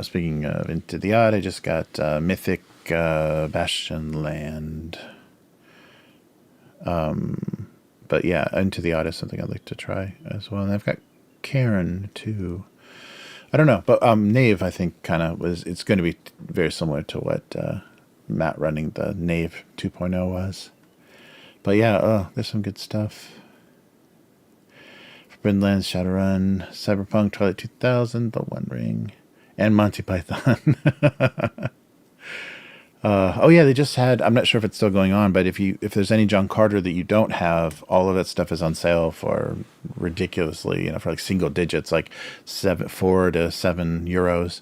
speaking of Into the Odd, I just got Mythic Bastion Land. But yeah, Into the Odd is something I'd like to try as well. And I've got Karen too. I don't know, but Knave I think kind of was. It's going to be very similar to what Matt running the Knave 2.0 was. But yeah, there's some good stuff. Forbidden Lands, Shadowrun, Cyberpunk, Twilight 2000, The One Ring, and Monty Python. Oh yeah, they just had. I'm not sure if it's still going on, but if there's any John Carter that you don't have, all of that stuff is on sale for ridiculously, for like single digits, like 4 to 7 euros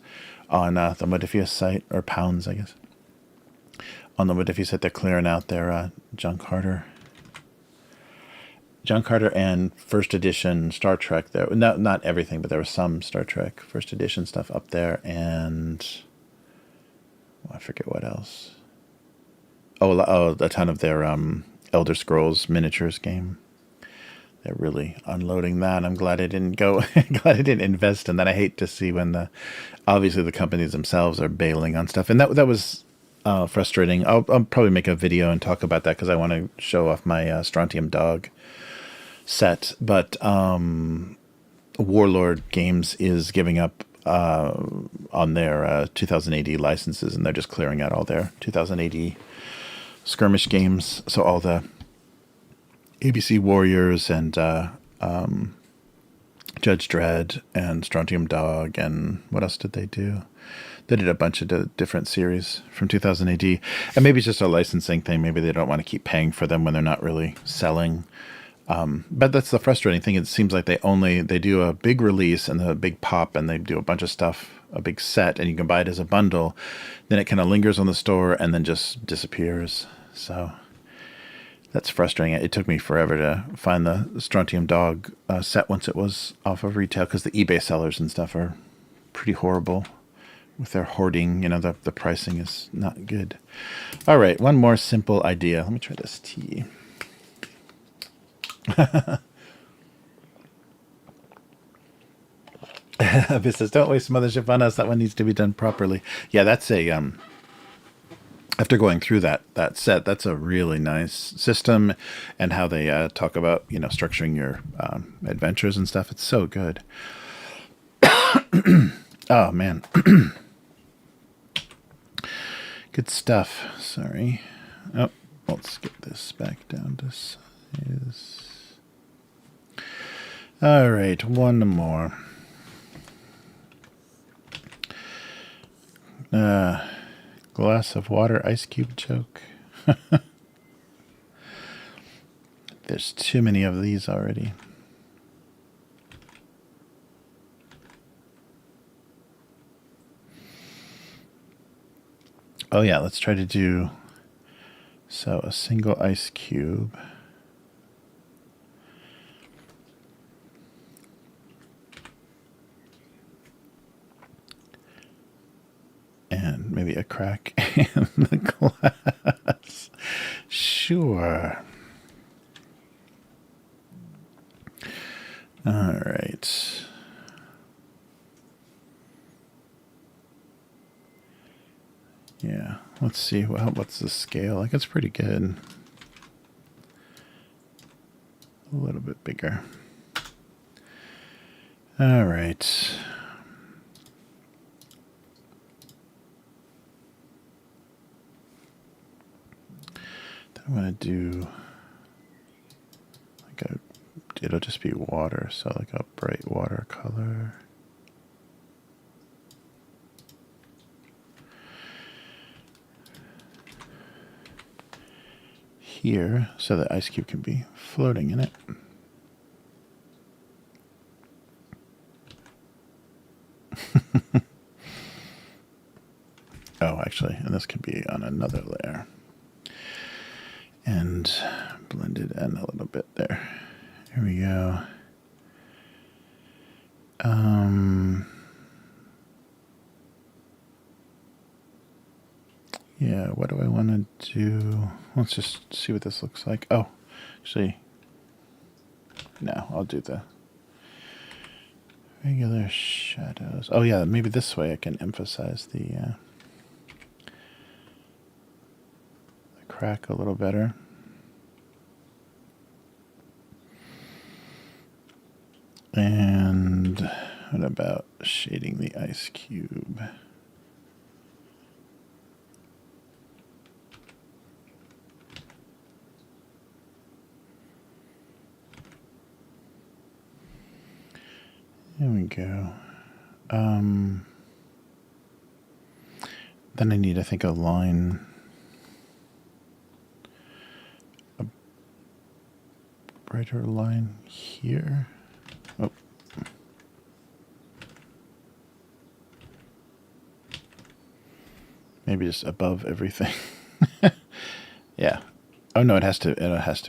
on the Modifius site, or pounds, I guess. On the Modifius site, they're clearing out their John Carter and first edition Star Trek there. Not everything, but there was some Star Trek first edition stuff up there, and I forget what else. Oh, a ton of their Elder Scrolls miniatures game. They're really unloading that. I'm glad I didn't go. Glad I didn't invest in that. I hate to see when obviously the companies themselves are bailing on stuff, and that was frustrating. I'll probably make a video and talk about that because I want to show off my Strontium Dog set. But Warlord Games is giving up on their 2080 licenses, and they're just clearing out all their 2080 skirmish games. So all the ABC Warriors and Judge Dredd and Strontium Dog, and what else did they do? They did a bunch of different series from 2000 AD. And maybe it's just a licensing thing. Maybe they don't want to keep paying for them when they're not really selling. But that's the frustrating thing. It seems like they do a big release and a big pop, and they do a bunch of stuff, a big set, and you can buy it as a bundle. Then it kind of lingers on the store and then just disappears. So that's frustrating. It took me forever to find the Strontium Dog set once it was off of retail, because the eBay sellers and stuff are pretty horrible with their hoarding. The pricing is not good. All right, one more simple idea. Let me try this tea. This says, don't waste mothership on us. That one needs to be done properly. Yeah, that's a after going through that set, that's a really nice system, and how they talk about structuring your adventures and stuff. It's so good. Oh man. Good stuff. Sorry. Oh, let's get this back down to size. All right, one more. Glass of water, ice cube joke. There's too many of these already. Oh yeah, let's try to do a single ice cube. And maybe a crack in the glass. Sure. All right. Yeah, let's see. What's the scale? Like, it's pretty good. A little bit bigger. All right. I'm going to do like it'll just be water, so like a bright watercolor. here so the ice cube can be floating in it. Oh, actually, and this can be on another layer. And blend it in a little bit there. Here we go. Yeah, what do I want to do? Let's just see what this looks like. Oh, actually, no, I'll do the regular shadows. Oh yeah, maybe this way I can emphasize the crack a little better. And what about shading the ice cube? There we go. Then I need, I think, a line. A brighter line here. Oh. Maybe just above everything. Yeah. Oh no, it has to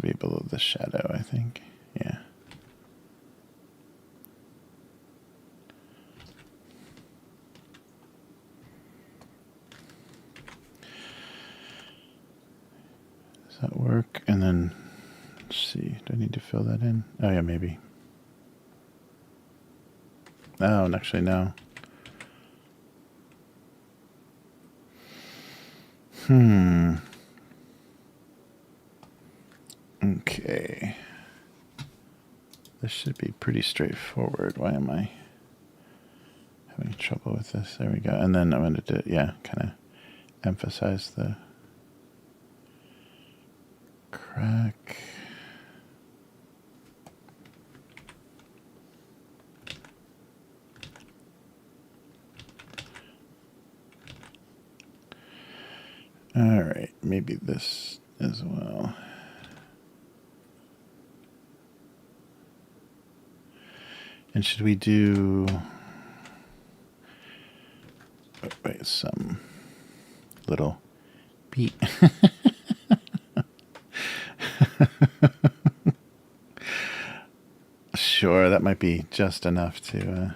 be below the shadow, I think. Yeah. Does that work? And then, let's see, do I need to fill that in? Oh yeah, maybe. Oh, actually no. Okay. This should be pretty straightforward. Why am I having trouble with this? There we go. And then I'm going to do, yeah, kind of emphasize the crack. All right, maybe this as well. And should we do, oh, wait, some little beat? Sure, that might be just enough to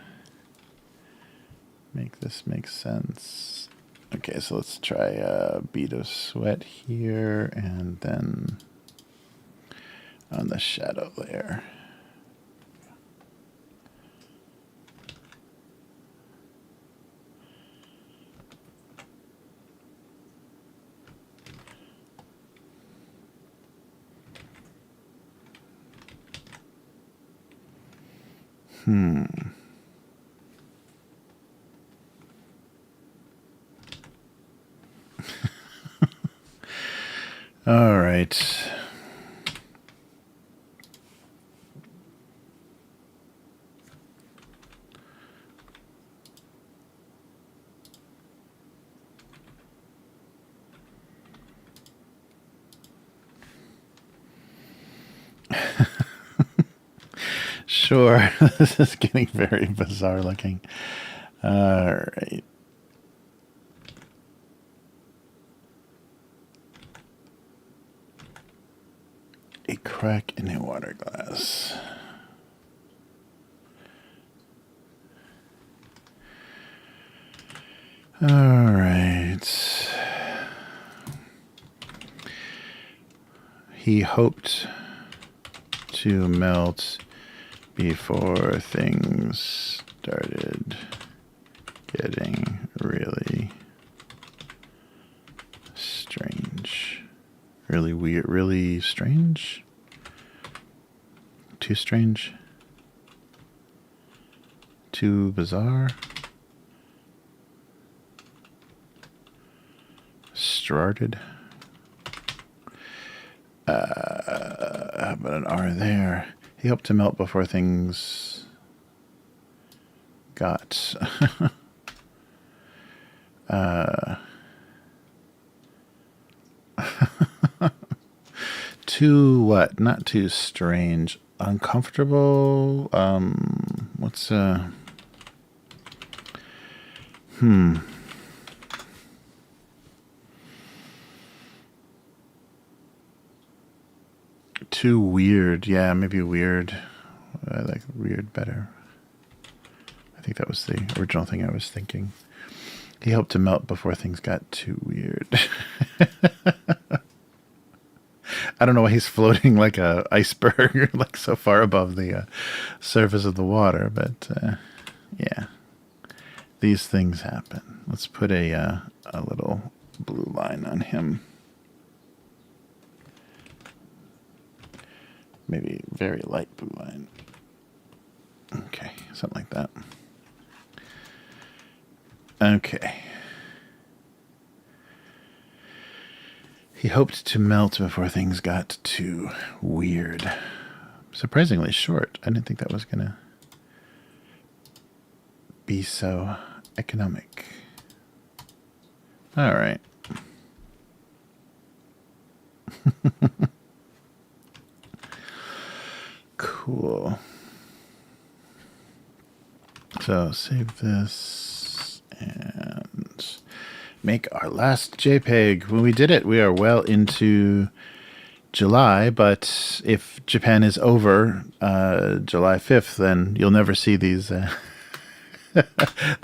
make this make sense. Okay, so let's try a bead of sweat here, and then on the shadow layer. All right. Sure, this is getting very bizarre looking. All right. A crack in a water glass. All right. He hoped to melt before things started getting really strange. Really weird, really strange? Too strange? Too bizarre? Started? How about an R there? He hoped to melt before things got too what? Not too strange. Uncomfortable. What's Too weird. Yeah, maybe weird. I like weird better. I think that was the original thing I was thinking. He hoped to melt before things got too weird. I don't know why he's floating like a iceberg, like so far above the surface of the water, but yeah, these things happen. Let's put a little blue line on him. Maybe very light blue line. Okay, something like that. Okay. He hoped to melt before things got too weird. Surprisingly short. I didn't think that was going to be so economic. All right. Cool. So save this and make our last JPEG. When we did it, we are well into July, but if Japan is over July 5th, then you'll never see these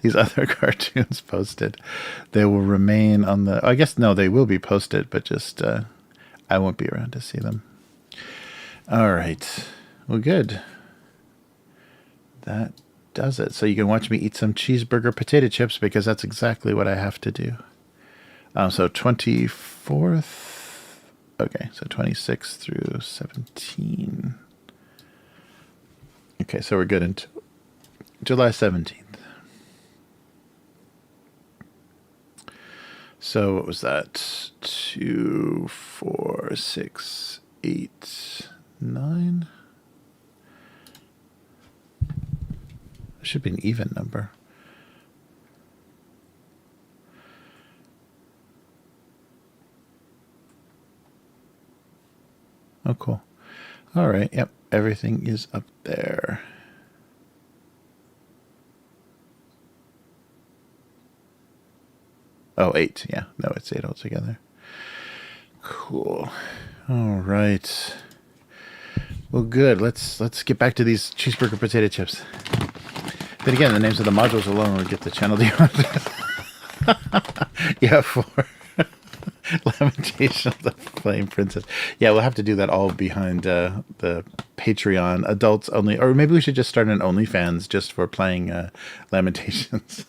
these other cartoons posted. They will remain on the... I guess, no, they will be posted, but just I won't be around to see them. All right. Well, good. That does it. So you can watch me eat some cheeseburger potato chips because that's exactly what I have to do. So 24th. Okay, so 26 through 17. Okay, so we're good until July 17th. So what was that? 2, 4, 6, 8, 9. It should be an even number. Oh, cool. All right. Yep. Everything is up there. Oh, 8. Yeah. No, it's 8 altogether. Cool. All right. Well, good. Let's get back to these cheeseburger potato chips. Then again, the names of the modules alone would get the channel beyond. Yeah, for Lamentation of the Flame Princess. Yeah, we'll have to do that all behind the Patreon adults only, or maybe we should just start an OnlyFans just for playing Lamentations.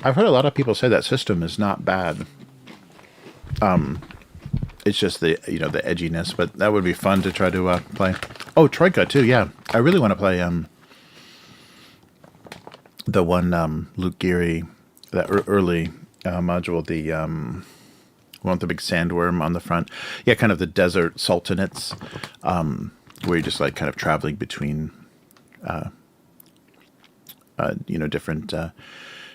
I've heard a lot of people say that system is not bad. It's just the the edginess, but that would be fun to try to play. Oh, Troika too. Yeah, I really want to play the one Luke Geary, that early module, the one with the big sandworm on the front. Yeah, kind of the desert sultanates, where you're just like kind of traveling between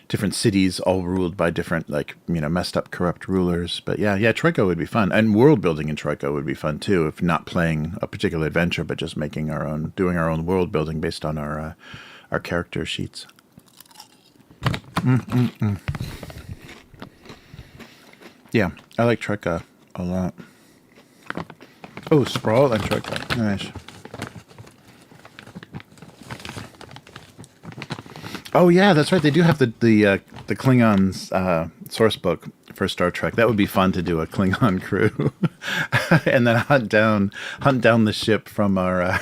different cities, all ruled by different, like, messed up, corrupt rulers. But yeah, Troika would be fun. And world building in Troika would be fun too, if not playing a particular adventure, but just making doing our own world building based on our character sheets. Yeah, I like Troika a lot. Oh, Sprawl and Troika. Nice. Oh yeah, that's right. They do have the Klingons source book for Star Trek. That would be fun to do, a Klingon crew, and then hunt down the ship from our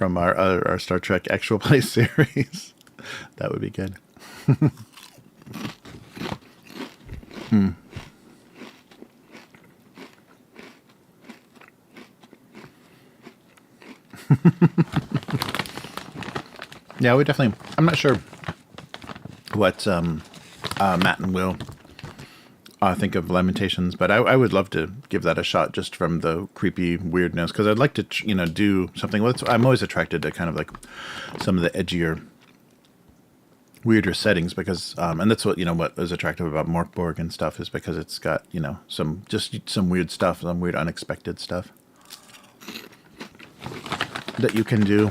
our Star Trek actual play series. That would be good. Yeah, we definitely... I'm not sure what Matt and Will think of Lamentations, but I would love to give that a shot just from the creepy weirdness, because I'd like to, do something. I'm always attracted to kind of like some of the edgier weirder settings because, and that's what, what is attractive about Morkborg and stuff is because it's got, some weird stuff, some weird unexpected stuff that you can do.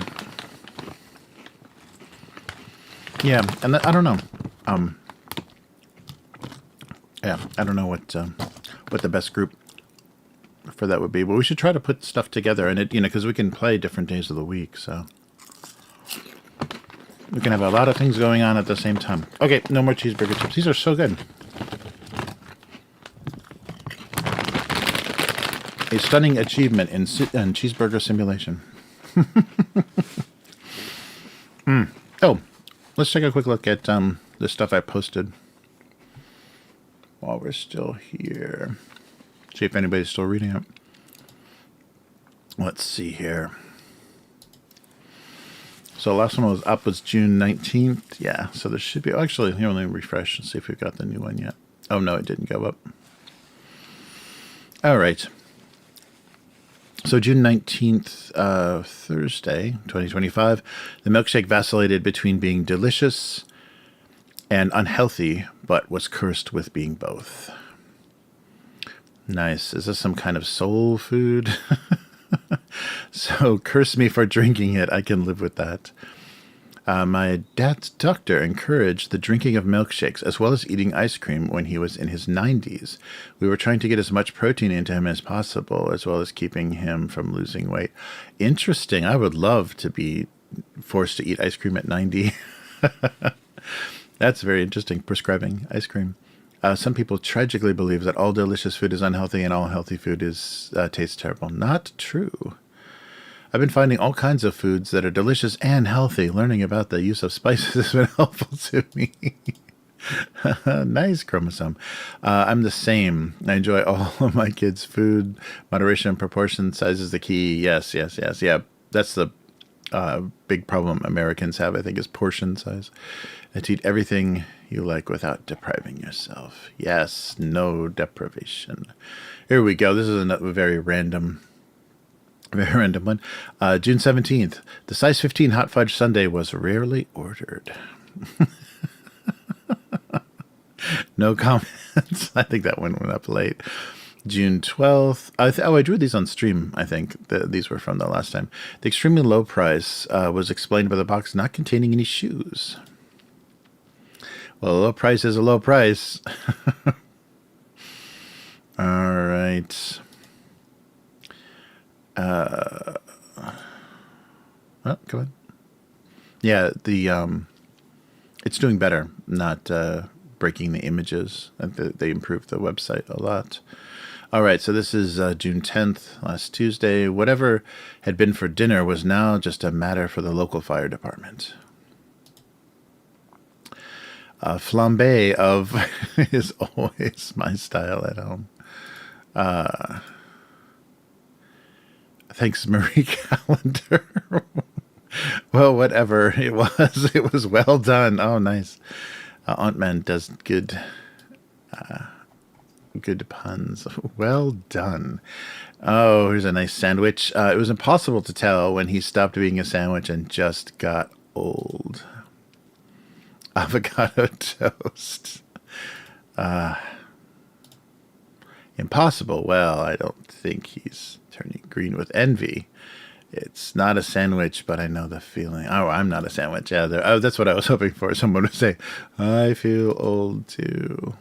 Yeah, and I don't know. Yeah, I don't know what the best group for that would be, but we should try to put stuff together, and it, because we can play different days of the week, so we can have a lot of things going on at the same time. Okay, no more cheeseburger chips. These are so good. A stunning achievement in cheeseburger simulation. Oh, let's take a quick look at the stuff I posted while we're still here. See if anybody's still reading it. Let's see here. So the last one was up was June 19th. Yeah, so there should be... Actually, here, let me refresh and see if we've got the new one yet. Oh, no, it didn't go up. All right. So June 19th, Thursday, 2025, the milkshake vacillated between being delicious and unhealthy, but was cursed with being both. Nice. Is this some kind of soul food? So curse me for drinking it. I can live with that. My dad's doctor encouraged the drinking of milkshakes as well as eating ice cream when he was in his 90s. We were trying to get as much protein into him as possible, as well as keeping him from losing weight. Interesting. I would love to be forced to eat ice cream at 90. That's very interesting, prescribing ice cream. Some people tragically believe that all delicious food is unhealthy and all healthy food tastes terrible. Not true. I've been finding all kinds of foods that are delicious and healthy. Learning about the use of spices has been helpful to me. Nice, Chromosome. I'm the same. I enjoy all of my kids' food. Moderation and proportion, size is the key. Yes. Yeah, that's the big problem Americans have, I think, is portion size. And to eat everything you like without depriving yourself. Yes, no deprivation. Here we go. This is a very random one. June 17th. The size 15 hot fudge sundae was rarely ordered. No comments. I think that one went up late. June 12th. I drew these on stream, I think. These were from the last time. The extremely low price was explained by the box not containing any shoes. Well, a low price is a low price. All right. Well, go ahead. Yeah, it's doing better, not breaking the images. They improved the website a lot. All right, so this is June 10th, last Tuesday. Whatever had been for dinner was now just a matter for the local fire department. Flambe of is always my style at home. Thanks, Marie Calendar. Well, whatever it was well done. Oh, nice. Aunt Man does good puns. Well done. Oh, here's a nice sandwich. It was impossible to tell when he stopped being a sandwich and just got old. Avocado toast. Impossible. Well, I don't think he's turning green with envy. It's not a sandwich, but I know the feeling. Oh, I'm not a sandwich. Yeah, that's what I was hoping for. Someone would say, I feel old too.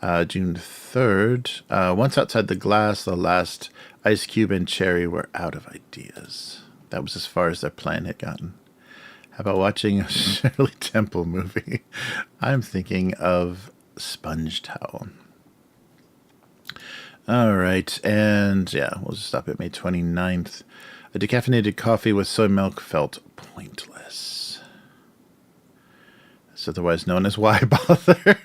June 3rd. Once outside the glass, the last ice cube and cherry were out of ideas. That was as far as their plan had gotten. How about watching a Shirley Temple movie? I'm thinking of Sponge Towel. All right, and yeah, we'll just stop at May 29th. A decaffeinated coffee with soy milk felt pointless. It's otherwise known as Why Bother?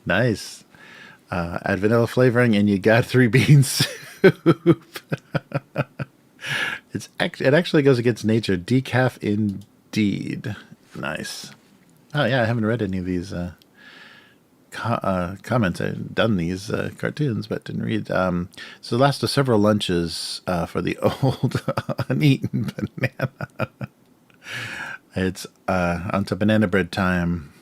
Nice. Add vanilla flavoring and you got 3 bean soup. It actually goes against nature. Decaf indeed. Nice. Oh yeah, I haven't read any of these comments. I've done these cartoons, but didn't read. So the last of several lunches for the old uneaten banana. It's onto banana bread time.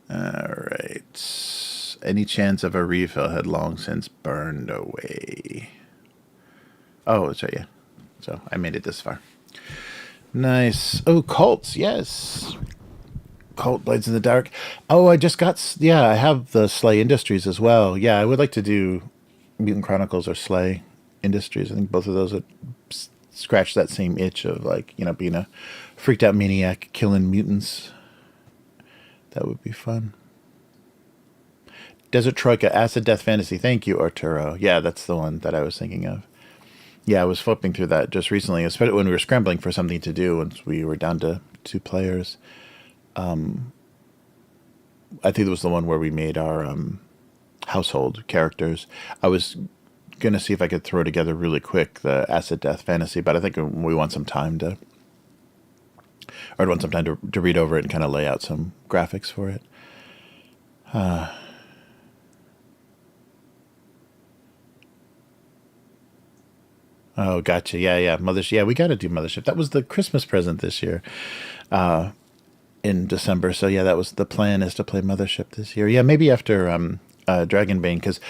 All right. Any chance of a refill had long since burned away. Oh, that's right, yeah. So I made it this far. Nice. Oh, cults, yes. Cult Blades in the Dark. Oh, I just got, yeah, I have the Slay Industries as well. Yeah, I would like to do Mutant Chronicles or Slay Industries. I think both of those would scratch that same itch of, like, you know, being a freaked out maniac killing mutants. That would be fun. Desert Troika, Acid Death Fantasy. Thank you, Arturo. Yeah, that's the one that I was thinking of. Yeah, I was flipping through that just recently, especially when we were scrambling for something to do once we were down to 2 players. I think it was the one where we made our household characters. I was going to see if I could throw together really quick the Acid Death Fantasy, but I think we want some time to, or I'd want some time to read over it and kind of lay out some graphics for it. Oh, gotcha. Yeah, yeah. Mothership. Yeah, we got to do Mothership. That was the Christmas present this year in December. So, yeah, that was the plan, is to play Mothership this year. Yeah, maybe after Dragonbane, because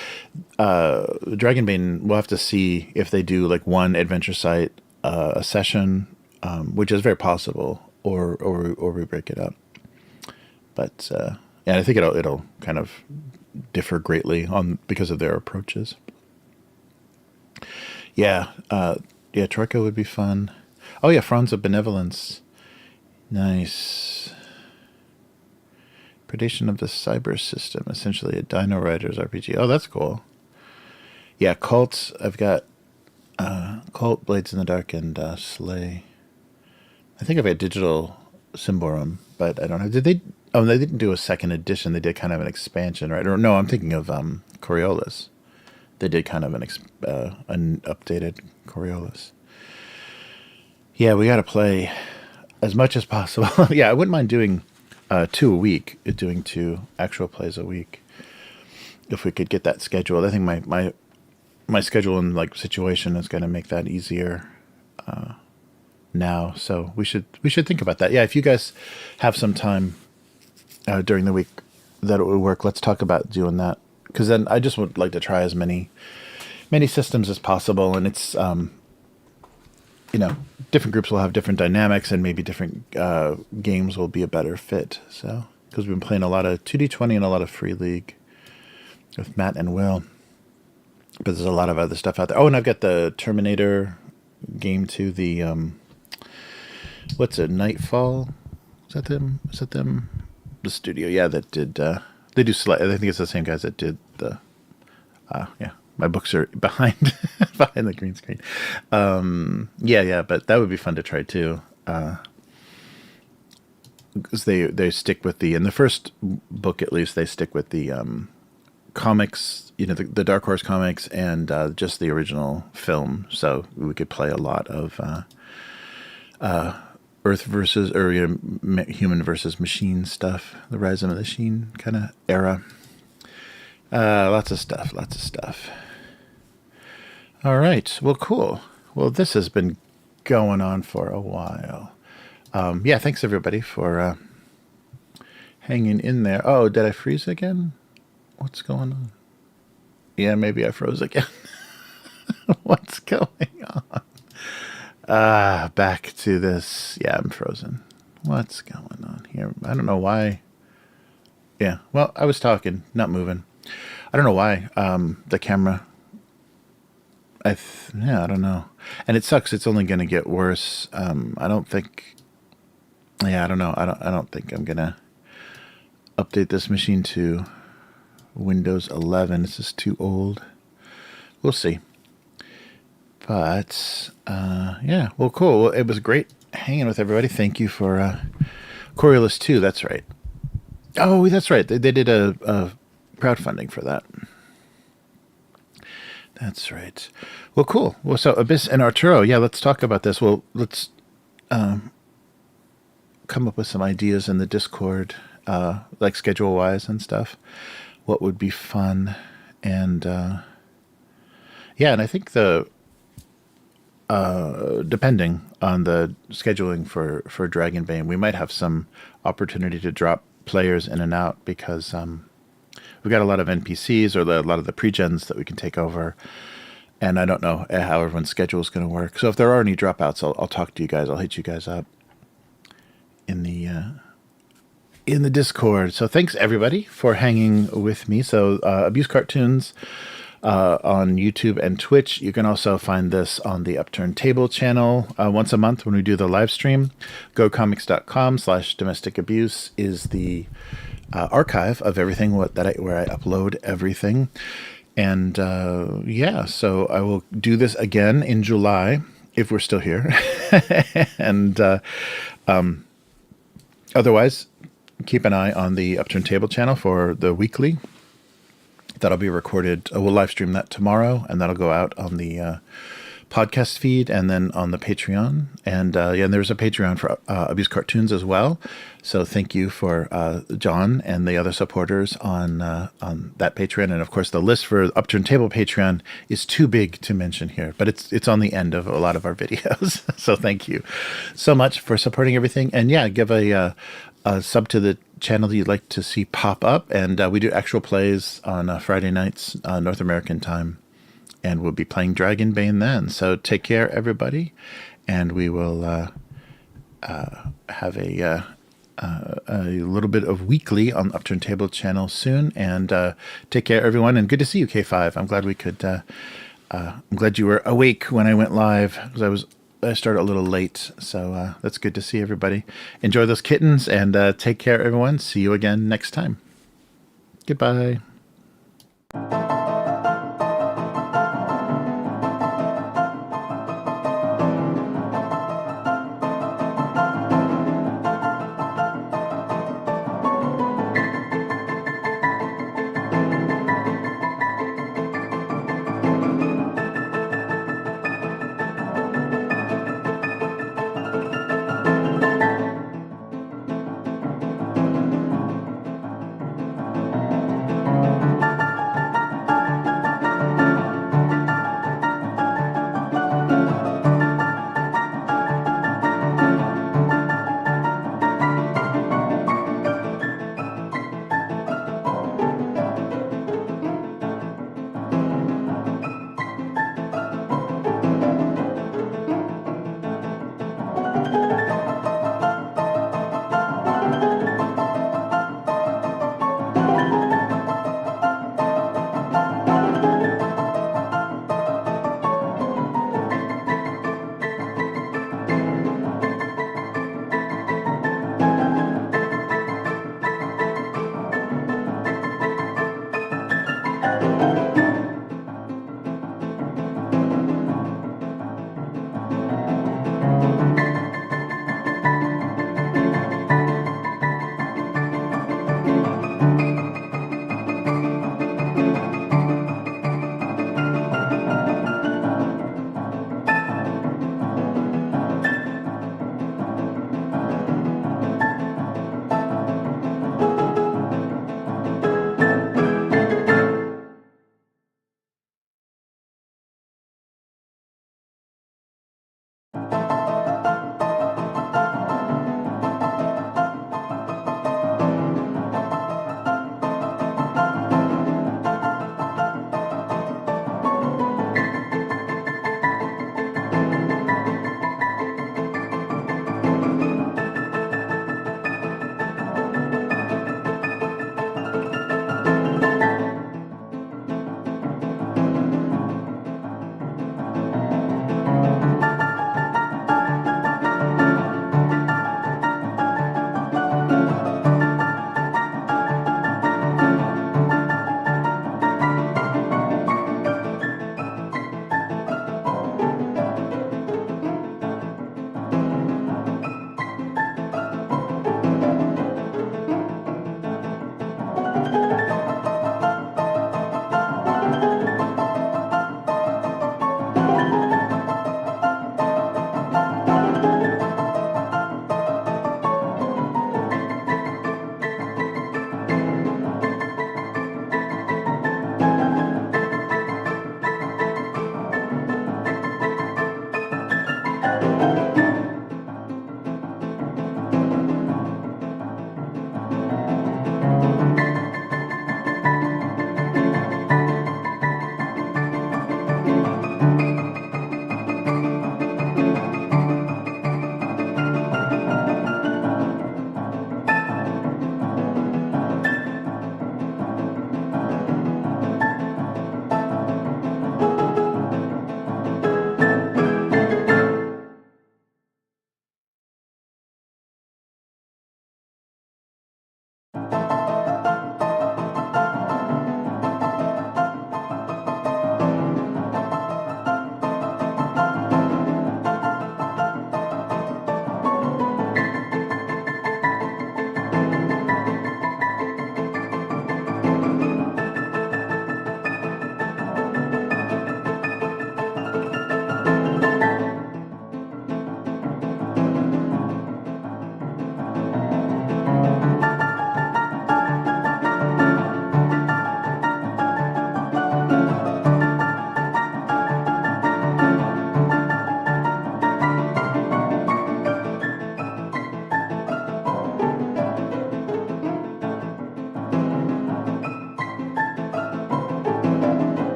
Dragonbane, we'll have to see if they do like one adventure site a session, which is very possible, or we break it up. But yeah, I think it'll kind of differ greatly on because of their approaches. Yeah, yeah, Troika would be fun. Oh yeah, Fronds of Benevolence. Nice. Predation of the Cyber System, essentially a Dino Riders RPG. Oh, that's cool. Yeah, Cults. I've got Cult, Blades in the Dark, and Slay. I think I've got Digital Symborum, but I don't know. Did they? Oh, they didn't do a second edition. They did kind of an expansion, right? Or no, I'm thinking of Coriolis. They did kind of an updated Coriolis. Yeah, we got to play as much as possible. Yeah, I wouldn't mind doing 2 a week, doing 2 actual plays a week, if we could get that scheduled. I think my schedule and like situation is going to make that easier now. So we should think about that. Yeah, if you guys have some time during the week that it would work, let's talk about doing that. Because then I just would like to try as many systems as possible, and it's you know, different groups will have different dynamics, and maybe different games will be a better fit. So because we've been playing a lot of 2D20 and a lot of Free League with Matt and Will, but there's a lot of other stuff out there. Oh, and I've got the Terminator game too. The what's it? Nightfall? Is that them? The studio, yeah, that did. They do. I think it's the same guys that did the. Yeah, my books are behind behind the green screen. Yeah, but that would be fun to try too. Because they stick with in the first book at least, they stick with the comics, you know, the Dark Horse comics, and just the original film. So we could play a lot of Earth versus, or you know, human versus machine stuff, the Rise of the Machine kind of era. Lots of stuff. All right. Well, cool. Well, this has been going on for a while. Yeah, thanks everybody for hanging in there. Oh, did I freeze again? What's going on? Yeah, maybe I froze again. What's going on? Back to this. Yeah, I'm frozen. What's going on here? I don't know why. Yeah, well, I was talking, not moving. I don't know why. The camera. Yeah, I don't know. And it sucks. It's only going to get worse. I don't think. Yeah, I don't know. I don't think I'm gonna update this machine to Windows 11. It's just too old. We'll see. But yeah, well, cool. Well, it was great hanging with everybody. Thank you for Coriolis 2. That's right. Oh, that's right. They did a crowdfunding for that. That's right. Well, cool. Well, so Abyss and Arturo, yeah, let's talk about this. Well, let's come up with some ideas in the Discord, like schedule-wise and stuff. What would be fun? And yeah, and I think depending on the scheduling for Dragonbane, we might have some opportunity to drop players in and out because we've got a lot of NPCs or a lot of the pre-gens that we can take over. And I don't know how everyone's schedule is going to work. So if there are any dropouts, I'll talk to you guys. I'll hit you guys up in the Discord. So thanks everybody for hanging with me. So Abusecartoons on YouTube and Twitch. You can also find this on the Upturned Table channel once a month when we do the live stream. GoComics.com/domestic abuse is the archive of everything where I upload everything. And yeah, so I will do this again in July if we're still here. And otherwise, keep an eye on the Upturned Table channel for the weekly. That'll be recorded. We'll live stream that tomorrow, and that'll go out on the podcast feed and then on the Patreon. And yeah, there's a Patreon for Abusecartoons as well. So thank you for John and the other supporters on that Patreon. And of course, the list for Upturned Table Patreon is too big to mention here, but it's on the end of a lot of our videos. So thank you so much for supporting everything. And yeah, give a sub to the channel that you'd like to see pop up. And we do actual plays on Friday nights, North American time. And we'll be playing Dragonbane then. So take care, everybody. And we will have a little bit of weekly on the Upturned Table channel soon. And take care, everyone. And good to see you, K5. I'm glad we could. I'm glad you were awake when I went live because I started a little late. So that's good to see everybody. Enjoy those kittens and take care, everyone. See you again next time. Goodbye.